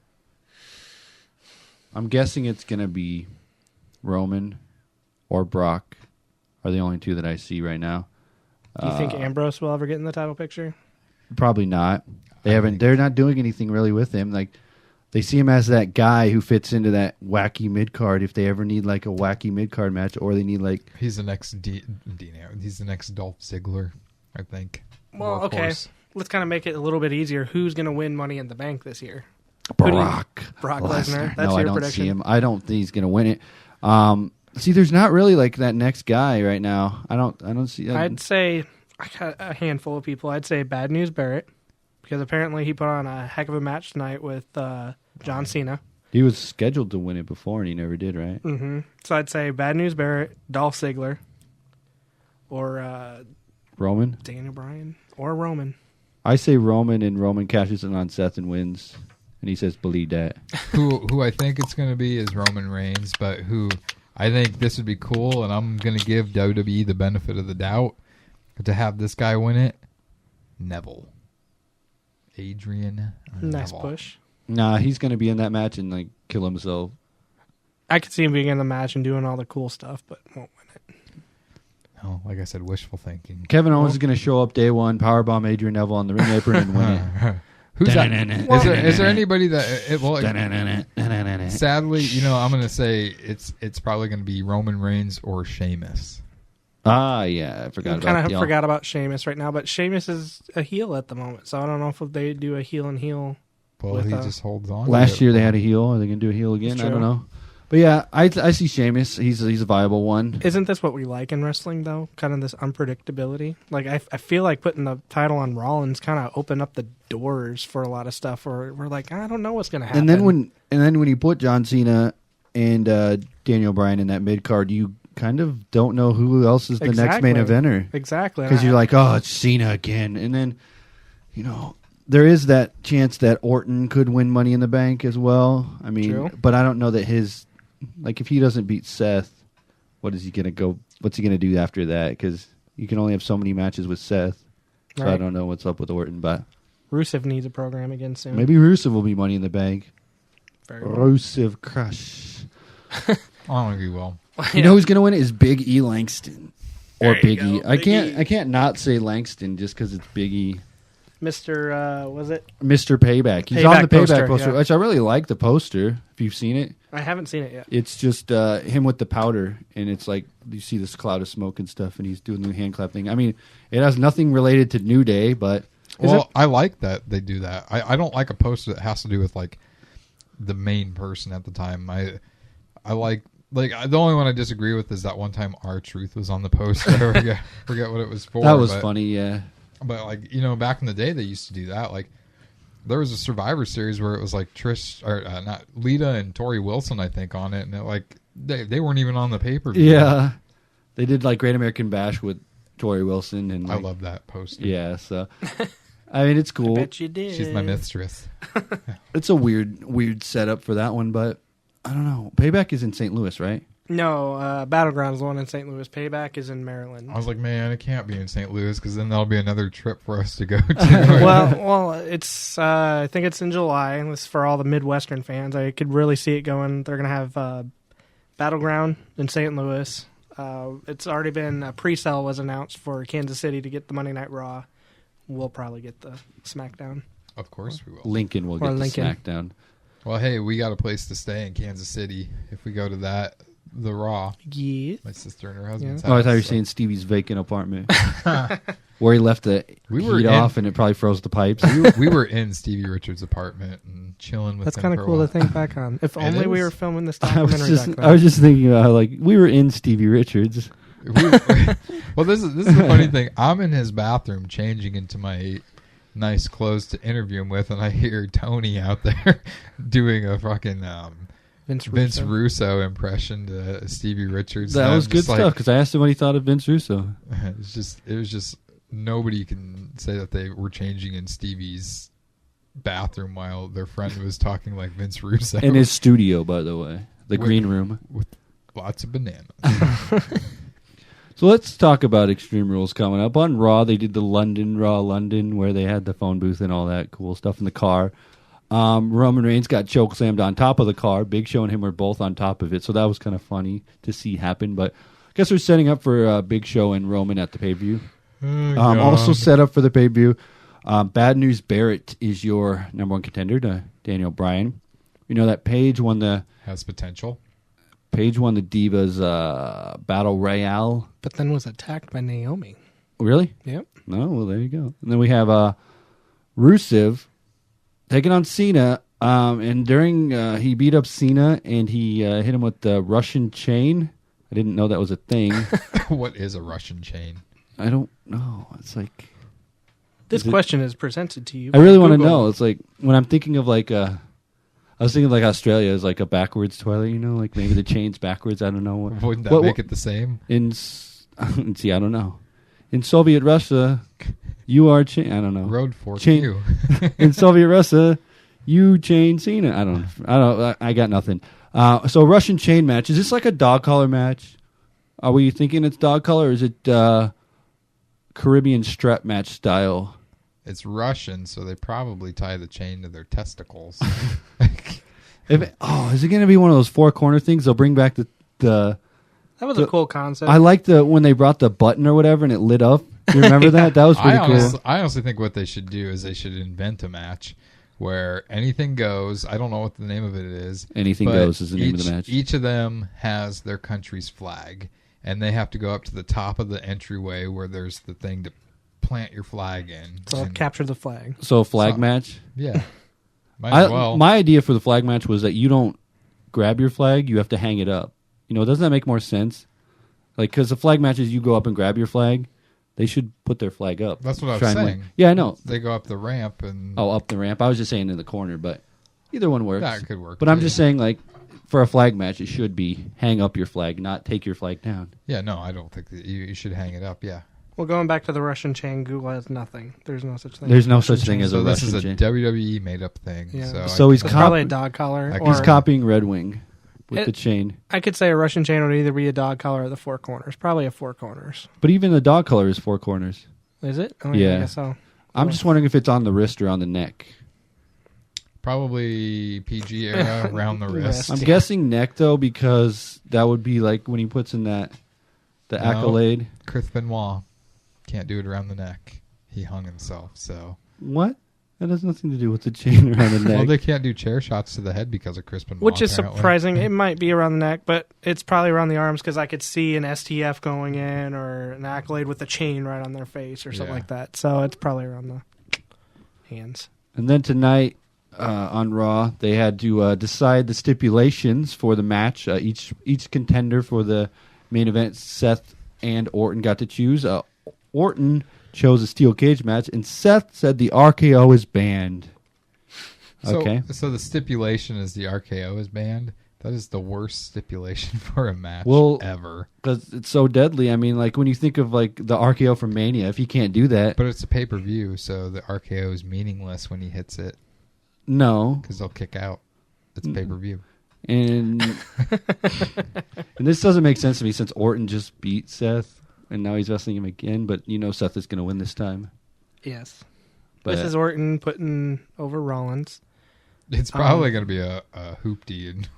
I'm guessing it's going to be Roman or Brock are the only two that I see right now. Do you think Ambrose will ever get in the title picture? Probably not. They're not doing anything really with him. Like, they see him as that guy who fits into that wacky mid card if they ever need like a wacky mid card match, or they need like... He's the next he's the next Dolph Ziggler, I think. Well, okay. Let's kind of make it a little bit easier. Who's going to win Money in the Bank this year? Brock Lesnar. That's no, your I don't prediction. see him. I don't think he's going to win it. See, there's not really like that next guy right now. I don't see. I'd say I got a handful of people. I'd say Bad News Barrett, because apparently he put on a heck of a match tonight with John Cena. He was scheduled to win it before, and he never did, right? Mm-hmm. So I'd say Bad News Barrett, Dolph Ziggler, or Roman, Daniel Bryan, or Roman. I say Roman, and Roman cashes in on Seth and wins, and he says, "Believe that." Who I think it's going to be is Roman Reigns, but who I think this would be cool, and I'm going to give WWE the benefit of the doubt to have this guy win it. Neville. Adrian Nice Neville. push. Nah, he's going to be in that match and like kill himself. I could see him being in the match and doing all the cool stuff, but won't win it. No, like I said, wishful thinking. Kevin Owens is going to show up day one, powerbomb Adrian Neville on the ring apron and win it. Who's that? Is there anybody that? Sadly, I'm going to say it's probably going to be Roman Reigns or Sheamus. Ah, yeah, I forgot about Sheamus right now, but Sheamus is a heel at the moment, so I don't know if they do a heel and heel. Well, he just holds on. Last year they had a heel. Are they going to do a heel again? I don't know. But yeah, I see Sheamus. He's a viable one. Isn't this what we like in wrestling, though? Kind of this unpredictability. Like I feel like putting the title on Rollins kind of opened up the doors for a lot of stuff. Where we're like, I don't know what's going to happen. And then when you put John Cena and Daniel Bryan in that mid card, you kind of don't know who else is the next main eventer. Exactly, because you're like, oh, it's Cena again, and then there is that chance that Orton could win Money in the Bank as well. I mean, True. But I don't know that if he doesn't beat Seth, what's he going to do after that? Because you can only have so many matches with Seth. So right. I don't know what's up with Orton, but Rusev needs a program again soon. Maybe Rusev will be Money in the Bank. Very well. Rusev Crush. I don't think he will. You know who's going to win it is Big E Langston or Big E. I Big E. can't not say Langston just because it's Big E. Mr. Was it? Mr. Payback. He's on the Payback poster, yeah. which I really like the poster. If you've seen it, I haven't seen it yet. It's just him with the powder, and it's like you see this cloud of smoke and stuff, and he's doing the hand clap thing. I mean, it has nothing related to New Day, but I like that they do that. I don't like a poster that has to do with like the main person at the time. I like the only one I disagree with is that one time R-Truth was on the poster. I forget what it was for. That was funny, yeah. But back in the day they used to do that. Like there was a Survivor Series where it was like not Lita and Tori Wilson, I think, on it, and they weren't even on the paper. Yeah, they did like Great American Bash with Tori Wilson, and I love that poster. Yeah, so I mean it's cool. I bet you did. She's my mistress. It's a weird setup for that one, but I don't know. Payback is in St. Louis, right? No, Battleground is the one in St. Louis. Payback is in Maryland. I was like, man, it can't be in St. Louis because then that'll be another trip for us to go to. well, it's I think it's in July. This is for all the Midwestern fans. I could really see it going. They're going to have Battleground in St. Louis. It's already been pre-sale was announced for Kansas City to get the Monday Night Raw. We'll probably get the SmackDown. Of course we will. Lincoln will get the SmackDown. Well, hey, we got a place to stay in Kansas City if we go to the Raw. Yeah. My sister and her husband's house. Oh, I thought you were saying Stevie's vacant apartment. Where he left the heat off and it probably froze the pipes. We were in Stevie Richards' apartment and chilling with him. That's kind of cool to think back on. If only we were filming this documentary back then. I was just thinking about we were in Stevie Richards. Well, this is the funny thing. I'm in his bathroom changing into my nice clothes to interview him with, and I hear Tony out there doing a fucking Vince Russo impression to Stevie Richards. That was good stuff because I asked him what he thought of Vince Russo. It was just nobody can say that they were changing in Stevie's bathroom while their friend was talking like Vince Russo in his studio, by the way. the green room. with lots of bananas. So let's talk about Extreme Rules coming up. On Raw, they did the Raw London, where they had the phone booth and all that cool stuff in the car. Roman Reigns got chokeslammed on top of the car. Big Show and him were both on top of it, so that was kind of funny to see happen. But I guess we're setting up for Big Show and Roman at the pay-per-view. Also set up for the pay-per-view, Bad News Barrett is your number one contender to Daniel Bryan. You know that Paige won the potential. Divas Battle Royale. But then was attacked by Naomi. Really? Yep. No, well, there you go. And then we have Rusev taking on Cena. And during he beat up Cena and he hit him with the Russian chain. I didn't know that was a thing. What is a Russian chain? I don't know. It's like This question is presented to you. I really want to know. It's like when I'm thinking of like I was thinking like Australia is like a backwards toilet, you know, like maybe the chain's backwards. I don't know. Wouldn't that make it the same? See, I don't know. In Soviet Russia, you are chain. I don't know. Road fork chain. you. In Soviet Russia, you chain Cena. I don't. I got nothing. So Russian chain match. Is this like a dog collar match? Are we thinking it's dog collar, or is it Caribbean strap match style? It's Russian, so they probably tie the chain to their testicles. Is it going to be one of those four corner things? They'll bring back the. That was a cool concept. I liked when they brought the button or whatever and it lit up. You remember that? That was pretty cool. I honestly think what they should do is they should invent a match where anything goes. I don't know what the name of it is. Anything goes is the name of the match. Each of them has their country's flag, and they have to go up to the top of the entryway where there's the thing to plant your flag in. So capture the flag. So flag match? Yeah. Might as well. My idea for the flag match was that you don't grab your flag, you have to hang it up. You know, doesn't that make more sense? Like, because the flag matches, you go up and grab your flag. They should put their flag up. That's what I was saying. Yeah, I know. They go up the ramp and... Oh, up the ramp. I was just saying in the corner, but either one works. That could work. But I'm just saying, like, for a flag match, it should be hang up your flag, not take your flag down. Yeah, no, I don't think that you should hang it up, yeah. Well, going back to the Russian chain, Google has nothing. There's no such thing. There's no such thing as a Russian chain. So Russian this is a WWE made-up thing. Yeah. So he's probably a dog collar. He's copying Red Wing with the chain. I could say a Russian chain would either be a dog collar or the four corners. Probably a four corners. But even the dog collar is four corners. Is it? Oh, yeah. I guess so. I'm just wondering if it's on the wrist or on the neck. Probably PG era around the wrist. I'm guessing neck, though, because that would be like when he puts in the accolade. Chris Benoit can't do it around the neck. He hung himself, so... What? That has nothing to do with the chain around the neck. Well, they can't do chair shots to the head because of Chris Benoit. Which is apparently. surprising. It might be around the neck, but it's probably around the arms because I could see an STF going in or an accolade with a chain right on their face or something like that. So it's probably around the hands. And then tonight on Raw, they had to decide the stipulations for the match. Each contender for the main event, Seth and Orton, got to choose. Orton chose a steel cage match, and Seth said the RKO is banned. Okay. So the stipulation is the RKO is banned? That is the worst stipulation for a match ever. Because it's so deadly. I mean, like when you think of like the RKO from Mania, if he can't do that. But it's a pay-per-view, so the RKO is meaningless when he hits it. No. Because they'll kick out. It's pay-per-view. And this doesn't make sense to me since Orton just beat Seth. And now he's wrestling him again, but you know Seth is going to win this time. Yes. But, this is Orton putting over Rollins. It's probably going to be a hoopty, and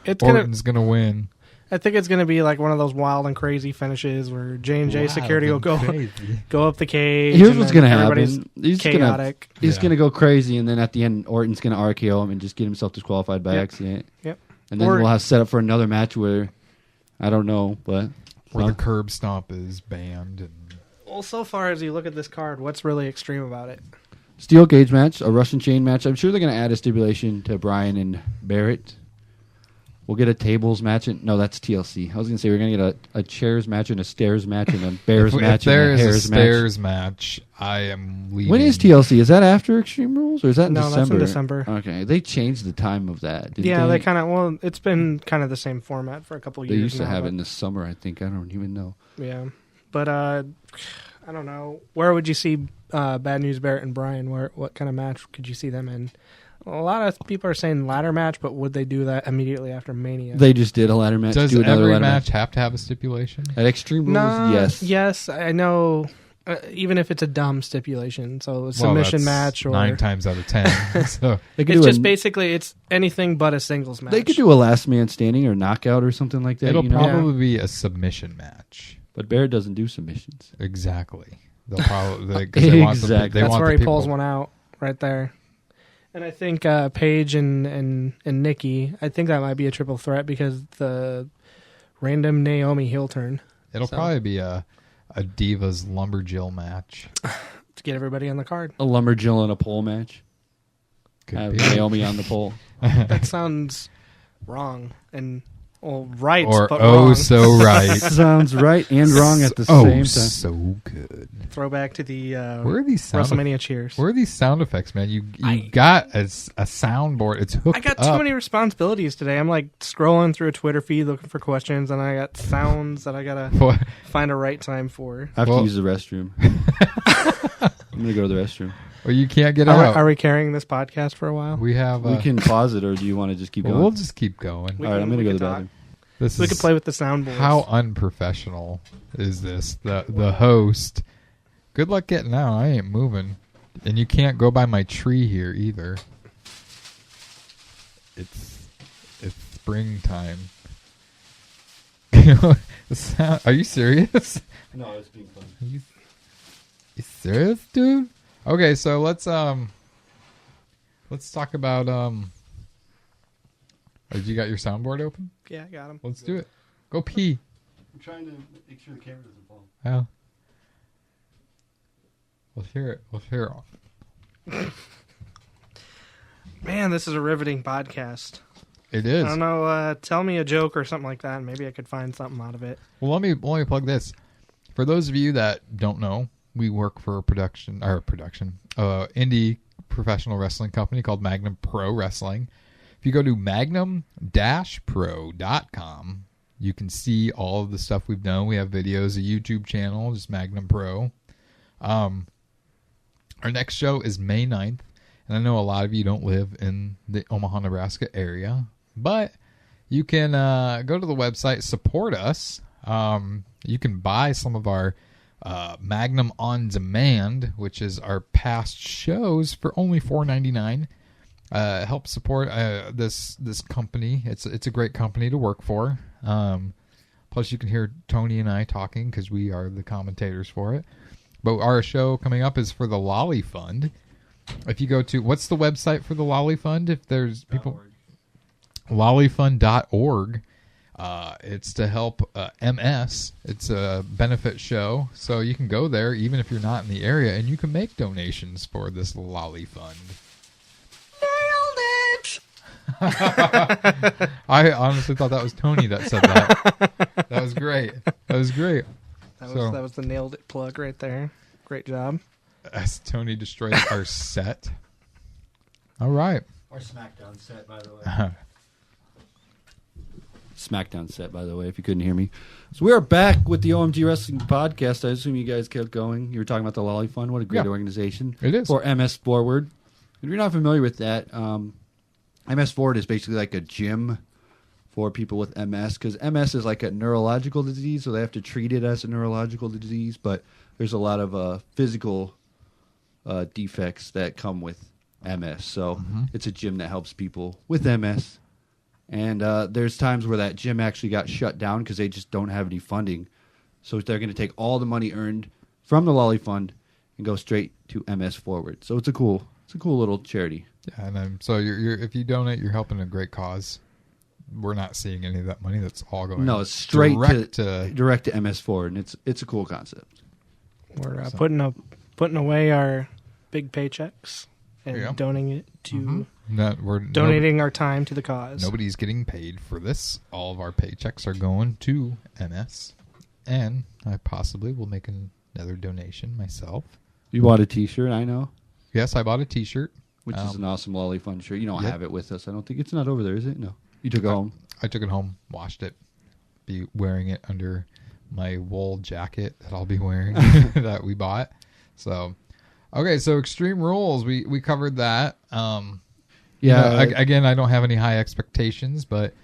it's Orton's going to win. I think it's going to be like one of those wild and crazy finishes where J&J security will go up the cage. Here's what's going to happen. He's chaotic. He's going to go crazy, and then at the end, Orton's going to RKO him and just get himself disqualified by accident. Yep. And then we'll have set up for another match where, I don't know, but... Where the curb stomp is banned. And... Well, so far as you look at this card, what's really extreme about it? Steel cage match, a Russian chain match. I'm sure they're going to add a stipulation to Bryan and Barrett. We'll get a tables match. No, that's TLC. I was going to say we're going to get a chairs match and a stairs match and a bears match and a hairs match. If there is a stairs match, I am leaving. When is TLC? Is that after Extreme Rules or is that in December? No, that's in December. Okay. They changed the time of that, didn't they kind of... Well, it's been kind of the same format for a couple of years now. They used to have it in the summer, I think. I don't even know. Yeah. But, I don't know. Where would you see Bad News Barrett and Bryan? What kind of match could you see them in? A lot of people are saying ladder match, but would they do that immediately after Mania? They just did a ladder match. Does do another every ladder match have to have a stipulation? At Extreme Rules? No, Yes. Yes, I know. Even if it's a dumb stipulation, so a submission match or 9 times out of 10. So They could it's do just basically it's anything but a singles match. They could do a last man standing or knockout or something like that. it'll you know? probably be a submission match. But Barrett doesn't do submissions. Exactly. They'll probably they want Exactly. That's want where the he people. pulls one out right there. And I think Paige and Nikki, I think that might be a triple threat because the random Naomi heel turn. It'll probably be a Divas Lumberjill match. To get everybody on the card. A Lumberjill in a pole match. Could Have be. Naomi on the pole. That sounds wrong and right, Or but oh wrong. so right. Sounds right and wrong at the same time. So good. Throwback to the Where are these sound WrestleMania cheers. Where are these sound effects, man? You got a soundboard. It's hooked I got up. too many responsibilities today. I'm like scrolling through a Twitter feed looking for questions, and I got sounds that I gotta What? find a right time for. I have Well- to use the restroom. I'm going to go to the restroom. Well, you can't get Are, out. are we carrying this podcast for a while? We have. We can pause it, or do you want to just keep going? We'll just keep going. We All right, I'm can- going to we go to the can bathroom. This We is could play with the soundboards. how unprofessional is this? The host. Good luck getting out. I ain't moving, and you can't go by my tree here either. It's springtime. Are you serious? No, it's being fun. You serious, dude? Okay, so let's talk about you got your soundboard open? Yeah, I got him. Let's do it. Go pee. I'm trying to make sure the camera doesn't fall. Well, let's hear it. Let's hear it. Man, this is a riveting podcast. It is. I don't know. Tell me a joke or something like that, and maybe I could find something out of it. Well, let me plug this. For those of you that don't know, we work for a indie professional wrestling company called Magnum Pro Wrestling. If you go to magnum-pro.com, you can see all of the stuff we've done. We have videos, a YouTube channel, just Magnum Pro. Our next show is May 9th, and I know a lot of you don't live in the Omaha, Nebraska area, but you can go to the website, support us. You can buy some of our Magnum On Demand, which is our past shows, for only $4.99. Help support this company. It's a great company to work for. Plus, you can hear Tony and I talking because we are the commentators for it. But our show coming up is for the Lolly Fund. If you go to, what's the website for the Lolly Fund? If there's people, lollyfund.org. It's to help MS. It's a benefit show, so you can go there even if you're not in the area, and you can make donations for this Lolly Fund. Nailed it! I honestly thought that was Tony that said that. That was great. That was great. That was the nailed it plug right there. Great job. As Tony destroyed our set. All right. Our SmackDown set, by the way. SmackDown set, by the way, if you couldn't hear me. So we are back with the OMG Wrestling Podcast. I assume you guys kept going. You were talking about the Lolly Fund. What a great organization. It is. For MS Forward. If you're not familiar with that, MS Forward is basically like a gym for people with MS, because MS is like a neurological disease, so they have to treat it as a neurological disease, but there's a lot of physical defects that come with MS. So it's a gym that helps people with MS. And there's times where that gym actually got shut down because they just don't have any funding. So they're going to take all the money earned from the Lolly Fund and go straight to MS Forward. So it's a cool little charity. Yeah, and so you're if you donate, you're helping a great cause. We're not seeing any of that money. That's all going. No, it's straight direct to MS Forward, and it's a cool concept. We're putting away our big paychecks and donating it to donating our time to the cause. Nobody's getting paid for this. All of our paychecks are going to MS, and I possibly will make another donation myself. You bought a T-shirt, I know. Yes, I bought a T-shirt, which is an awesome Lolly Fund shirt. You don't have it with us. I don't think it's not over there, is it? No, you took it home. I took it home, washed it. Be wearing it under my wool jacket that I'll be wearing that we bought. So, okay, so Extreme Rules, we covered that. Yeah. Again, I don't have any high expectations, but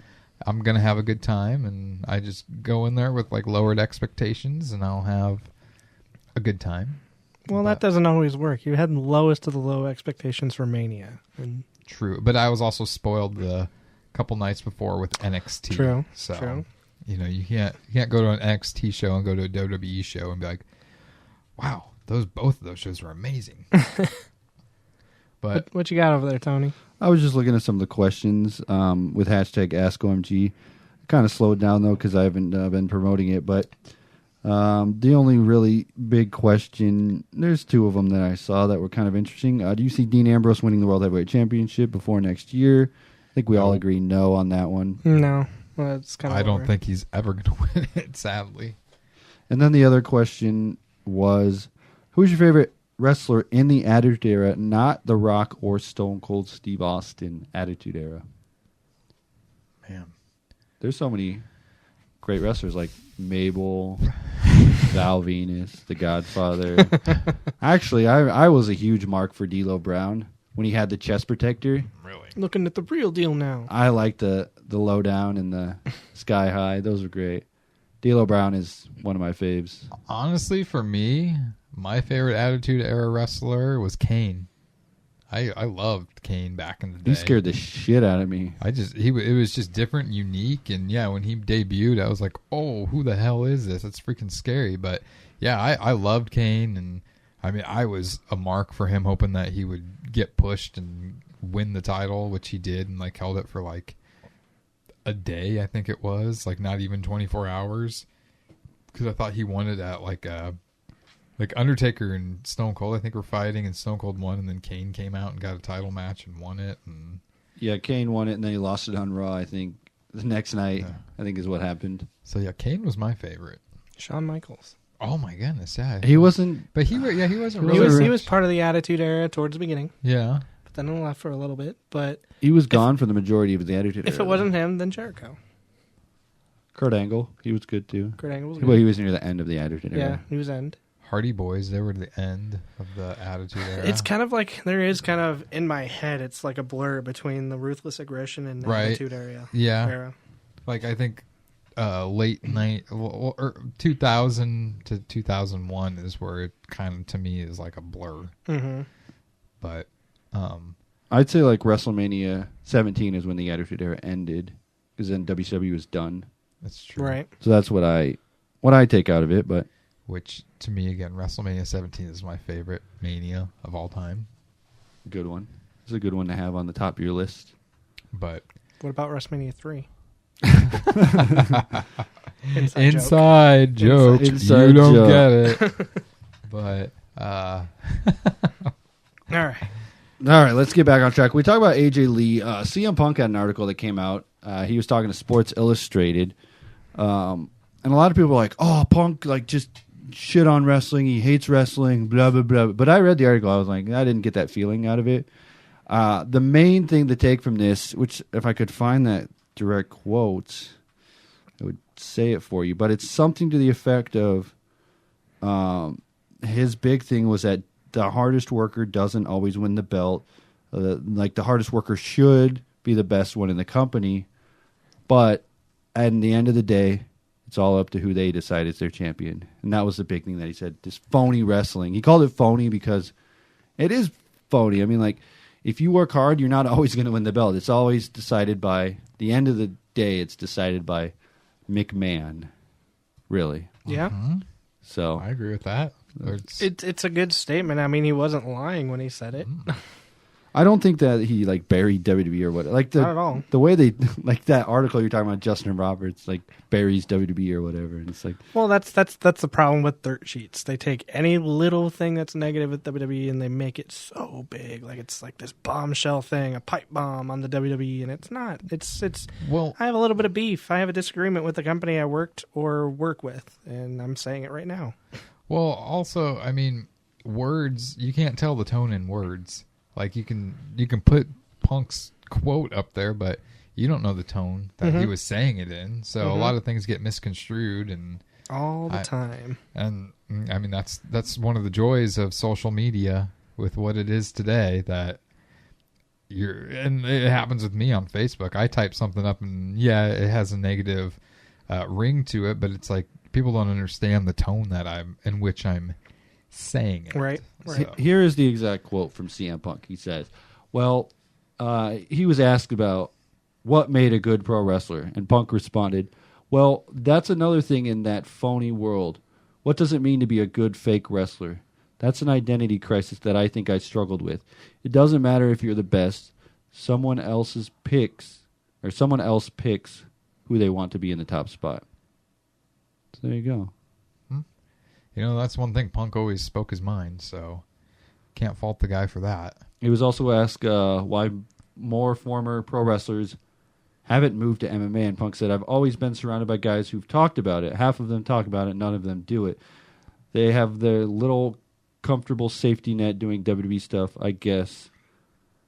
I'm going to have a good time, and I just go in there with like lowered expectations, and I'll have a good time. Well, that doesn't always work. You had the lowest of the low expectations for Mania. And True, but I was also spoiled the couple nights before with NXT. True. You can't go to an NXT show and go to a WWE show and be like, wow, both of those shows were amazing. But what you got over there, Tony? I was just looking at some of the questions with hashtag AskOMG. Kind of slowed down, though, because I haven't been promoting it. But the only really big question, there's two of them that I saw that were kind of interesting. Do you see Dean Ambrose winning the World Heavyweight Championship before next year? I think we all agree no on that one. No. Well, it's kind of I don't think he's ever going to win it, sadly. And then the other question was, who's your favorite wrestler in the Attitude Era, not The Rock or Stone Cold Steve Austin Attitude Era? Man. There's so many great wrestlers like Mabel, Val Venus, The Godfather. Actually, I was a huge mark for D'Lo Brown when he had the chest protector. Really? Looking at the real deal now. I like the lowdown and the sky high. Those were great. D'Lo Brown is one of my faves. Honestly, for me, my favorite Attitude Era wrestler was Kane. I loved Kane back in the day. He scared the shit out of me. It was just different and unique, and yeah, when he debuted, I was like, oh, who the hell is this? It's freaking scary. But yeah, I loved Kane, and I mean, I was a mark for him, hoping that he would get pushed and win the title, which he did, and like held it for like a day, I think it was, like not even 24 hours, because I thought he won it at like Undertaker and Stone Cold, I think, were fighting, and Stone Cold won, and then Kane came out and got a title match and won it. And yeah, Kane won it, and then he lost it on Raw, I think. The next night, I think, is what happened. So yeah, Kane was my favorite. Shawn Michaels. Oh my goodness, yeah. He wasn't... But he wasn't He really... was part of the Attitude Era towards the beginning. Yeah. But then he left for a little bit. But he was gone for the majority of the Attitude Era. If it wasn't him, then Jericho. Kurt Angle, he was good too. Kurt Angle was good. Well, he was near the end of the Attitude Era. Yeah, he was end. Hardy Boys, they were the end of the Attitude Era. It's kind of like, there is kind of, in my head, it's like a blur between the Ruthless Aggression and the Attitude Era. Yeah. Like, I think late night, 2000 to 2001 is where it kind of, to me, is like a blur. Mm-hmm. But I'd say like WrestleMania 17 is when the Attitude Era ended, because then WCW was done. That's true. Right. So that's what I take out of it. But which, to me, again, WrestleMania 17 is my favorite Mania of all time. Good one. It's a good one to have on the top of your list. But what about WrestleMania 3? Inside joke. Inside you don't joke. get it. But all right, let's get back on track. We talked about AJ Lee. CM Punk had an article that came out. He was talking to Sports Illustrated, and a lot of people were like, "Oh, Punk like just shit on wrestling. He hates wrestling." Blah blah blah. But I read the article. I was like, I didn't get that feeling out of it. The main thing to take from this, which if I could find that direct quote, I would say it for you. But it's something to the effect of, his big thing was that the hardest worker doesn't always win the belt. Like the hardest worker should be the best one in the company, but at the end of the day, it's all up to who they decide is their champion. And that was the big thing that he said, this phony wrestling. He called it phony because it is phony. I mean, like, if you work hard, you're not always going to win the belt. It's always decided by, the end of the day, it's decided by McMahon, really. Yeah. Mm-hmm. So I agree with that. It's a good statement. I mean, he wasn't lying when he said it. I don't think that he like buried WWE or what. Like not at all. The way they like that article you're talking about, Justin Roberts like buries WWE or whatever, and it's like, well, that's the problem with dirt sheets. They take any little thing that's negative with WWE and they make it so big, like it's like this bombshell thing, a pipe bomb on the WWE, and it's not. It's. Well, I have a little bit of beef. I have a disagreement with the company I worked or work with, and I'm saying it right now. Well, also, I mean, words, you can't tell the tone in words. Like, you can put Punk's quote up there, but you don't know the tone that he was saying it in. So a lot of things get misconstrued and all the time. And I mean, that's one of the joys of social media with what it is today, that and it happens with me on Facebook. I type something up and it has a negative ring to it, but it's like people don't understand the tone that in which I'm saying it. Right. So. Here is the exact quote from CM Punk. He says, well, he was asked about what made a good pro wrestler, and Punk responded, well, that's another thing in that phony world. What does it mean to be a good fake wrestler? That's an identity crisis that I think I struggled with. It doesn't matter if you're the best. Someone else picks who they want to be in the top spot. So there you go. That's one thing. Punk always spoke his mind, so can't fault the guy for that. He was also asked why more former pro wrestlers haven't moved to MMA, and Punk said, I've always been surrounded by guys who've talked about it. Half of them talk about it, none of them do it. They have their little comfortable safety net doing WWE stuff, I guess.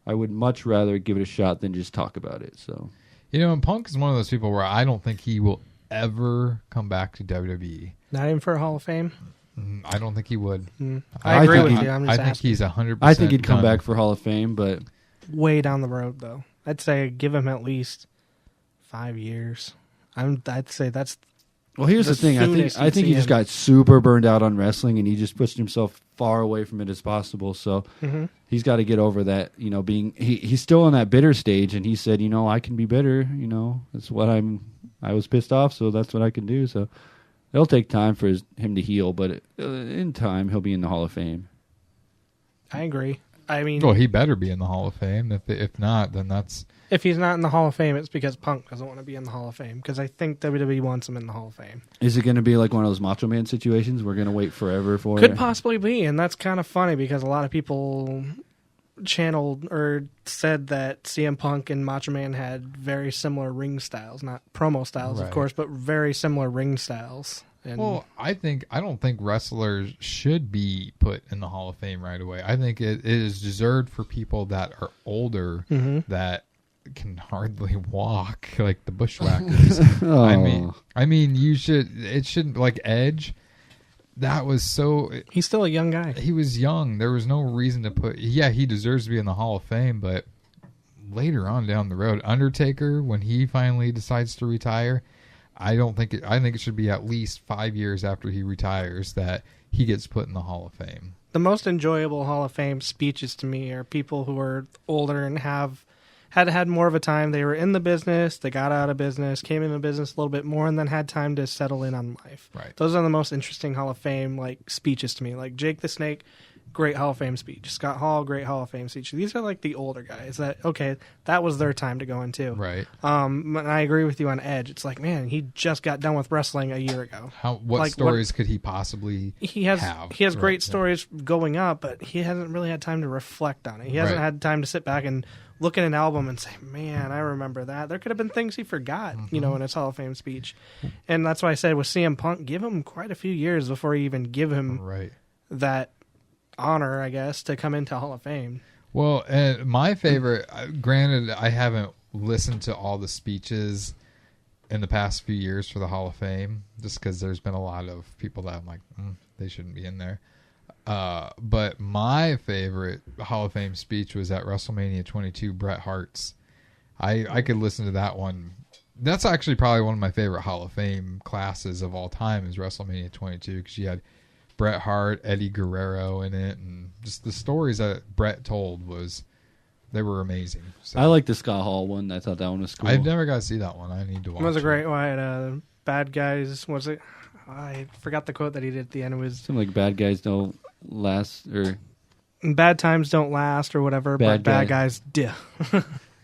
I would much rather give it a shot than just talk about it. So, and Punk is one of those people where I don't think he will ever come back to WWE. Not even for a Hall of Fame? I don't think he would. I agree with you. I think he's 100%. I think he'd come back for Hall of Fame, but way down the road, though. I'd say give him at least 5 years. I'd say that's. Well, here's the thing. I think he just got super burned out on wrestling, and he just pushed himself far away from it as possible. So he's got to get over that. Being he's still in that bitter stage, and he said, I can be bitter. That's what I was pissed off, so that's what I can do. So it'll take time for him to heal, but in time he'll be in the Hall of Fame. I agree. I mean, well, he better be in the Hall of Fame. If not, then that's. If he's not in the Hall of Fame, it's because Punk doesn't want to be in the Hall of Fame. Because I think WWE wants him in the Hall of Fame. Is it going to be like one of those Macho Man situations? We're going to wait forever for Could it? possibly be, and that's kind of funny because a lot of people channeled or said that CM Punk and Macho Man had very similar ring styles. Not promo styles, of course, but very similar ring styles. And well, I don't think wrestlers should be put in the Hall of Fame right away. I think it is deserved for people that are older that can hardly walk, like the Bushwhackers. I mean, it shouldn't, like Edge. That was so. He's still a young guy. He was young. There was no reason to put. Yeah, he deserves to be in the Hall of Fame, but later on down the road, Undertaker, when he finally decides to retire. I think it should be at least 5 years after he retires that he gets put in the Hall of Fame. The most enjoyable Hall of Fame speeches to me are people who are older and had more of a time. They were in the business, they got out of business, came into business a little bit more, and then had time to settle in on life. Right. Those are the most interesting Hall of Fame speeches to me. Like Jake the Snake, great Hall of Fame speech. Scott Hall, great Hall of Fame speech. These are like the older guys that was their time to go into. Right. And I agree with you on Edge. It's like, man, he just got done with wrestling a year ago. What stories could he possibly have? He has great stories going up, but he hasn't really had time to reflect on it. He hasn't had time to sit back and look at an album and say, man, I remember that. There could have been things he forgot, in his Hall of Fame speech. And that's why I said with CM Punk, give him quite a few years before you even give him that honor, I guess, to come into Hall of Fame. Well, and my favorite, granted, I haven't listened to all the speeches in the past few years for the Hall of Fame, just because there's been a lot of people that I'm like, they shouldn't be in there. But my favorite Hall of Fame speech was at WrestleMania 22, Bret Hart's. I could listen to that one. That's actually probably one of my favorite Hall of Fame classes of all time is WrestleMania 22, because you had Bret Hart, Eddie Guerrero in it, and just the stories that Bret told they were amazing. So. I like the Scott Hall one. I thought that one was cool. I've never got to see that one. I need to watch it. It was a great one. Bad guys, was it? I forgot the quote that he did at the end. It was something like bad guys don't last, or bad times don't last, or whatever, but bad guys do.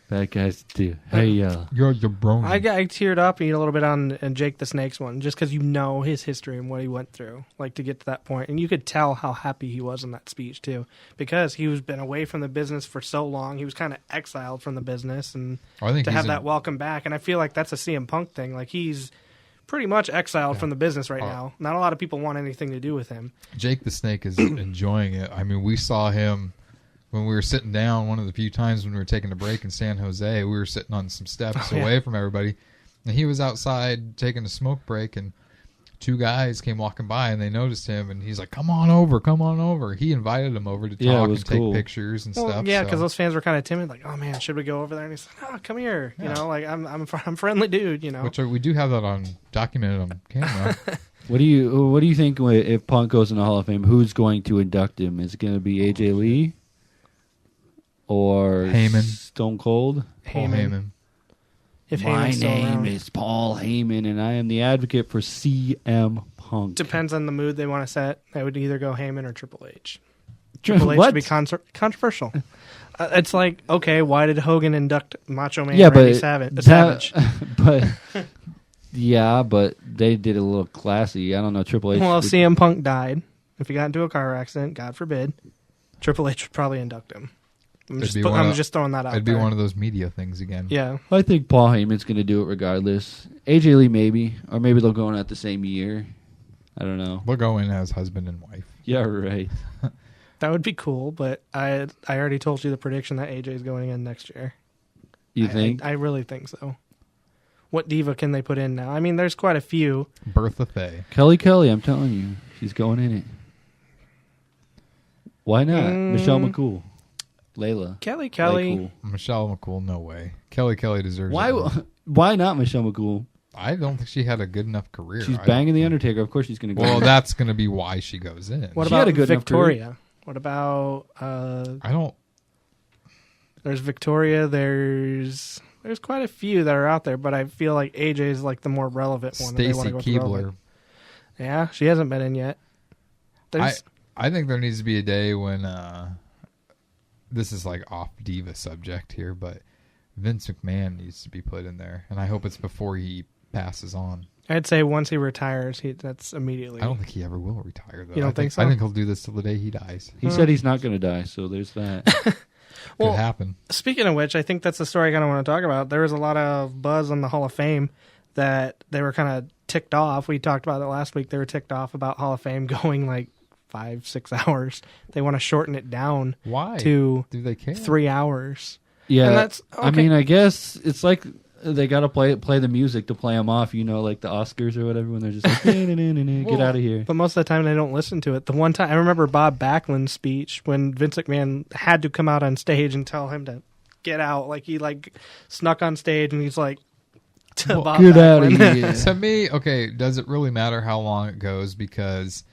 Bad guys do. Hey, you're brony. I teared up a little bit on Jake the Snake's one, just because his history and what he went through, like to get to that point. And you could tell how happy he was in that speech, too, because he was been away from the business for so long. He was kind of exiled from the business, and to have that welcome back. And I feel like that's a CM Punk thing. Like, he's pretty much exiled from the business right now. Not a lot of people want anything to do with him. Jake the Snake is enjoying it. I mean, we saw him when we were sitting down one of the few times when we were taking a break in San Jose. We were sitting on some steps away from everybody, and he was outside taking a smoke break, and two guys came walking by and they noticed him, and he's like, come on over. He invited them over to talk and take pictures and stuff. Yeah, because those fans were kind of timid, like, oh man, should we go over there? And he's like, oh, come here, you know, like I'm a friendly dude, you know. Which we do have that on documented on camera. What do you think if Punk goes in the Hall of Fame? Who's going to induct him? Is it going to be AJ Lee or Heyman? Stone Cold? Paul Heyman. If My Heyman's still name around. is Paul Heyman, and I am the advocate for CM Punk. Depends on the mood they want to set. I would either go Heyman or Triple H. Triple H What? would be controversial. It's like, okay, why did Hogan induct Macho Man? Yeah, Randy but Savage? but yeah, but they did it a little classy. I don't know. Triple H. Well, if CM Punk died, if he got into a car accident, God forbid, Triple H would probably induct him. I'm just throwing that out. It'd be one of those media things again. Yeah. I think Paul Heyman's going to do it regardless. AJ Lee maybe, or maybe they'll go in at the same year. I don't know. They'll go in as husband and wife. Yeah, right. That would be cool, but I already told you the prediction that AJ is going in next year. You think? I really think so. What diva can they put in now? I mean, there's quite a few. Bertha Faye. Kelly, I'm telling you, she's going in it. Why not? Michelle McCool. Layla. Kelly. Cool. Michelle McCool, no way. Kelly deserves Why? it. Why not Michelle McCool? I don't think she had a good enough career. She's banging the Undertaker. Of course, she's going to go. Well, that's going to be why she goes in. What She about had a good enough Victoria? What about? I don't. There's Victoria. There's quite a few that are out there, but I feel like AJ is like the more relevant one. Stacy Keibler. Yeah, she hasn't been in yet. I think there needs to be a day when this is like off diva subject here, but Vince McMahon needs to be put in there, and I hope it's before he passes on. I'd say once he retires, that's immediately. I don't think he ever will retire, though. You don't think so? I think he'll do this till the day he dies. He said he's not going to die, so there's that. Well, Could happen. Speaking of which, I think that's the story I kind of want to talk about. There was a lot of buzz on the Hall of Fame that they were kind of ticked off. We talked about it last week. They were ticked off about Hall of Fame going like 5-6 hours. They want to shorten it down. Why? To do they care? 3 hours. Yeah, and that's okay. I mean, I guess it's like they got to play the music to play them off. You know, like the Oscars or whatever, when they're just like, get out of here. But most of the time, they don't listen to it. The one time I remember Bob Backlund's speech when Vince McMahon had to come out on stage and tell him to get out. Like he snuck on stage and he's like, Bob get out of Backlund. here. To me, okay, does it really matter how long it goes? Because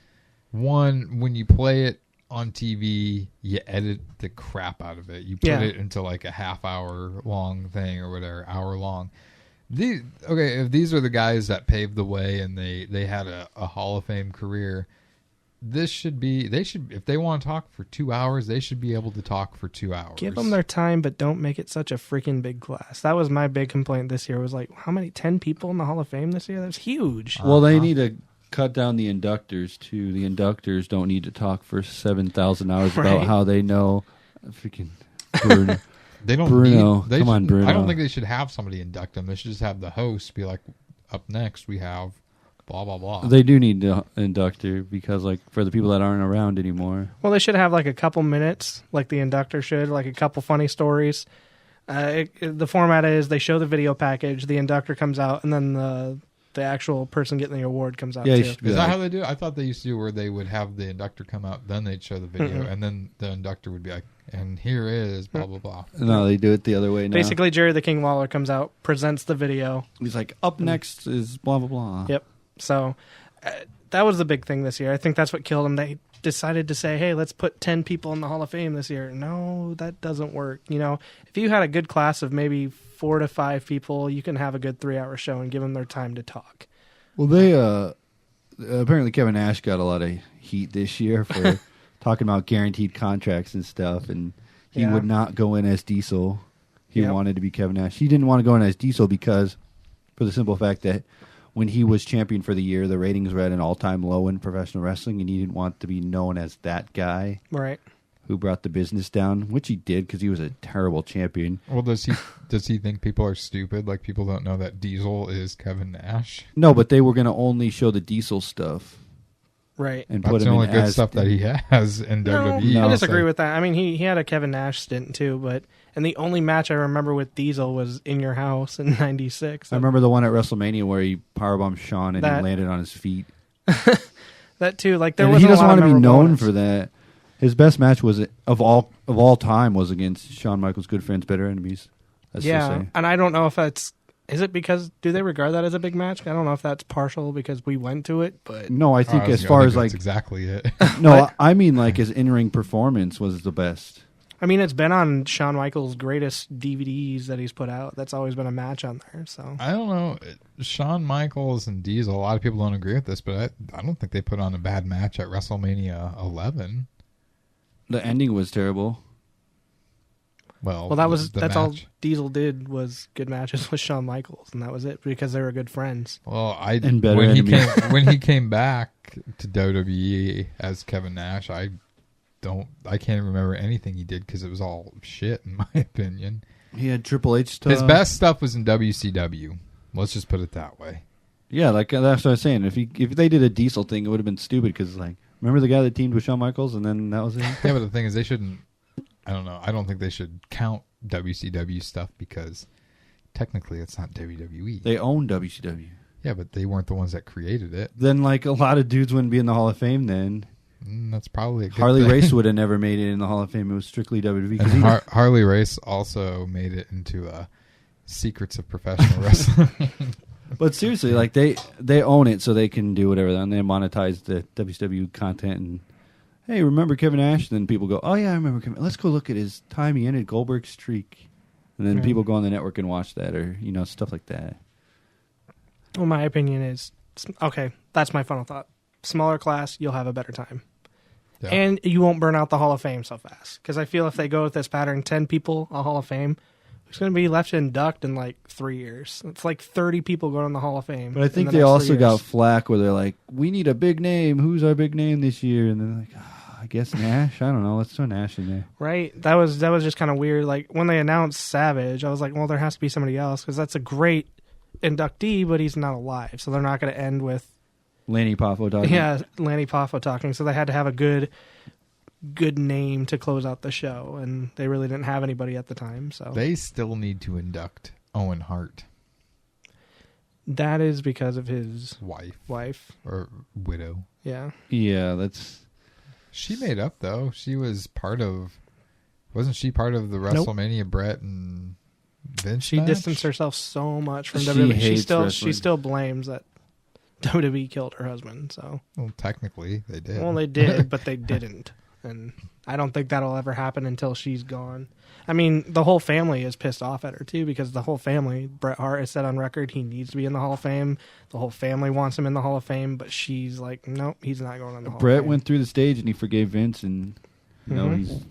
one, when you play it on TV, you edit the crap out of it. You put it into like a half-hour long thing or whatever, hour long. If these are the guys that paved the way and they had a Hall of Fame career, they should, if they want to talk for 2 hours, they should be able to talk for 2 hours. Give them their time, but don't make it such a freaking big class. That was my big complaint this year. Was like, how many 10 people in the Hall of Fame this year? That's huge. Well, they need to cut down the inductors too. The inductors don't need to talk for 7,000 hours about how they know freaking Bruno. They don't Bruno. Need, Come on, Bruno. I don't think they should have somebody induct them. They should just have the host be like, up next we have blah blah blah. They do need the inductor because, like, for the people that aren't around anymore. Well, they should have like a couple minutes, like the inductor should, like a couple funny stories. The format is they show the video package, the inductor comes out, and then the actual person getting the award comes out too. Is that how they do it? I thought they used to do where they would have the inductor come out, then they'd show the video, and then the inductor would be like, and here is blah, blah, blah. No, they do it the other way now. Basically, Jerry the King Lawler comes out, presents the video. He's like, up next is blah, blah, blah. Yep. So that was the big thing this year. I think that's what killed them. They decided to say, hey, let's put 10 people in the Hall of Fame this year. No, that doesn't work. You know, if you had a good class of maybe 4 to 5 people, you can have a good 3-hour show and give them their time to talk. Well, they apparently Kevin Nash got a lot of heat this year for talking about guaranteed contracts and stuff, and he would not go in as Diesel. He wanted to be Kevin Nash. He didn't want to go in as Diesel because, for the simple fact that when he was champion for the year, the ratings were at an all-time low in professional wrestling, and he didn't want to be known as that guy. Right. Who brought the business down, which he did because he was a terrible champion. Well, does he think people are stupid? Like people don't know that Diesel is Kevin Nash? No, but they were going to only show the Diesel stuff. Right. And that's put the him only in good as stuff that he has in WWE. I disagree with that. I mean, he had a Kevin Nash stint too, and the only match I remember with Diesel was In Your House in '96. I remember the one at WrestleMania where he powerbombed Shawn and he landed on his feet. That too. Like there And was. he doesn't want to be known for that. His best match was of all time was against Shawn Michaels' good friends, better enemies. Let's just say. And I don't know if that's. Is it because do they regard that as a big match? I don't know if that's partial because we went to it, but No, I think as I far think as that's like exactly it. no, I mean like his in-ring performance was the best. I mean it's been on Shawn Michaels' greatest DVDs that he's put out. That's always been a match on there. So I don't know. Shawn Michaels and Diesel, a lot of people don't agree with this, but I don't think they put on a bad match at WrestleMania 11. The ending was terrible. Well, that's all Diesel did was good matches with Shawn Michaels, and that was it because they were good friends. Well, And better when enemies. when he came back to WWE as Kevin Nash, I can't remember anything he did because it was all shit in my opinion. He had Triple H stuff. His best stuff was in WCW. Let's just put it that way. Yeah, like that's what I was saying. If they did a Diesel thing, it would have been stupid because like remember the guy that teamed with Shawn Michaels and then that was it. Yeah, but the thing is, they shouldn't. I don't know. I don't think they should count WCW stuff because technically it's not WWE. They own WCW. Yeah, but they weren't the ones that created it. Then like a lot of dudes wouldn't be in the Hall of Fame then. That's probably a good Harley thing. Race would have never made it in the Hall of Fame. It was strictly WWE. 'cause And he- Harley Race also made it into Secrets of Professional Wrestling. But seriously, like they own it, so they can do whatever. And they monetize the WCW content. And hey, remember Kevin Nash? And then people go, oh yeah, I remember Kevin. Let's go look at his time he ended Goldberg's streak. And then people go on the network and watch that, or stuff like that. Well, my opinion is okay. That's my final thought. Smaller class, you'll have a better time. Yeah. And you won't burn out the Hall of Fame so fast. Because I feel if they go with this pattern, 10 people, a Hall of Fame, who's going to be left to induct in like 3 years? It's like 30 people going in the Hall of Fame. But I think they also got flack where they're like, we need a big name. Who's our big name this year? And they're like, I guess Nash. I don't know. Let's throw Nash in there. Right? That was just kind of weird. Like when they announced Savage, I was like, well, there has to be somebody else because that's a great inductee, but he's not alive. So they're not going to end with Lanny Poffo talking. Yeah, Lanny Poffo talking. So they had to have a good name to close out the show, and they really didn't have anybody at the time. So They still need to induct Owen Hart. that is because of his Wife. Or widow. Yeah. Yeah, that's... She made up, though. She was part of... Wasn't she part of the WrestleMania Brett and Vince She match? distanced herself so much from She WWE. hates She wrestling. still blames that WWE killed her husband. So Well, technically, they did. well, they did, but they didn't, and I don't think that'll ever happen until she's gone. I mean, the whole family is pissed off at her too because the whole family, Bret Hart has said on record he needs to be in the Hall of Fame. The whole family wants him in the Hall of Fame, but she's like, nope, he's not going in the Hall of Brett Fame. went through the stage and he forgave Vince, and he's...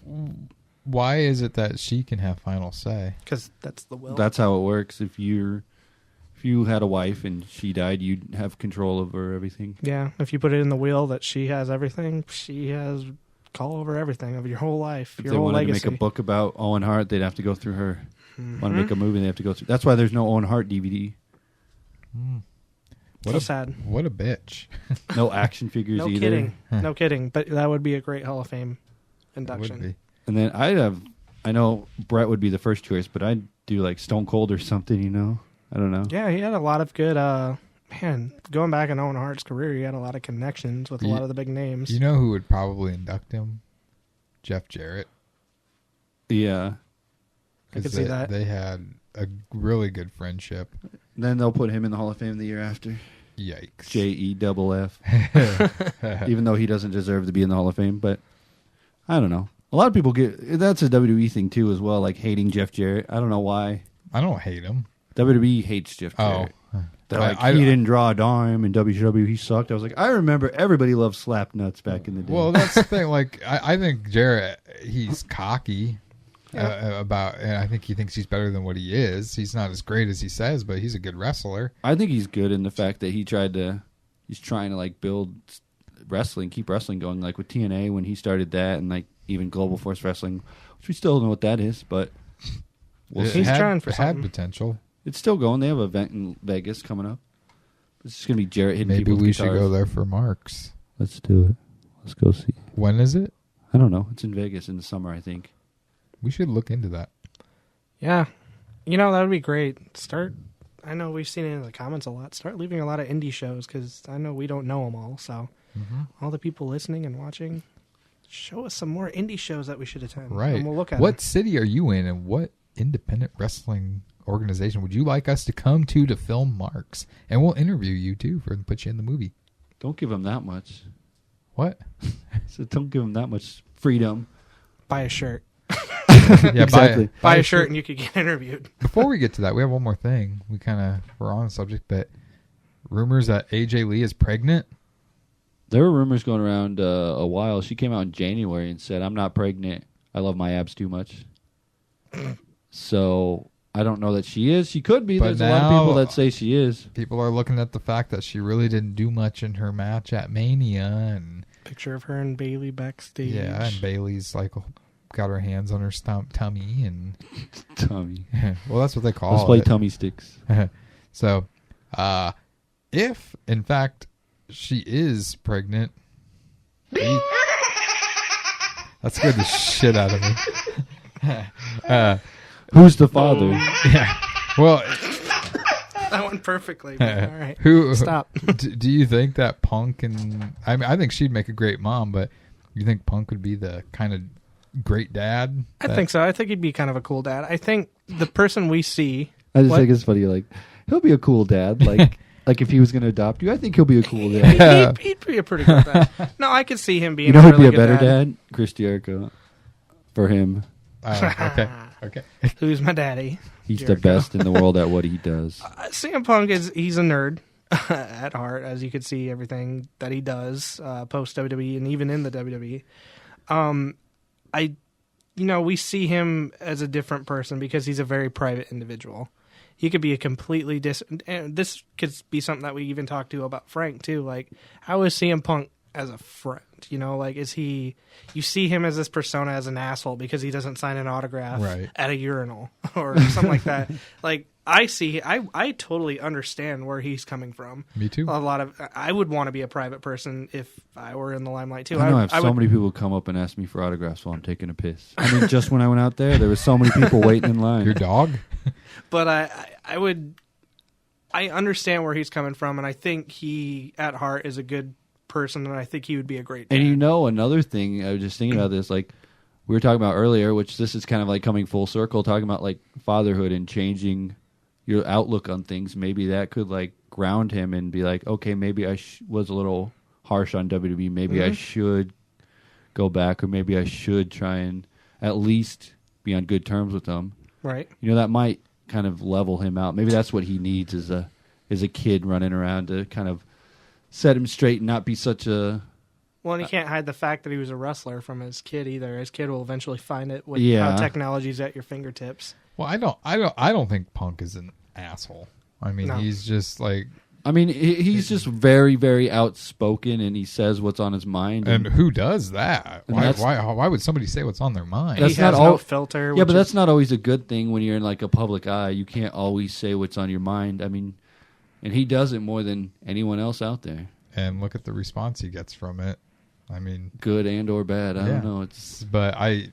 Why is it that she can have final say? Because that's the will. That's how it works. If you had a wife and she died, you'd have control over everything. Yeah, if you put it in the will that she has everything, she has call over everything of your whole life, If your they whole wanted legacy. to make a book about Owen Hart, they'd have to go through her. Mm-hmm. Want to make a movie, they have to go through. That's why there's no Owen Hart DVD. So sad. What a bitch. No action figures No either. kidding. No kidding. But that would be a great Hall of Fame induction. Would be. And then I know Brett would be the first choice, but I'd do like Stone Cold or something, I don't know. Yeah, he had a lot of good, going back in Owen Hart's career, he had a lot of connections with a lot of the big names. You know who would probably induct him? Jeff Jarrett. Yeah. I could see that. They had a really good friendship. Then they'll put him in the Hall of Fame the year after. Yikes. JEFF. Even though he doesn't deserve to be in the Hall of Fame, but I don't know. A lot of people that's a WWE thing too as well, like hating Jeff Jarrett. I don't know why. I don't hate him. WWE hates Jeff Jarrett. They're like, he didn't draw a dime in WCW. He sucked. I was like, I remember everybody loved slap nuts back in the day. Well, that's the thing. Like, I think Jarrett, he's cocky and I think he thinks he's better than what he is. He's not as great as he says, but he's a good wrestler. I think he's good in the fact that he's trying to like build wrestling, keep wrestling going, like with TNA when he started that, and like even Global Force Wrestling, which we still don't know what that is, but He's trying for it had something. potential. it's still going. They have an event in Vegas coming up. It's just gonna be Jarrett hitting Maybe people with we guitars. should go there for Marks. Let's do it. Let's go see. When is it? I don't know. It's in Vegas in the summer, I think. We should look into that. Yeah. That would be great. I know we've seen it in the comments a lot. Start leaving a lot of indie shows because I know we don't know them all. So all the people listening and watching, show us some more indie shows that we should attend. Right. And we'll look at what city are you in, and what independent wrestling organization would you like us to come to film Marks? And we'll interview you too and put you in the movie. Don't give him that much. What? So don't give him that much freedom. Buy a shirt. Yeah, exactly. Buy a shirt and you could get interviewed. Before we get to that, we have one more thing. We're on the subject, but rumors that AJ Lee is pregnant. There were rumors going around a while. She came out in January and said, "I'm not pregnant. I love my abs too much." So I don't know that she is. She could be. But There's a lot of people that say she is. People are looking at the fact that she really didn't do much in her match at Mania, and Picture of her and Bailey backstage. yeah, and Bailey's like got her hands on her tummy and Tummy. well, that's what they call Let's it. play tummy sticks. So, if in fact she is pregnant, that scared the shit out of me. Who's the father? Yeah. Well, That went perfectly. All right. Stop. Do you think that Punk and I think she'd make a great mom, but you think Punk would be the kind of great dad? I think so. I think he'd be kind of a cool dad. I think the person we see. I just think it's funny. Like, he'll be a cool dad. Like, like if he was going to adopt you, I think he'll be a cool dad. Yeah. He'd be a pretty good dad. No, I could see him being. You know a who'd really be a good better dad? Chris Jericho. For him, Okay. Who's my daddy? he's Jericho. the best in the world at what he does. CM Punk he's a nerd at heart, as you could see everything that he does post WWE and even in the WWE. We see him as a different person because he's a very private individual. He could be a completely and this could be something that we even talked to about Frank too. Like, how is CM Punk as a friend? You know, like, is he? You see him as this persona as an asshole because he doesn't sign an autograph at a urinal or something like that. Like, I totally understand where he's coming from. Me too. I would want to be a private person if I were in the limelight too. I know I have so many people come up and ask me for autographs while I'm taking a piss. I mean, just when I went out there was so many people waiting in line. Your dog? But I understand where he's coming from, and I think he at heart is a good person, and I think he would be a great dad. And another thing, I was just thinking about this, like we were talking about earlier, which this is kind of like coming full circle, talking about like fatherhood and changing your outlook on things. Maybe that could like ground him and be like, okay, maybe I was a little harsh on WWE. Maybe I should go back, or maybe I should try and at least be on good terms with them. Right. That might kind of level him out. Maybe that's what he needs is a kid running around to kind of set him straight and not be such a... Well, and he can't hide the fact that he was a wrestler from his kid either. His kid will eventually find it with how technology's at your fingertips. Well, I don't think Punk is an asshole. I mean, he's just like... I mean, he's just very, very outspoken, and he says what's on his mind. And who does that? Why would somebody say what's on their mind? He has no filter. Yeah, but that's not always a good thing when you're in like a public eye. You can't always say what's on your mind. I mean, and he does it more than anyone else out there. And look at the response he gets from it. I mean, good and or bad. I don't know. But I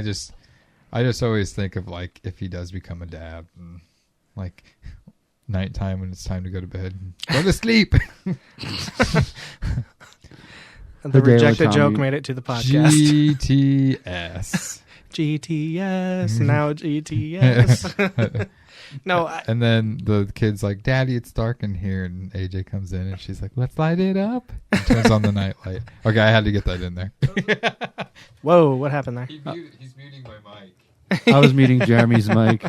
just always think of like if he does become a dad, and like nighttime when it's time to go to bed, go to sleep. The rejected joke made it to the podcast. GTS, now GTS. No, and then the kid's like, "Daddy, it's dark in here," and AJ comes in and she's like, "Let's light it up." And turns on the night light. Okay, I had to get that in there. Whoa, what happened there? He's muting my mic. I was muting Jeremy's mic.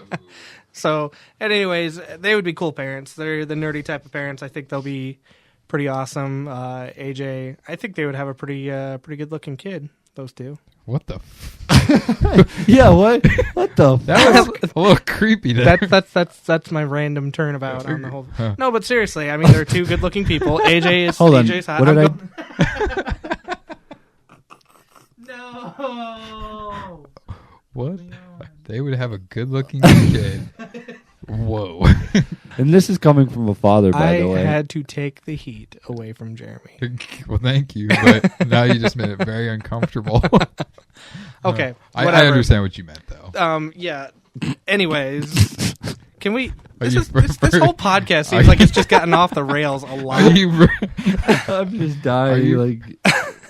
So, anyways, they would be cool parents. They're the nerdy type of parents. I think they'll be pretty awesome. AJ, I think they would have a pretty good looking kid. Those two. What the? Yeah, what? What the? That was a little creepy. There. That's my random turnabout on the whole. No, but seriously, I mean, they're two good looking people. AJ's hot. What did No. What? They would have a good looking kid. Whoa. And this is coming from a father, by the way. I had to take the heat away from Jeremy. Well, thank you, but now you just made it very uncomfortable. Okay. I understand what you meant, though. Yeah. Anyways, can we... This whole podcast seems like it's just gotten off the rails a lot. I'm just dying.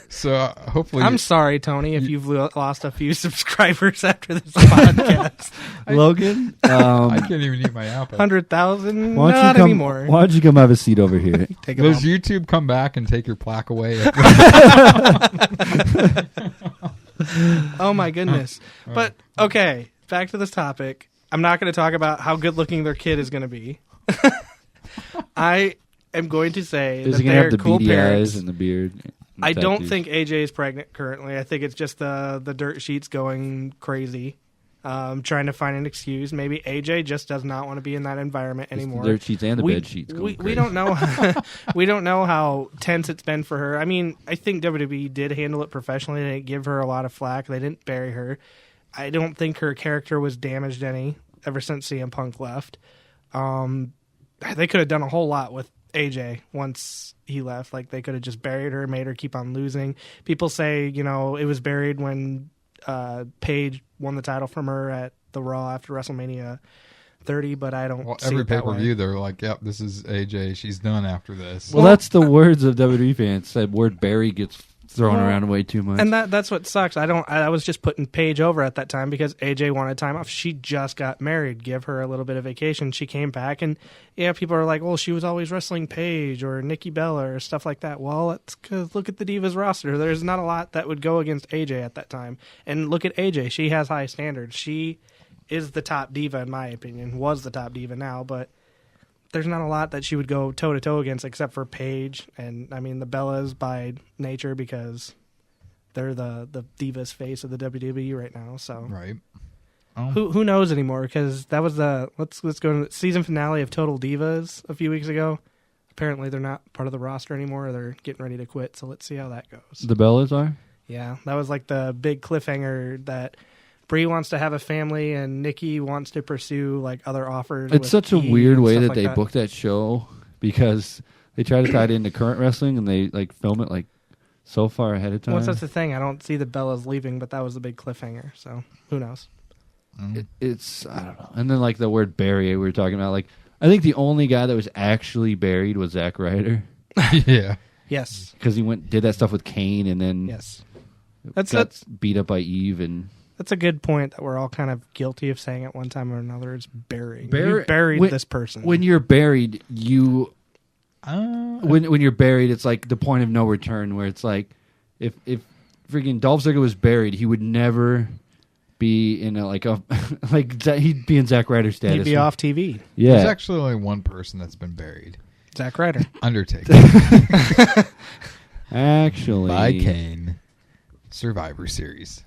So hopefully, I'm sorry, Tony, if you've lost a few subscribers after this podcast. Logan, I can't even eat my apple. 100,000? Not anymore. Why don't you come have a seat over here? Does YouTube come back and take your plaque away? Oh my goodness! But okay, back to this topic. I'm not going to talk about how good looking their kid is going to be. I am going to say is that he going to have the cool beady parents. eyes and the beard? I don't think AJ is pregnant currently. I think it's just the dirt sheets going crazy, trying to find an excuse. Maybe AJ just does not want to be in that environment anymore. The dirt sheets and the bed sheets. We don't know. We don't know how tense it's been for her. I mean, I think WWE did handle it professionally. They didn't give her a lot of flack. They didn't bury her. I don't think her character was damaged any ever since CM Punk left. They could have done a whole lot with AJ once he left. Like, they could have just buried her, made her keep on losing. People say, it was buried when Paige won the title from her at the Raw after WrestleMania 30, but I don't see every it that pay-per-view, way. they're like, yep, this is AJ. She's done after this. Well, that's the words of WWE fans. That word "bury" gets thrown around way too much. And that's what sucks. I was just putting Paige over at that time because AJ wanted time off. She just got married. Give her a little bit of vacation. She came back, and people are like, well, she was always wrestling Paige or Nikki Bella or stuff like that. Well, it's because look at the Divas roster. There's not a lot that would go against AJ at that time. And look at AJ. She has high standards. She is the top diva, in my opinion. Was the top diva now, but there's not a lot that she would go toe-to-toe against except for Paige. And, I mean, the Bellas by nature because they're the Divas face of the WWE right now. So Right. Who knows anymore? Because that was let's go to the season finale of Total Divas a few weeks ago. Apparently they're not part of the roster anymore. They're getting ready to quit. So let's see how that goes. The Bellas are? Yeah, that was like the big cliffhanger that Brie wants to have a family and Nikki wants to pursue like other offers. It's such a weird way that they book book that show because they try to tie it into current wrestling and they like film it like so far ahead of time. Well, that's the thing. I don't see the Bellas leaving, but that was the big cliffhanger. So who knows? It's I don't know. And then like the word "bury" we were talking about. Like I think the only guy that was actually buried was Zack Ryder. Yeah. Yes. Because he did that stuff with Kane and then got beat up by Eve and. That's a good point that we're all kind of guilty of saying at one time or another. It's burying. You buried this person. When you're buried, when you're buried, it's like the point of no return. Where it's like, if freaking Dolph Ziggler was buried, he would never be in he'd be in Zack Ryder's status. He'd be off TV. Yeah, There's actually only one person that's been buried. Zack Ryder. Undertaker. Actually, By Kane. Survivor Series.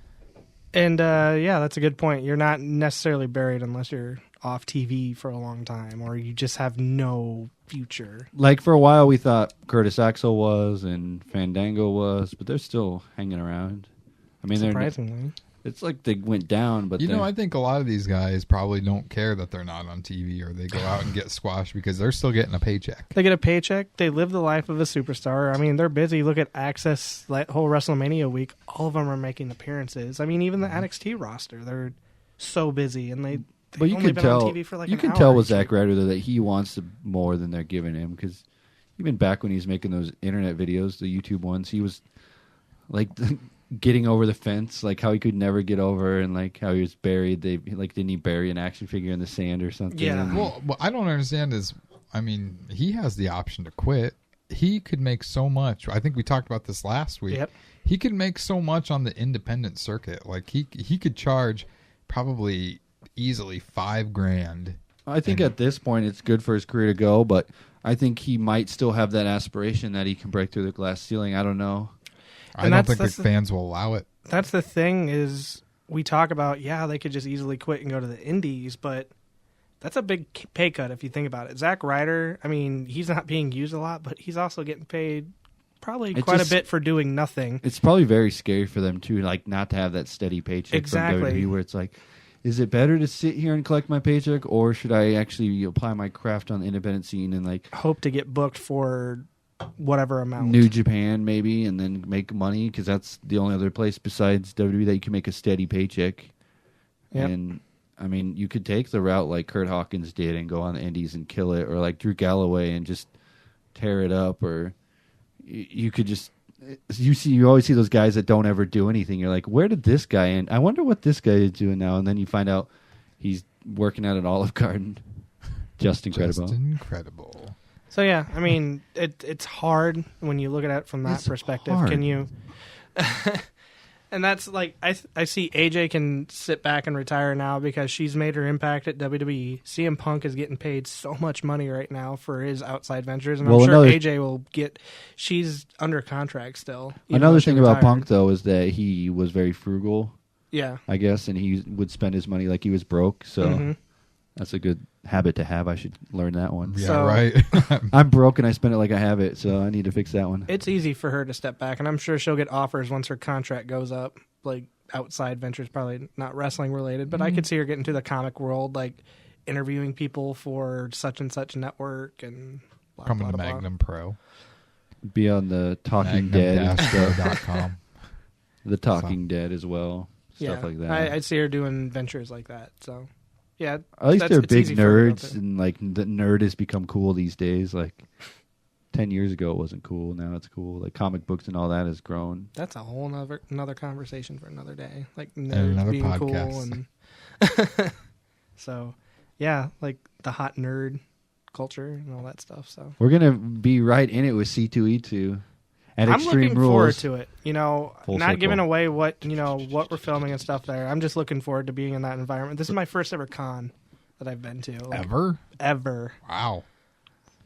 And that's a good point. You're not necessarily buried unless you're off TV for a long time or you just have no future. Like for a while, we thought Curtis Axel was and Fandango was, but they're still hanging around. I mean, surprisingly, it's like they went down. But I think a lot of these guys probably don't care that they're not on TV or they go out and get squashed because they're still getting a paycheck. They get a paycheck. They live the life of a superstar. I mean, they're busy. Look at Access, that whole WrestleMania week. All of them are making appearances. I mean, even the NXT roster, they're so busy and they've but you only can been tell. on TV for like you an can hour tell with each Zack week. Ryder though, that he wants more than they're giving him because even back when he was making those internet videos, the YouTube ones, he was like. Getting over the fence, like how he could never get over, and like how he was buried. Didn't he bury an action figure in the sand or something? Yeah. Well, what I don't understand is, I mean, he has the option to quit. He could make so much. I think we talked about this last week. Yep. He could make so much on the independent circuit. Like he could charge probably easily $5,000. I think at this point it's good for his career to go, but I think he might still have that aspiration that he can break through the glass ceiling. I don't know. I don't think the fans will allow it. That's the thing is we talk about, they could just easily quit and go to the indies, but that's a big pay cut if you think about it. Zack Ryder, I mean, he's not being used a lot, but he's also getting paid probably quite a bit for doing nothing. It's probably very scary for them, too, like not to have that steady paycheck from WWE where it's like, is it better to sit here and collect my paycheck or should I actually apply my craft on the independent scene and like hope to get booked for whatever amount. New Japan maybe and then make money because that's the only other place besides WWE that you can make a steady paycheck. Yep. And I mean, you could take the route like Kurt Hawkins did and go on the Indies and kill it, or like Drew Galloway and just tear it up, or you could just you always see those guys that don't ever do anything. You're like, where did this guy end? I wonder what this guy is doing now. And then you find out he's working at an Olive Garden. Just incredible. Just incredible. So yeah, I mean, it's hard when you look at it from that perspective. Hard. Can you? And that's like I see AJ can sit back and retire now because she's made her impact at WWE. CM Punk is getting paid so much money right now for his outside ventures, and I'm sure AJ will get. She's under contract still. Another thing about Punk though is that he was very frugal. Yeah, I guess, and he would spend his money like he was broke. So that's a good habit to have. I should learn that one. Yeah, so, right. I'm broke and I spend it like I have it, so I need to fix that one. It's easy for her to step back, and I'm sure she'll get offers once her contract goes up, like outside ventures, probably not wrestling related, but I could see her get into the comic world, like interviewing people for such and such network and blah, Coming blah, to blah, Magnum Pro. Be on the Talking Dead and stuff. Magnum-pro.com. The Talking Dead as well. Yeah, Stuff like that. I'd see her doing ventures like that. So, yeah. At least they're big easy for her to nerds, go to. and like the nerd has become cool these days. Like 10 years ago, it wasn't cool. Now it's cool. Like comic books and all that has grown. That's a whole another conversation for another day. Like nerds another being podcast. cool, and so yeah, like the hot nerd culture and all that stuff. So We're gonna be right in it with C2E2 and I'm Extreme looking Rules. forward to it. You know, Full not circle. giving away what we're filming and stuff there. I'm just looking forward to being in that environment. This is my first ever con that I've been to. Like, Ever? Wow.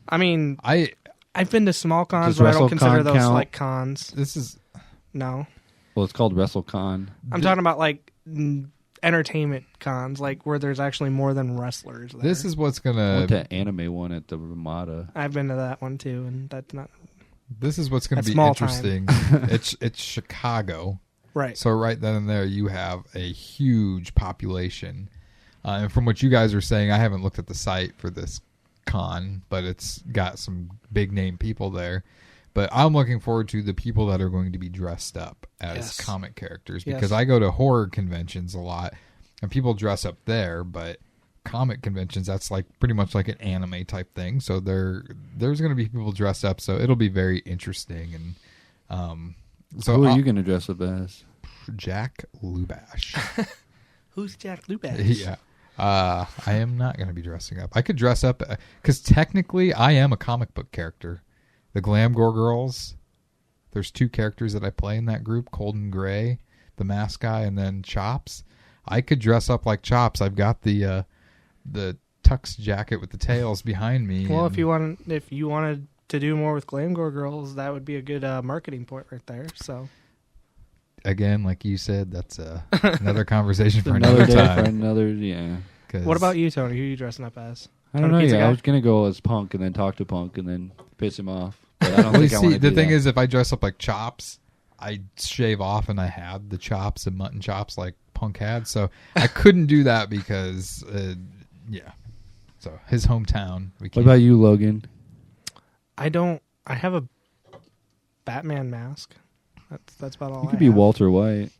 I mean, I've been to small cons, Does but I don't consider WrestleCon those count? like cons. This is No, Well, it's called WrestleCon. I'm talking about like entertainment cons, like where there's actually more than wrestlers. There. this is what's I gonna went to anime one at the Ramada. I've been to that one too, and that's not this is what's gonna That's be small interesting. It's Chicago. right. So right then and there, you have a huge population. And from what you guys are saying, I haven't looked at the site for this con, but it's got some big name people there. But I'm looking forward to the people that are going to be dressed up as Yes. comic characters, Yes. because I go to horror conventions a lot, and people dress up there, but comic conventions, that's like pretty much like an anime type thing. So there's going to be people dressed up, so it'll be very interesting. And so Who are you gonna dress up as? Jack Lubash. Who's Jack Lubash? Yeah. I am not going to be dressing up. I could dress up because technically I am a comic book character. The Glam Gore Girls, there's 2 characters that I play in that group, Cold and Gray, the mask guy, and then Chops. I could dress up like Chops. I've got the tux jacket with the tails behind me. Well, and if you wanted to do more with Glamgore Girls, that would be a good marketing point right there. So again, like you said, that's another conversation for Another another day time. for another. Yeah. 'Cause what about you, Tony? Who are you dressing up as? I don't Tony know Pizza yet. Guy? I was gonna go as Punk and then talk to Punk and then piss him off. But I don't Well, you think I want see, to the thing is, if I dress up like Chops, I shave off and I had the chops and mutton chops like Punk had. So I couldn't do that because, yeah. So his hometown. What about you, Logan? I have a Batman mask. That's about all. You could be Walter White.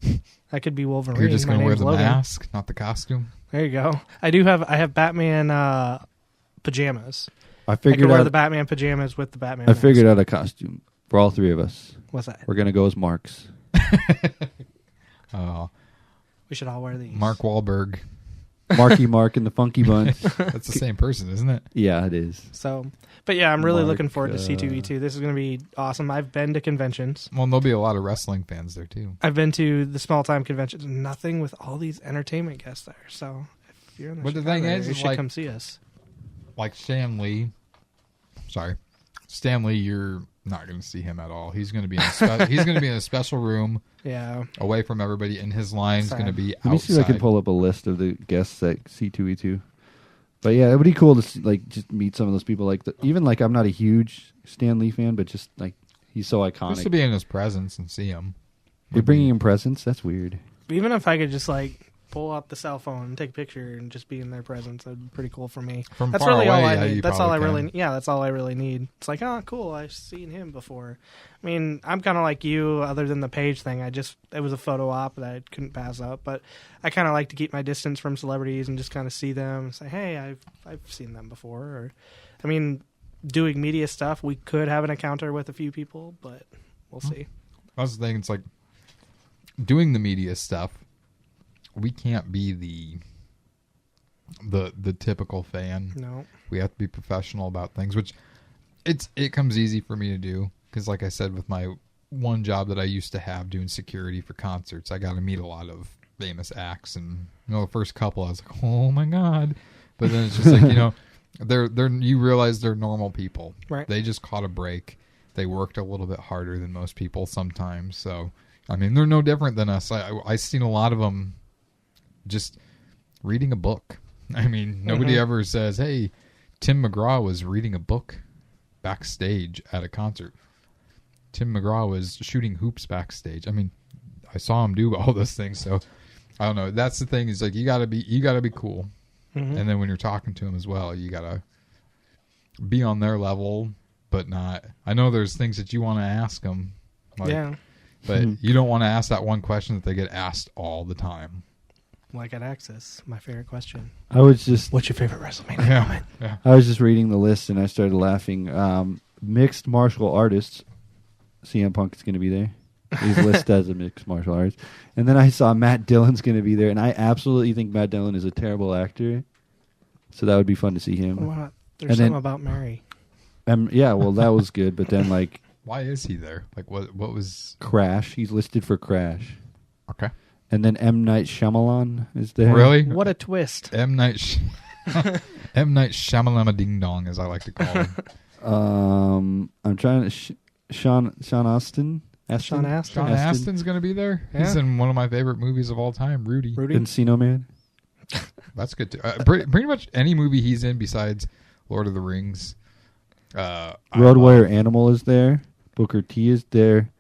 I could be Wolverine. You're just My going to wear name's the Logan. mask, not the costume? There you go. I have Batman pajamas. I I figured could wear out. the Batman pajamas with the Batman. I mask. figured out a costume for all 3 of us. What's that? We're gonna go as Marks. Oh, We should all wear these. Mark Wahlberg. Marky Mark and the Funky Bunch. That's the same person, isn't it? Yeah, it is. So, but yeah, I'm really Mark, looking forward to C2E2. This is going to be awesome. I've been to conventions. Well, and there'll be a lot of wrestling fans there, too. I've been to the small time conventions. Nothing with all these entertainment guests there. So if you're in the But the Chicago thing area, is, you is should like- come see us. Like Stan Lee. Stan Lee, you're not going to see him at all. He's going to be in he's going to be in a special room Yeah. away from everybody, and his line's Sad. going to be Let me see if I can outside. pull up a list of the guests at C2E2. But yeah, it would be cool to see, like just meet some of those people. Like even like I'm not a huge Stan Lee fan, but just like he's so Just to iconic. be in his presence and see him. You're bringing him presents. That's weird. Even if I could just like pull out the cell phone and take a picture and just be in their presence. That'd be pretty cool for me. From That's far really all away, I you need. That's all I probably really. can. Yeah, that's all I really need. It's like, oh, cool. I've seen him before. I mean, I'm kind of like you. Other than the page thing, it was a photo op that I couldn't pass up. But I kind of like to keep my distance from celebrities and just kind of see them and say, hey, I've seen them before. Or, I mean, doing media stuff, we could have an encounter with a few people, but we'll see. That's the thing. It's like doing the media stuff. We can't be the typical fan. No. We have to be professional about things, which it comes easy for me to do because, like I said, with my one job that I used to have doing security for concerts, I got to meet a lot of famous acts, and the first couple I was like, oh my god, but then it's just like they're you realize they're normal people. Right. They just caught a break. They worked a little bit harder than most people sometimes, so I mean they're no different than us. I seen a lot of them just reading a book. I mean, nobody ever says, hey, Tim McGraw was reading a book backstage at a concert. Tim McGraw was shooting hoops backstage. I mean, I saw him do all those things, so I don't know. That's the thing is like you gotta be cool. And then when you're talking to him as well, you gotta be on their level, but not. I know there's things that you want to ask them, but you don't want to ask that one question that they get asked all the time. Like at Access, my favorite question. What's your favorite WrestleMania moment? Yeah. I was just reading the list and I started laughing. Mixed martial artists. CM Punk is going to be there. He's listed as a mixed martial artist. And then I saw Matt Dillon's going to be there, and I absolutely think Matt Dillon is a terrible actor. So that would be fun to see him. Wow. There's something about Mary. Yeah, well, that was good. But then, like, why is he there? Like, what was Crash? He's listed for Crash. okay? And then M. Night Shyamalan is there. Really? What a twist. M. Night Shyamalama Ding Dong, as I like to call him. I'm trying to... Sean Astin? Sean Astin. Sean Astin's going to be there. Yeah. He's in one of my favorite movies of all time, Rudy. Encino Man. That's good too. Pretty much any movie he's in besides Lord of the Rings. Road Warrior Animal is there. Booker T is there.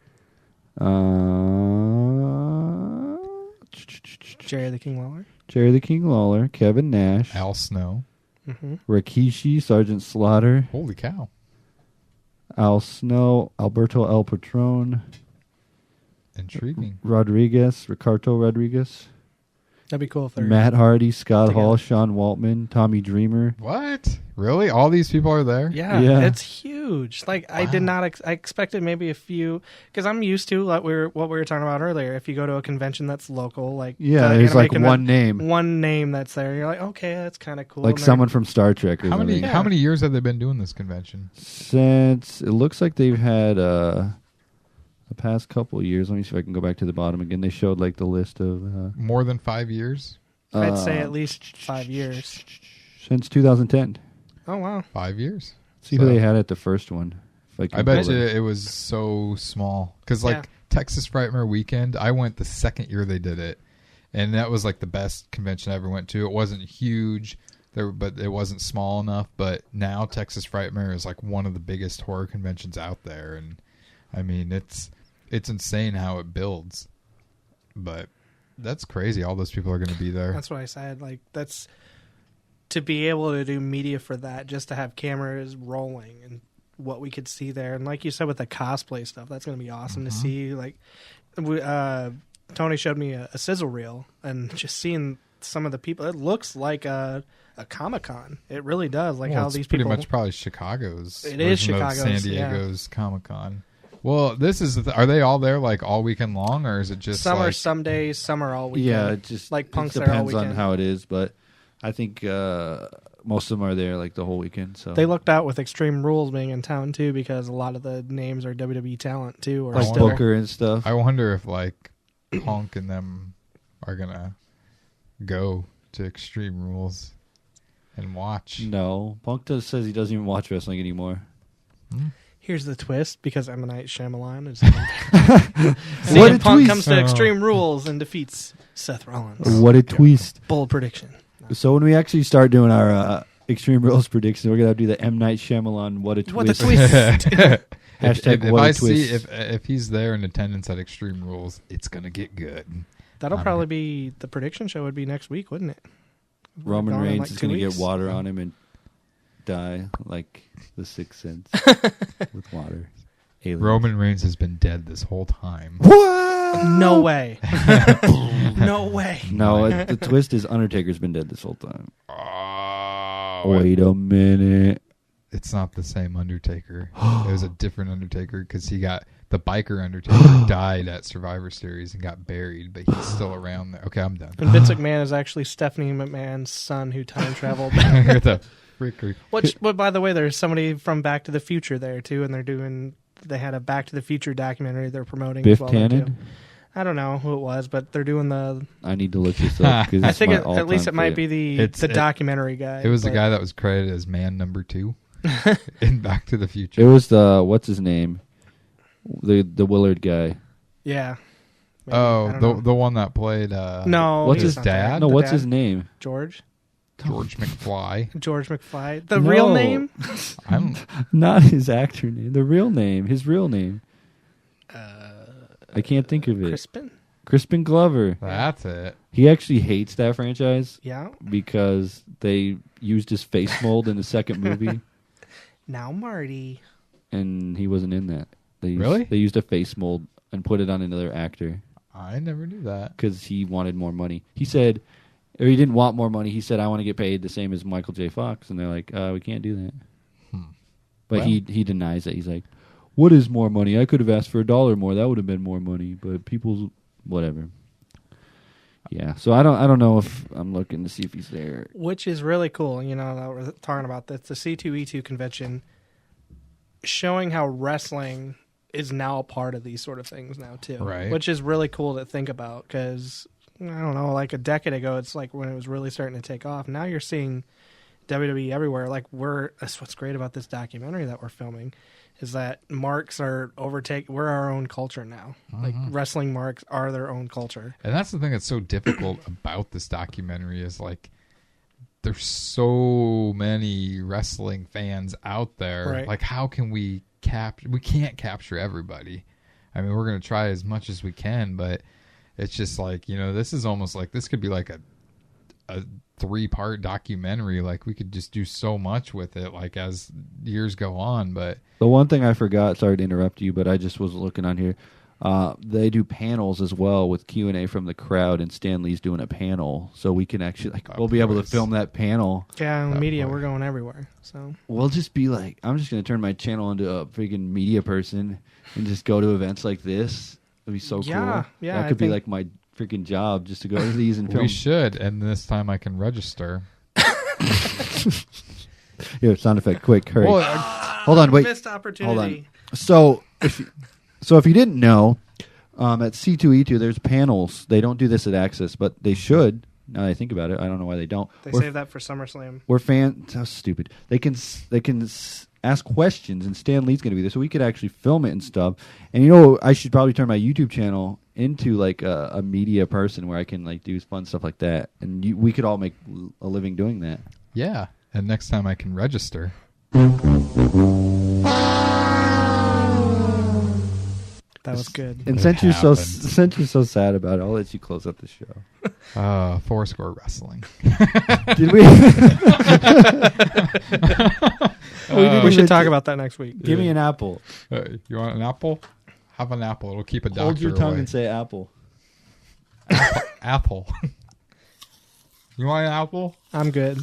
Jerry the King Lawler. Jerry the King Lawler. Kevin Nash. Al Snow. Rikishi. Sergeant Slaughter. Holy cow. Al Snow. Alberto El Patron. Intriguing. Ricardo Rodriguez. That'd be cool if they're Matt Hardy. Scott together. Hall. Sean Waltman. Tommy Dreamer. What? Really? All these people are there? Yeah, Yeah. it's huge. Like I did not. I expected maybe a few because I'm used to like what we were talking about earlier. If you go to a convention that's local, like There's like one name. one name that's there. You're like, okay, that's kind of cool. Like someone from Star Trek or How something. many years have they been doing this convention? Since it looks like they've had the past couple of years. Let me see if I can go back to the bottom again. They showed like the list of More than 5 years? I'd say at least 5 years. Since 2010. Oh wow, 5 years. See who they had at the first one. If I bet you it was so small. Because Texas Frightmare Weekend, I went the second year they did it. And that was like the best convention I ever went to. It wasn't huge, but it wasn't small enough. But now Texas Frightmare is like one of the biggest horror conventions out there. And I mean, it's insane how it builds. But that's crazy. All those people are going to be there. that's what I said. Like that's to be able to do media for that, just to have cameras rolling and what we could see there. And like you said with the cosplay stuff, that's going to be awesome to see. Like Tony showed me a sizzle reel, and just seeing some of the people, it looks like a Comic-Con. It really does. Like how it's these pretty people. much probably Chicago's. It is version of Chicago's, San Diego's Comic-Con. Well, this is. Are they all there like all weekend long, or is it just some like, are some days, some are all weekend. Yeah, it just like Punk's it there all depends on weekend. how it is, but I think most of them are there like the whole weekend. So They looked out with Extreme Rules being in town too, because a lot of the names are WWE talent too, or like still. Booker and stuff. I wonder if like Punk and them are gonna go to Extreme Rules and watch. No, Punk says he doesn't even watch wrestling anymore. Here's the twist, because M. Night Shyamalan is What a Punk twist. comes to Extreme Rules and defeats Seth Rollins. What a twist! Bold prediction. So when we actually start doing our Extreme Rules predictions, we're gonna have to do the M. Night Shyamalan "What a Twist." What a twist. Hashtag if what I a see twist. if he's there in attendance at Extreme Rules, it's gonna get good. That'll probably be the prediction show. Would be next week, wouldn't it? Roman Gone in Reigns like is 2 going to weeks. get water on him and die like the Sixth Sense with water. Aliens. Roman Reigns has been dead this whole time. What? No way. No way. No, the twist is Undertaker's been dead this whole time. Oh, Wait a minute. it's not the same Undertaker. It was a different Undertaker because he got the biker Undertaker died at Survivor Series and got buried, but he's still around there. Okay, I'm done. And Vince McMahon is actually Stephanie McMahon's son who time traveled. The freaker. Which, well, by the way, there's somebody from Back to the Future there too, and they had a Back to the Future documentary they're promoting. Biff as well there, too. Tannen? I don't know who it was, but they're doing the. I need to look this up. 'Cause I it's think my at least it all-time might favorite. be the documentary guy. It was the but- guy that was credited as man number 2 in Back to the Future. It was the, what's his name? The Willard guy. Yeah. Maybe. I don't know. the one that played. No, What's he's his not dad? there. No, The what's dad? his name? George. George McFly. George McFly. The No. real name? I'm Not his actor name. The real name. His real name. I can't think of it. Crispin? Crispin Glover. That's it. He actually hates that franchise Yeah. because they used his face mold in the second movie, Now Marty. and he wasn't in that. Really? They used a face mold and put it on another actor I never knew that. because he wanted more money. He said, or he didn't want more money. He said, "I want to get paid the same as Michael J. Fox," and they're like, "We can't do that." But Well. he denies it. He's like, "What is more money? I could have asked for $1 more. That would have been more money." But people's whatever. Yeah, so I don't know if I'm looking to see if he's there. Which is really cool. You know, that we're talking about this. The C2E2 convention showing how wrestling is now a part of these sort of things now, too. Right. Which is really cool to think about because, I don't know, like a decade ago, it's like when it was really starting to take off. Now you're seeing WWE everywhere. Like, that's what's great about this documentary that we're filming is that marks are we're our own culture now. Like, wrestling marks are their own culture. And that's the thing that's so difficult about this documentary is like there's so many wrestling fans out there. Right. Like how can we can't capture everybody. I mean, we're going to try as much as we can, but it's just like, this is almost like this could be like a 3-part documentary. Like we could just do so much with it like as years go on, but The one thing I forgot, sorry to interrupt you, but I just was looking on here. They do panels as well with Q&A from the crowd, and Stan Lee's doing a panel, so we can actually we'll be able to film that panel. Yeah, in That media, part. we're going everywhere. So We'll just be like, I'm just going to turn my channel into a freaking media person and just go to events like this. It'd be so Yeah, cool. yeah, That I could be think- like my freaking job, just to go to these and film. we should. And this time I can register. Here, sound effect, quick, hurry. Well, Hold on, wait. missed opportunity. So if you didn't know, at C2E2 there's panels. They don't do this at Access, but they should. Now that I think about it, I don't know why they don't. They We're- save that for SummerSlam. We're fans. How stupid. They can ask questions, and Stan Lee's going to be there, so we could actually film it and stuff. And I should probably turn my YouTube channel into like a media person where I can like do fun stuff like that, and we could all make a living doing that. yeah. And next time I can register. That was good. And It since you're happened. so sad about it, I'll let you close up the show. Fourscore Wrestling. Did we? We should talk about that next week. Give me an apple. You want an apple? Have an apple. It'll keep a doctor Hold your tongue away. and say apple. Apple. You want an apple? I'm good.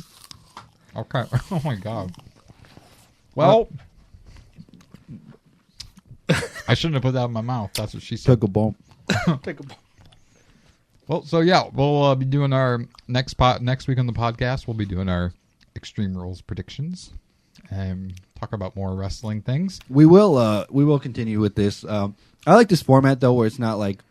Okay. Oh my god. Well, I shouldn't have put that in my mouth. That's what she said. Took a bump. Take a Well, so yeah, we'll be doing our next week on the podcast. We'll be doing our Extreme Rules predictions and talk about more wrestling things. We will continue with this. I like this format though, where it's not like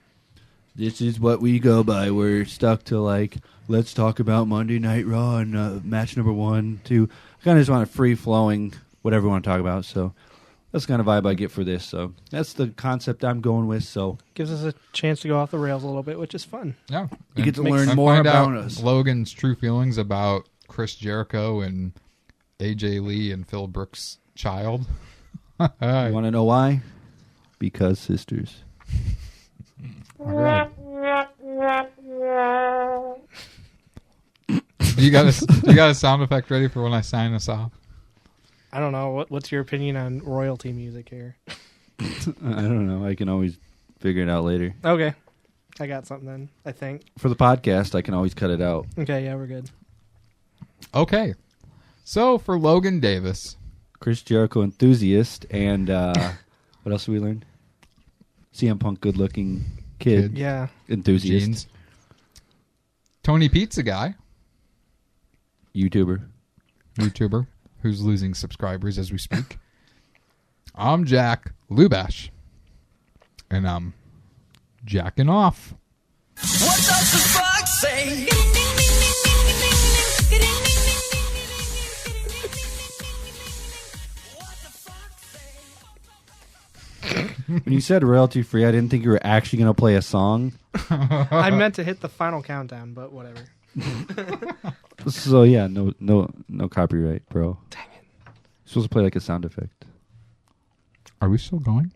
this is what we go by. We're stuck to like let's talk about Monday Night Raw and match number 1, 2. I kind of just want a free flowing whatever we want to talk about. So that's the kind of vibe I get for this. So that's the concept I'm going with. So gives us a chance to go off the rails a little bit, which is fun. Yeah, you get to And learn more find about out us. Logan's true feelings about Chris Jericho and AJ Lee and Phil Brooks' child. You want to know why? Because sisters. All right. You got a sound effect ready for when I sign us off? I don't know. What's your opinion on royalty music here? I don't know. I can always figure it out later. Okay. I got something then, I think. For the podcast, I can always cut it out. Okay, yeah, we're good. Okay. So for Logan Davis, Chris Jericho enthusiast, and what else did we learn? CM Punk good looking kid. Yeah. Enthusiast. Jeans. Tony Pizza Guy, YouTuber who's losing subscribers as we speak. I'm Jack Lubash, and I'm jacking off. What does the fox say? When you said royalty free, I didn't think you were actually going to play a song. I meant to hit the final countdown, but whatever. So yeah, no copyright, bro. Dang it. You're supposed to play like a sound effect. Are we still going?